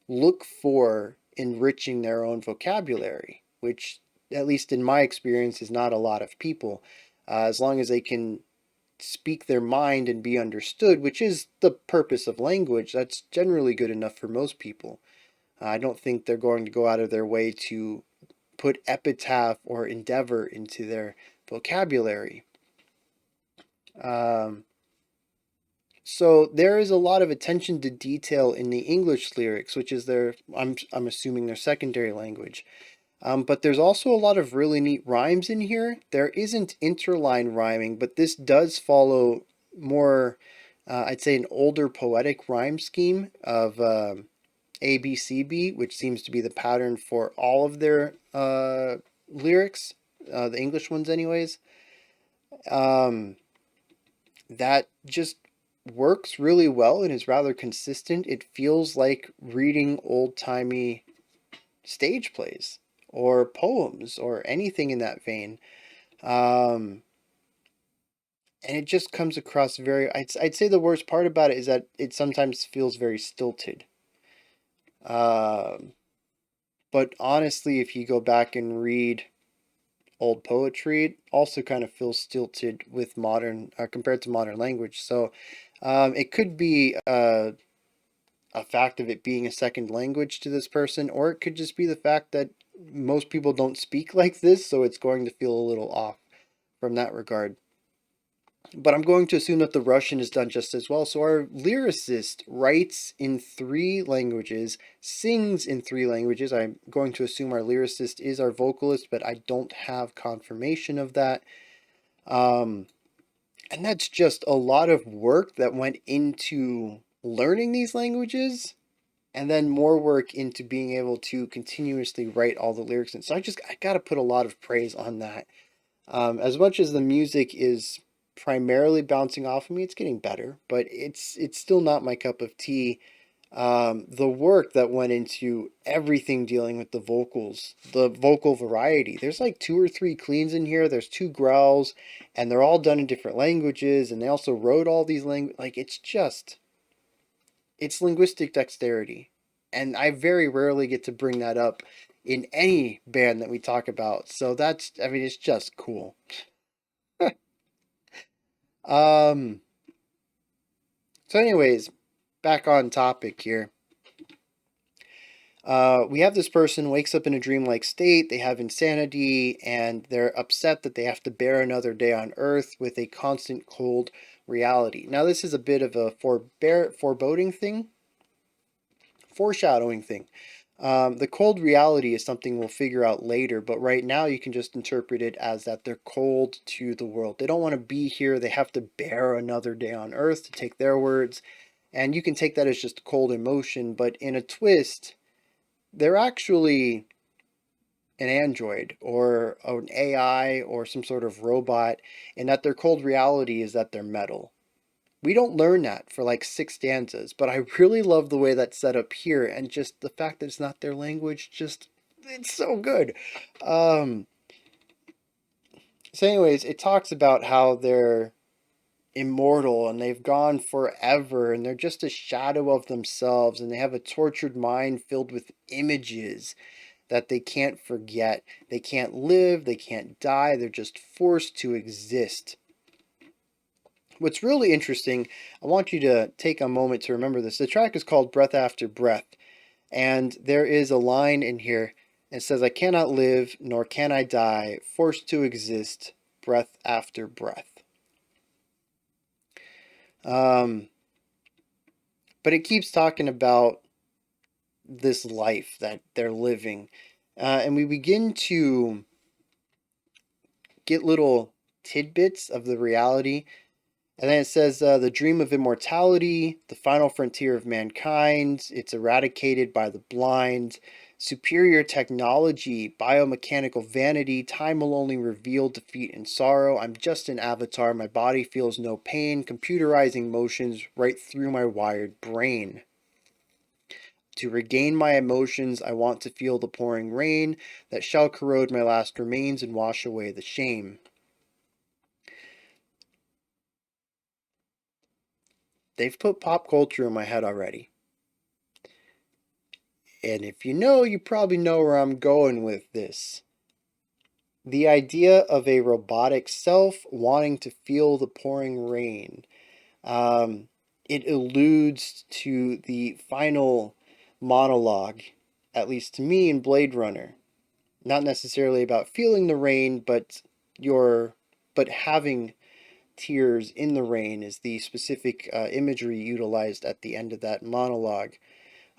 look for enriching their own vocabulary, which, at least in my experience, is not a lot of people. As long as they can speak their mind and be understood, which is the purpose of language, that's generally good enough for most people. I don't think they're going to go out of their way to put epitaph or endeavor into their vocabulary. Um, so there is a lot of attention to detail in the English lyrics, which is their, I'm assuming, their secondary language. But there's also a lot of really neat rhymes in here. There isn't interline rhyming, but this does follow more, I'd say, an older poetic rhyme scheme of ABCB, which seems to be the pattern for all of their lyrics, the English ones, anyways. That just works really well and is rather consistent. It feels like reading old-timey stage plays or poems or anything in that vein. And it just comes across very, I'd say the worst part about it is that it sometimes feels very stilted. But honestly, if you go back and read old poetry, it also kind of feels stilted with modern, compared to modern language. So it could be a fact of it being a second language to this person, or it could just be the fact that most people don't speak like this, so it's going to feel a little off from that regard. But I'm going to assume that the Russian is done just as well. So our lyricist writes in 3 languages, sings in 3 languages. I'm going to assume our lyricist is our vocalist, but I don't have confirmation of that. And that's just a lot of work that went into learning these languages, and then more work into being able to continuously write all the lyrics. And so I got to put a lot of praise on that. As much as the music is primarily bouncing off of me, it's getting better, but it's still not my cup of tea. The work that went into everything dealing with the vocals, the vocal variety. There's like 2 or 3 cleans in here. There's 2 growls, and they're all done in different languages. And they also wrote all these languages. Like it's linguistic dexterity, and I very rarely get to bring that up in any band that we talk about. So that's, I mean, it's just cool. Um, so anyways, back on topic here. We have this person wakes up in a dreamlike state, they have insanity, and they're upset that they have to bear another day on Earth with a constant cold reality. Now, this is a bit of a foreboding thing, foreshadowing thing. The cold reality is something we'll figure out later, but right now you can just interpret it as that they're cold to the world. They don't want to be here. They have to bear another day on Earth, to take their words. And you can take that as just cold emotion, but in a twist, they're actually an android or an AI or some sort of robot, and that their cold reality is that they're metal. We don't learn that for like 6 stanzas, but I really love the way that's set up here, and just the fact that it's not their language, just, it's so good. So anyways, it talks about how they're immortal and they've gone forever and they're just a shadow of themselves and they have a tortured mind filled with images that they can't forget. They can't live, they can't die, they're just forced to exist. What's really interesting, I want you to take a moment to remember this. The track is called Breath After Breath, and there is a line in here. It says, I cannot live, nor can I die, forced to exist, breath after breath. But it keeps talking about this life that they're living. And we begin to get little tidbits of the reality. And then it says, the dream of immortality, the final frontier of mankind, it's eradicated by the blind, superior technology, biomechanical vanity, time will only reveal defeat and sorrow. I'm just an avatar, my body feels no pain, computerizing motions right through my wired brain. To regain my emotions, I want to feel the pouring rain that shall corrode my last remains and wash away the shame. They've put pop culture in my head already. And if you know, you probably know where I'm going with this. The idea of a robotic self wanting to feel the pouring rain. It alludes to the final monologue, at least to me, in Blade Runner. Not necessarily about feeling the rain, but having tears in the rain is the specific imagery utilized at the end of that monologue.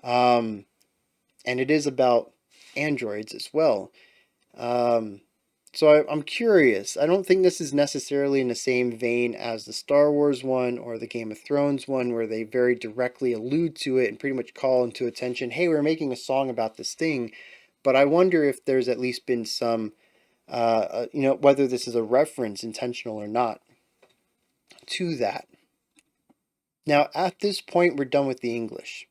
And it is about androids as well. So I'm curious. I don't think this is necessarily in the same vein as the Star Wars one or the Game of Thrones one, where they very directly allude to it and pretty much call into attention, hey, we're making a song about this thing. But I wonder if there's at least been some, whether this is a reference, intentional or not, to that. Now, at this point, we're done with the English.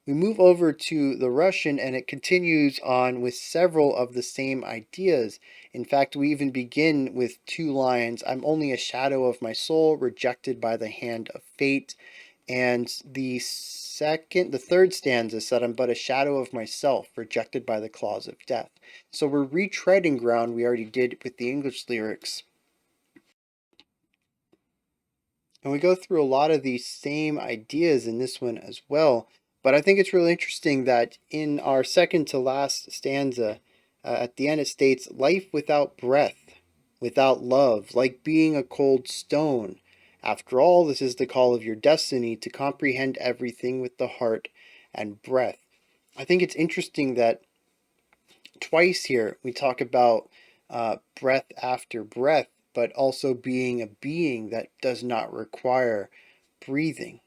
We move over to the Russian and it continues on with several of the same ideas. In fact, we even begin with two lines. I'm only a shadow of my soul, rejected by the hand of fate. And the third stanza said, I'm but a shadow of myself, rejected by the claws of death. So we're retreading ground we already did with the English lyrics. And we go through a lot of these same ideas in this one as well. But I think it's really interesting that in our second to last stanza, at the end it states, life without breath, without love, like being a cold stone. After all, this is the call of your destiny to comprehend everything with the heart and breath. I think it's interesting that twice here we talk about breath after breath, but also being a being that does not require breathing.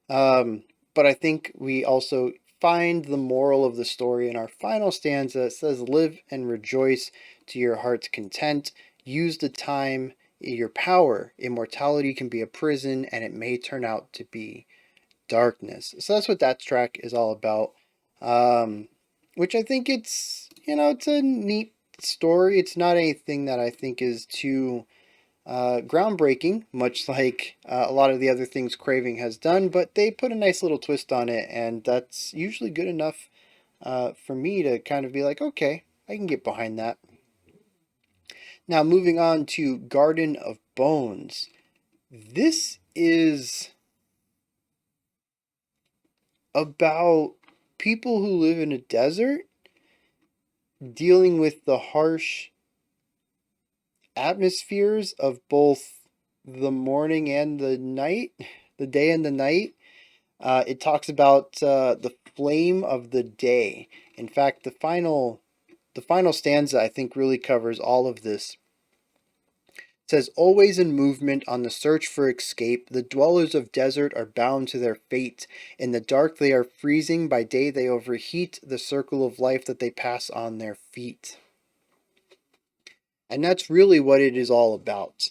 But I think we also find the moral of the story in our final stanza. It says, live and rejoice to your heart's content. Use the time, your power. Immortality can be a prison and it may turn out to be darkness. So that's what that track is all about. Which I think it's a neat story. It's not anything that I think is too groundbreaking, much like a lot of the other things Craving has done, but they put a nice little twist on it, and that's usually good enough for me to kind of be like, okay, I can get behind that. Now, moving on to Garden of Bones. This is about people who live in a desert dealing with the harsh atmospheres of both the morning and the night, the day and the night. It talks about the flame of the day. In fact, the final stanza I think really covers all of this. It says, always in movement on the search for escape, the dwellers of desert are bound to their fate. In the dark they are freezing, by day they overheat the circle of life that they pass on their feet. And that's really what it is all about.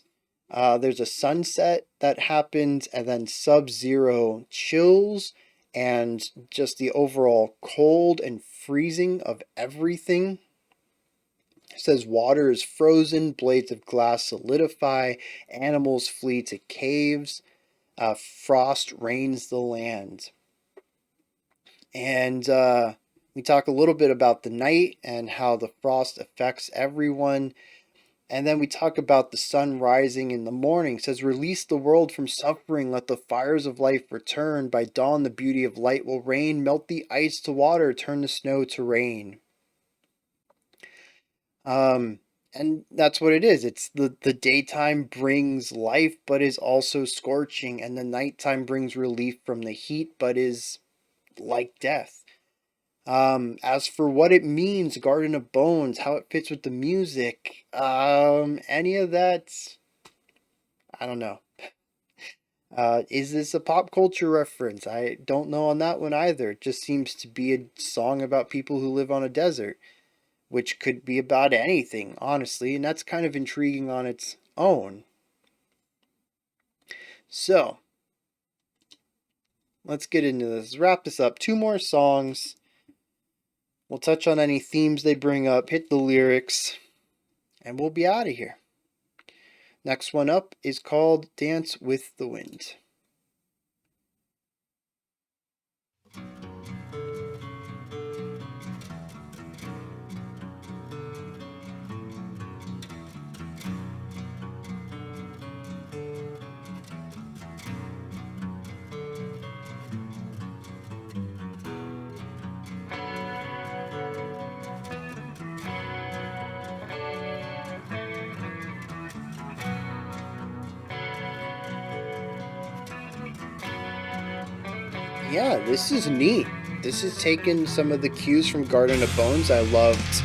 There's a sunset that happens, and then sub-zero chills, and just the overall cold and freezing of everything. It says water is frozen, blades of glass solidify, animals flee to caves, frost rains the land. And we talk a little bit about the night and how the frost affects everyone. And then we talk about the sun rising in the morning. It says, release the world from suffering. Let the fires of life return. By dawn, the beauty of light will reign. Melt the ice to water. Turn the snow to rain. And that's what it is. It's the daytime brings life, but is also scorching. And the nighttime brings relief from the heat, but is like death. As for what it means, Garden of Bones, how it fits with the music, any of that, I don't know. Is this a pop culture reference? I don't know on that one either. It just seems to be a song about people who live on a desert, which could be about anything, honestly, and that's kind of intriguing on its own. So, let's get into this. Wrap this up. 2 more songs. We'll touch on any themes they bring up, hit the lyrics, and we'll be out of here. Next one up is called Dance with the Wind. Yeah, this is neat. This is taking some of the cues from Garden of Bones. I loved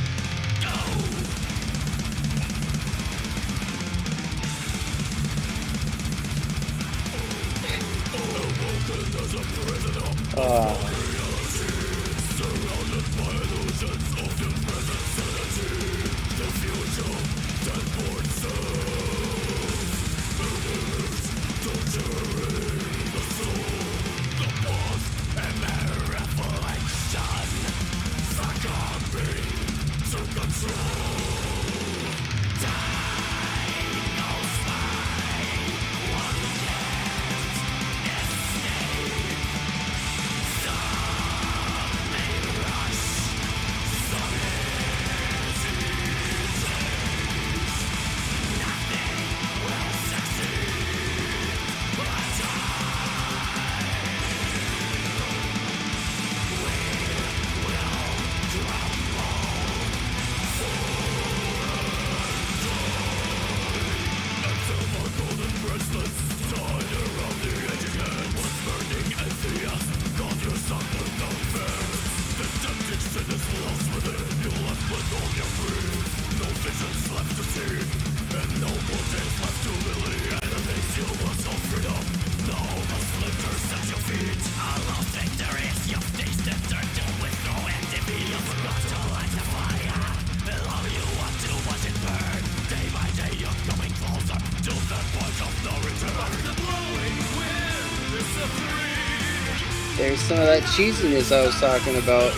there's some of that cheesiness I was talking about.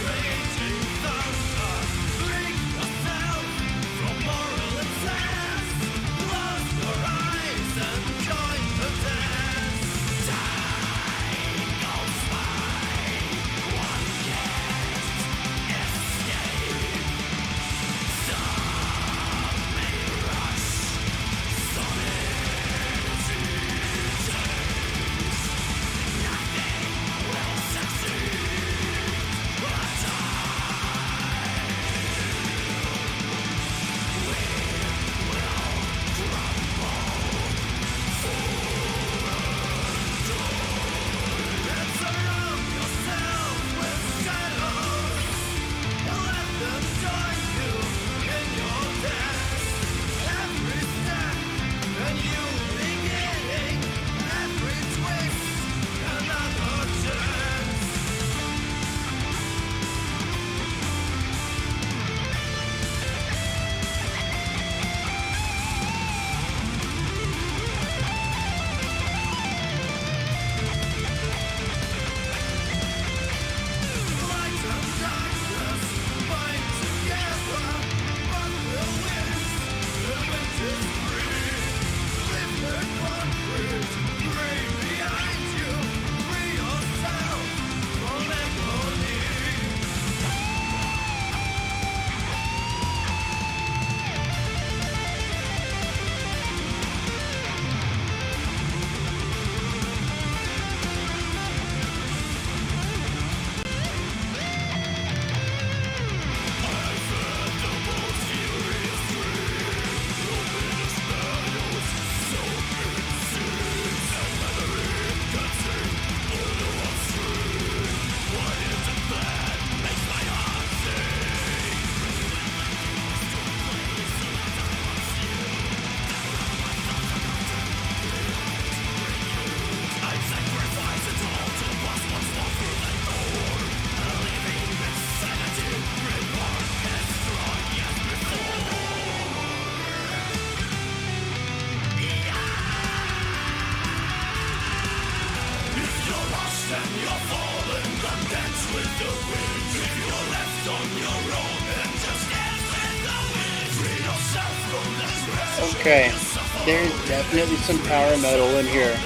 Okay, there's definitely some power metal in here.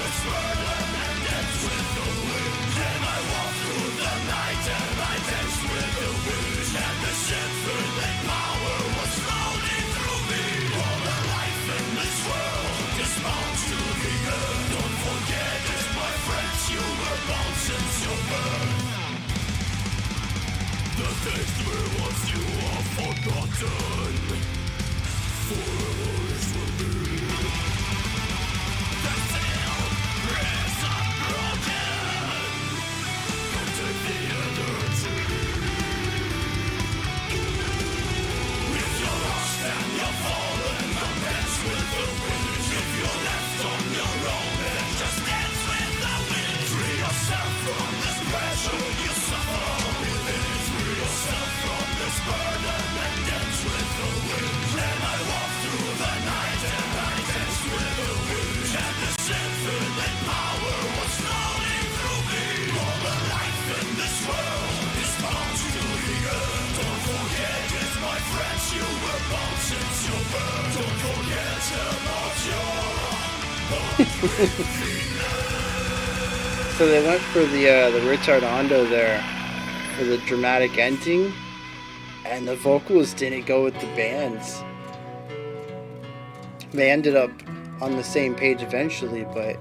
So they went for the retardando there for the dramatic ending, and the vocals didn't go with the bands. They ended up on the same page eventually, but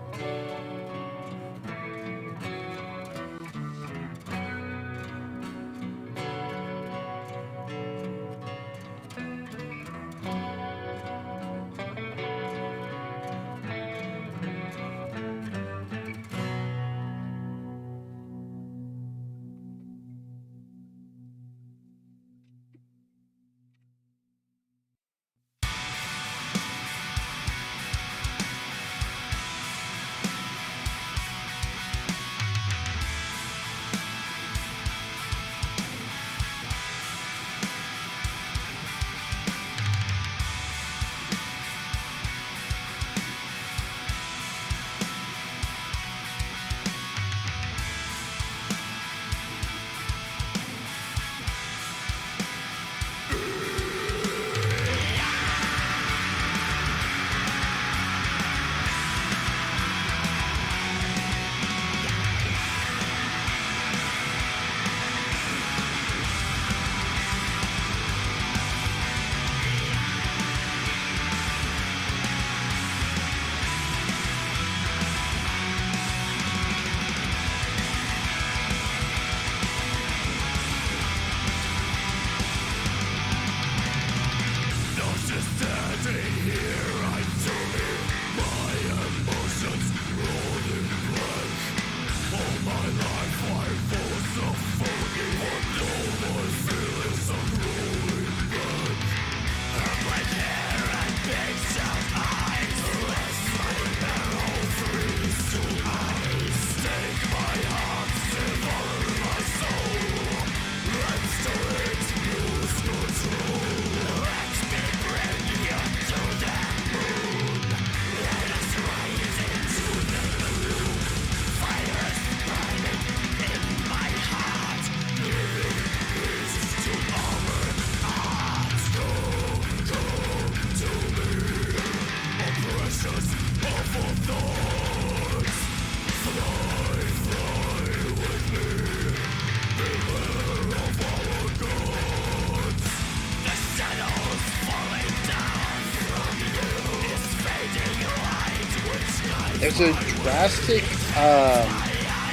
there's a drastic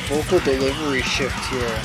vocal delivery shift here.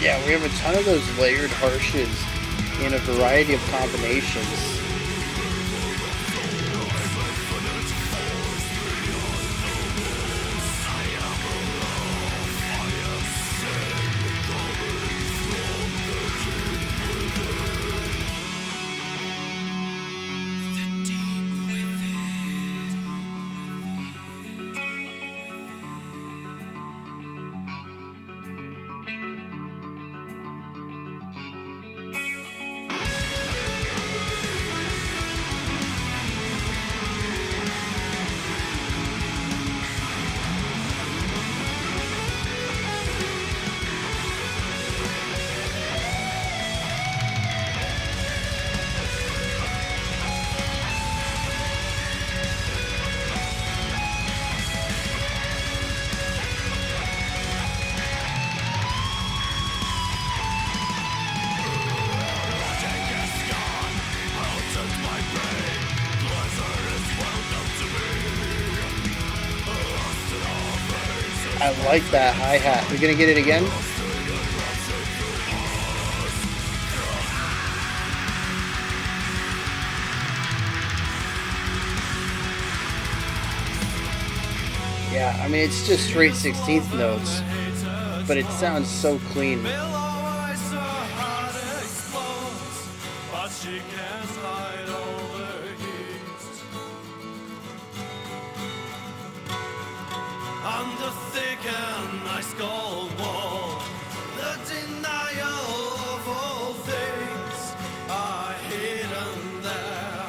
Yeah, we have a ton of those layered harshes in a variety of combinations. I like that hi-hat. We're gonna get it again? Yeah, I mean, it's just straight 16th notes, but it sounds so clean. Under thick and nice gold wall, the denial of all things are hidden there.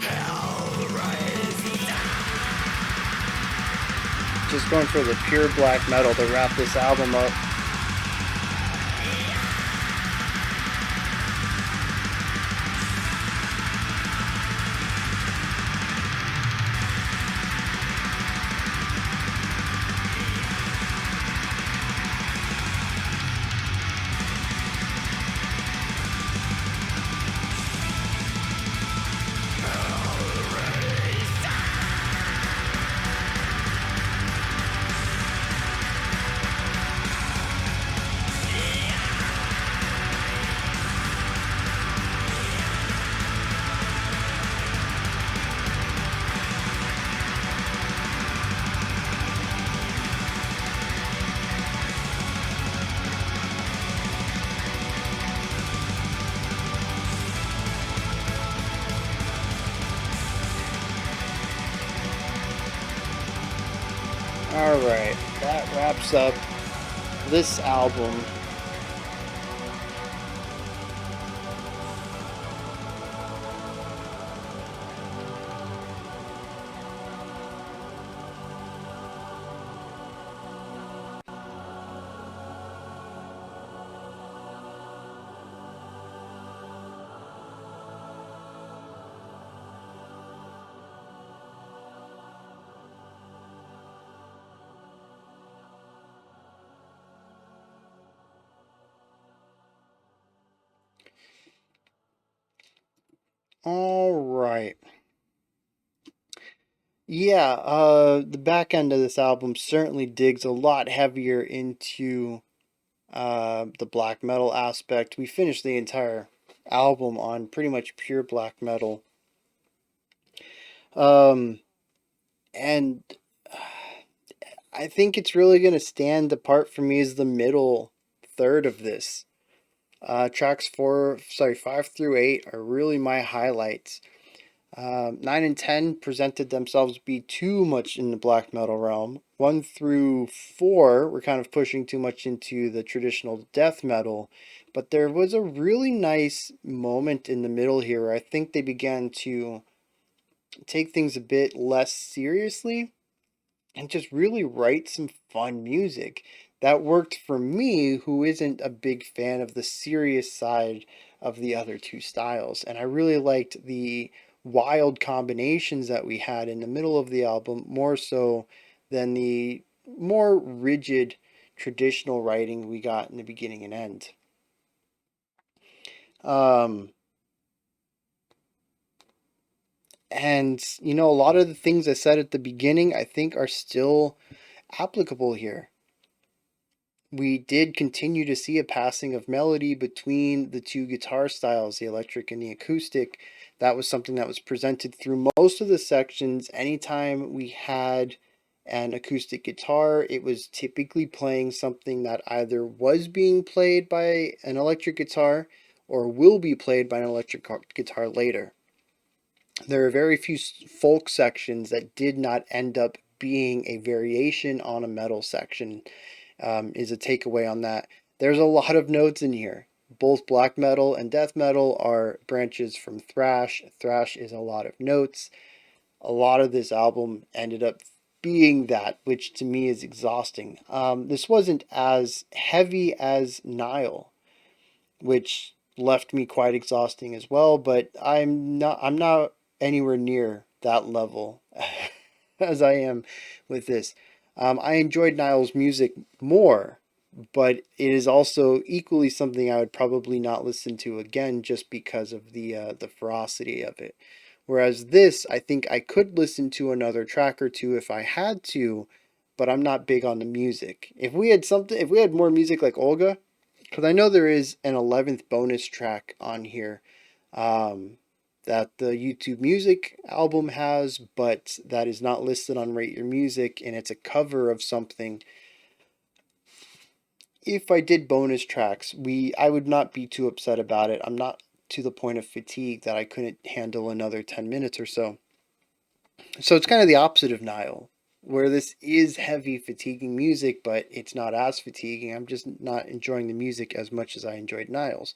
Hellraiser. Just going for the pure black metal to wrap this album up. Alright, that wraps up this album. Alright. Yeah, the back end of this album certainly digs a lot heavier into the black metal aspect. We finished the entire album on pretty much pure black metal. And I think it's really going to stand apart for me as the middle third of this. Tracks 5 through 8 are really my highlights. 9 and 10 presented themselves to be too much in the black metal realm. 1 through 4 were kind of pushing too much into the traditional death metal. But there was a really nice moment in the middle here where I think they began to take things a bit less seriously and just really write some fun music. That worked for me, who isn't a big fan of the serious side of the other two styles. And I really liked the wild combinations that we had in the middle of the album, more so than the more rigid traditional writing we got in the beginning and end. And, you know, a lot of the things I said at the beginning, I think are still applicable here. we did continue to see a passing of melody between the two guitar styles, the electric and the acoustic. That was something that was presented through most of the sections. Anytime we had an acoustic guitar, it was typically playing something that either was being played by an electric guitar or will be played by an electric guitar later. There are very few folk sections that did not end up being a variation on a metal section, is a takeaway on that. There's a lot of notes in here. Both black metal and death metal are branches from thrash. Thrash is a lot of notes. A lot of this album ended up being that, which to me is exhausting. This wasn't as heavy as Nile, which left me quite exhausting as well, but I'm not anywhere near that level as I am with this. I enjoyed Niall's music more, but it is also equally something I would probably not listen to again just because of the ferocity of it. Whereas this, I think I could listen to another track or two if I had to, but I'm not big on the music. If we had more music like Olga, because I know there is an 11th bonus track on here, that the YouTube Music album has, but that is not listed on Rate Your Music, and it's a cover of something. If I did bonus tracks, I would not be too upset about it. I'm not to the point of fatigue that I couldn't handle another 10 minutes or so. So it's kind of the opposite of Nile, where this is heavy, fatiguing music, but it's not as fatiguing. I'm just not enjoying the music as much as I enjoyed Nile's.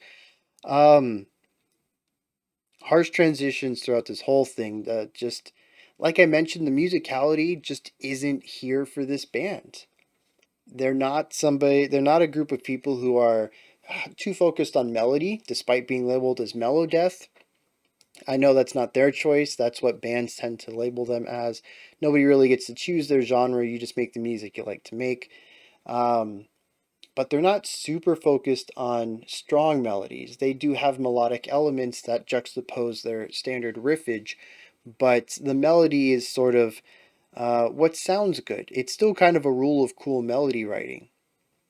Harsh transitions throughout this whole thing. Just like I mentioned, the musicality just isn't here for this band. They're not a group of people who are too focused on melody, despite being labeled as mellow death. I know that's not their choice. That's what bands tend to label them as. Nobody really gets to choose their genre. You just make the music you like to make. But they're not super focused on strong melodies. They do have melodic elements that juxtapose their standard riffage, but the melody is sort of what sounds good. It's still kind of a rule of cool melody writing.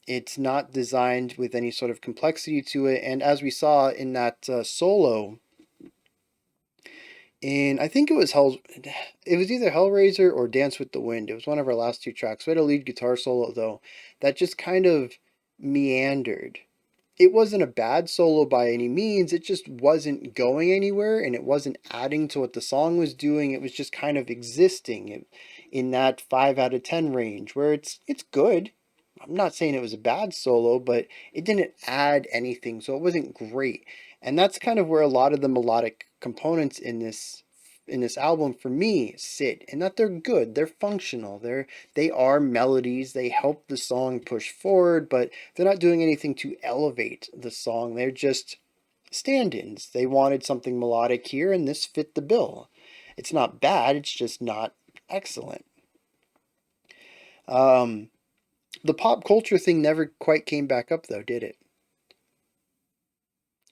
It's not designed with any sort of complexity to it, and as we saw in that solo, in I think it was either Hellraiser or Dance with the Wind. It was one of our last two tracks. We had a lead guitar solo though that just kind of meandered. It wasn't a bad solo by any means. It just wasn't going anywhere, and it wasn't adding to what the song was doing. It was just kind of existing in that 5 out of 10 range, where it's good. I'm not saying it was a bad solo, but it didn't add anything, so it wasn't great. And that's kind of where a lot of the melodic components in this album for me sit, and that they're good, they're functional, they are melodies, they help the song push forward, but they're not doing anything to elevate the song. They're just stand-ins. They wanted something melodic here, and this fit the bill. It's not bad, it's just not excellent. The pop culture thing never quite came back up though, did it?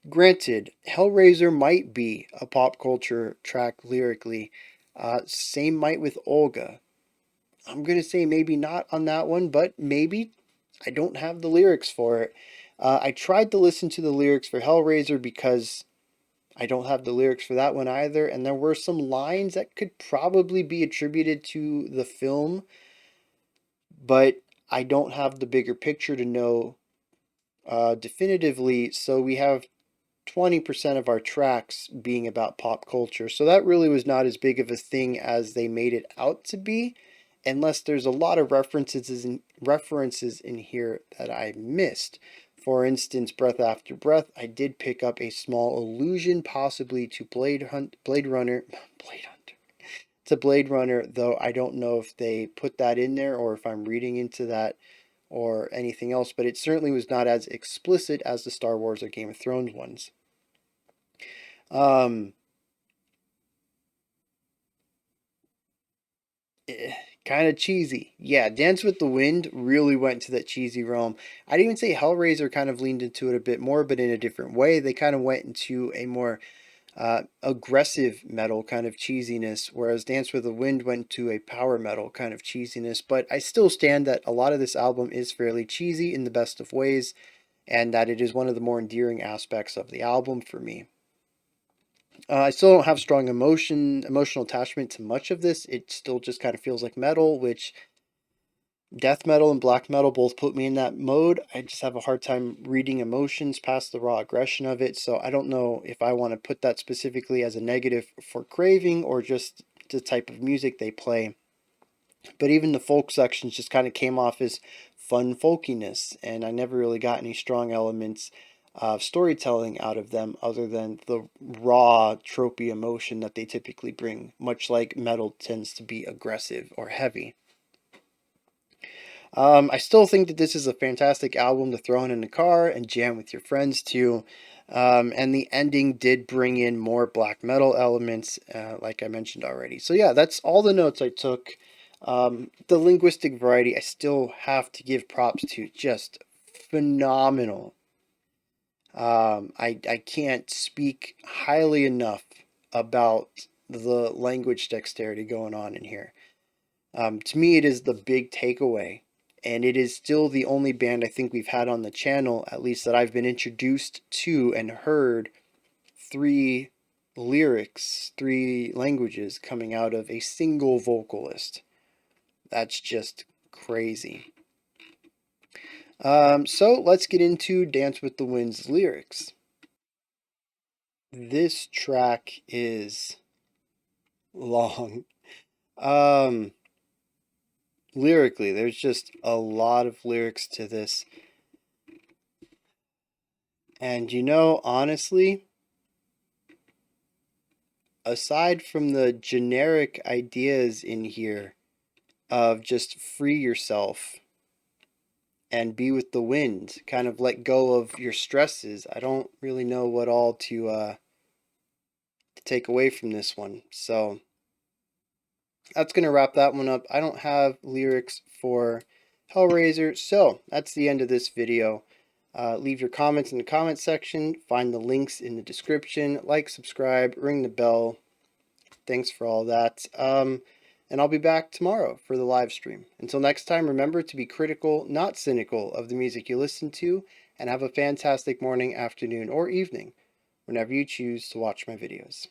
Granted, Hellraiser might be a pop culture track lyrically. Same might with Olga. I'm going to say maybe not on that one, but maybe. I don't have the lyrics for it. I tried to listen to the lyrics for Hellraiser because I don't have the lyrics for that one either, and there were some lines that could probably be attributed to the film, but I don't have the bigger picture to know definitively, so we have 20% of our tracks being about pop culture. So that really was not as big of a thing as they made it out to be, unless there's a lot of references in here that I missed. For instance, Breath After Breath, I did pick up a small allusion possibly to Blade Runner, to Blade Runner, though I don't know if they put that in there or if I'm reading into that or anything else, but it certainly was not as explicit as the Star Wars or Game of Thrones ones. Kind of cheesy. Yeah, Dance with the Wind really went to that cheesy realm. I'd even say Hellraiser kind of leaned into it a bit more, but in a different way. They kind of went into a more aggressive metal kind of cheesiness, whereas Dance with the Wind went to a power metal kind of cheesiness. But I still stand that a lot of this album is fairly cheesy in the best of ways, and that it is one of the more endearing aspects of the album for me. I still don't have strong emotional attachment to much of this. It still just kind of feels like metal, which death metal and black metal both put me in that mode. I just have a hard time reading emotions past the raw aggression of it. So I don't know if I want to put that specifically as a negative for Craving or just the type of music they play. But even the folk sections just kind of came off as fun folkiness, and I never really got any strong elements of storytelling out of them other than the raw, tropey emotion that they typically bring, much like metal tends to be aggressive or heavy. I still think that this is a fantastic album to throw in the car and jam with your friends too. And the ending did bring in more black metal elements, like I mentioned already. So yeah, that's all the notes I took. The linguistic variety, I still have to give props to. Just phenomenal. I can't speak highly enough about the language dexterity going on in here. To me, it is the big takeaway, and it is still the only band I think we've had on the channel, at least that I've been introduced to and heard three lyrics, three languages coming out of a single vocalist. That's just crazy. So let's get into Dance with the Wind's lyrics. This track is long. Lyrically, there's just a lot of lyrics to this. And honestly, aside from the generic ideas in here of just free yourself and be with the wind, kind of let go of your stresses, I don't really know what all to take away from this one. So that's going to wrap that one up. I don't have lyrics for Hellraiser, so that's the end of this video. Leave your comments in the comment section. Find the links in the description. Like, subscribe, ring the bell. Thanks for all that. And I'll be back tomorrow for the live stream. Until next time, remember to be critical, not cynical, of the music you listen to, and have a fantastic morning, afternoon, or evening whenever you choose to watch my videos.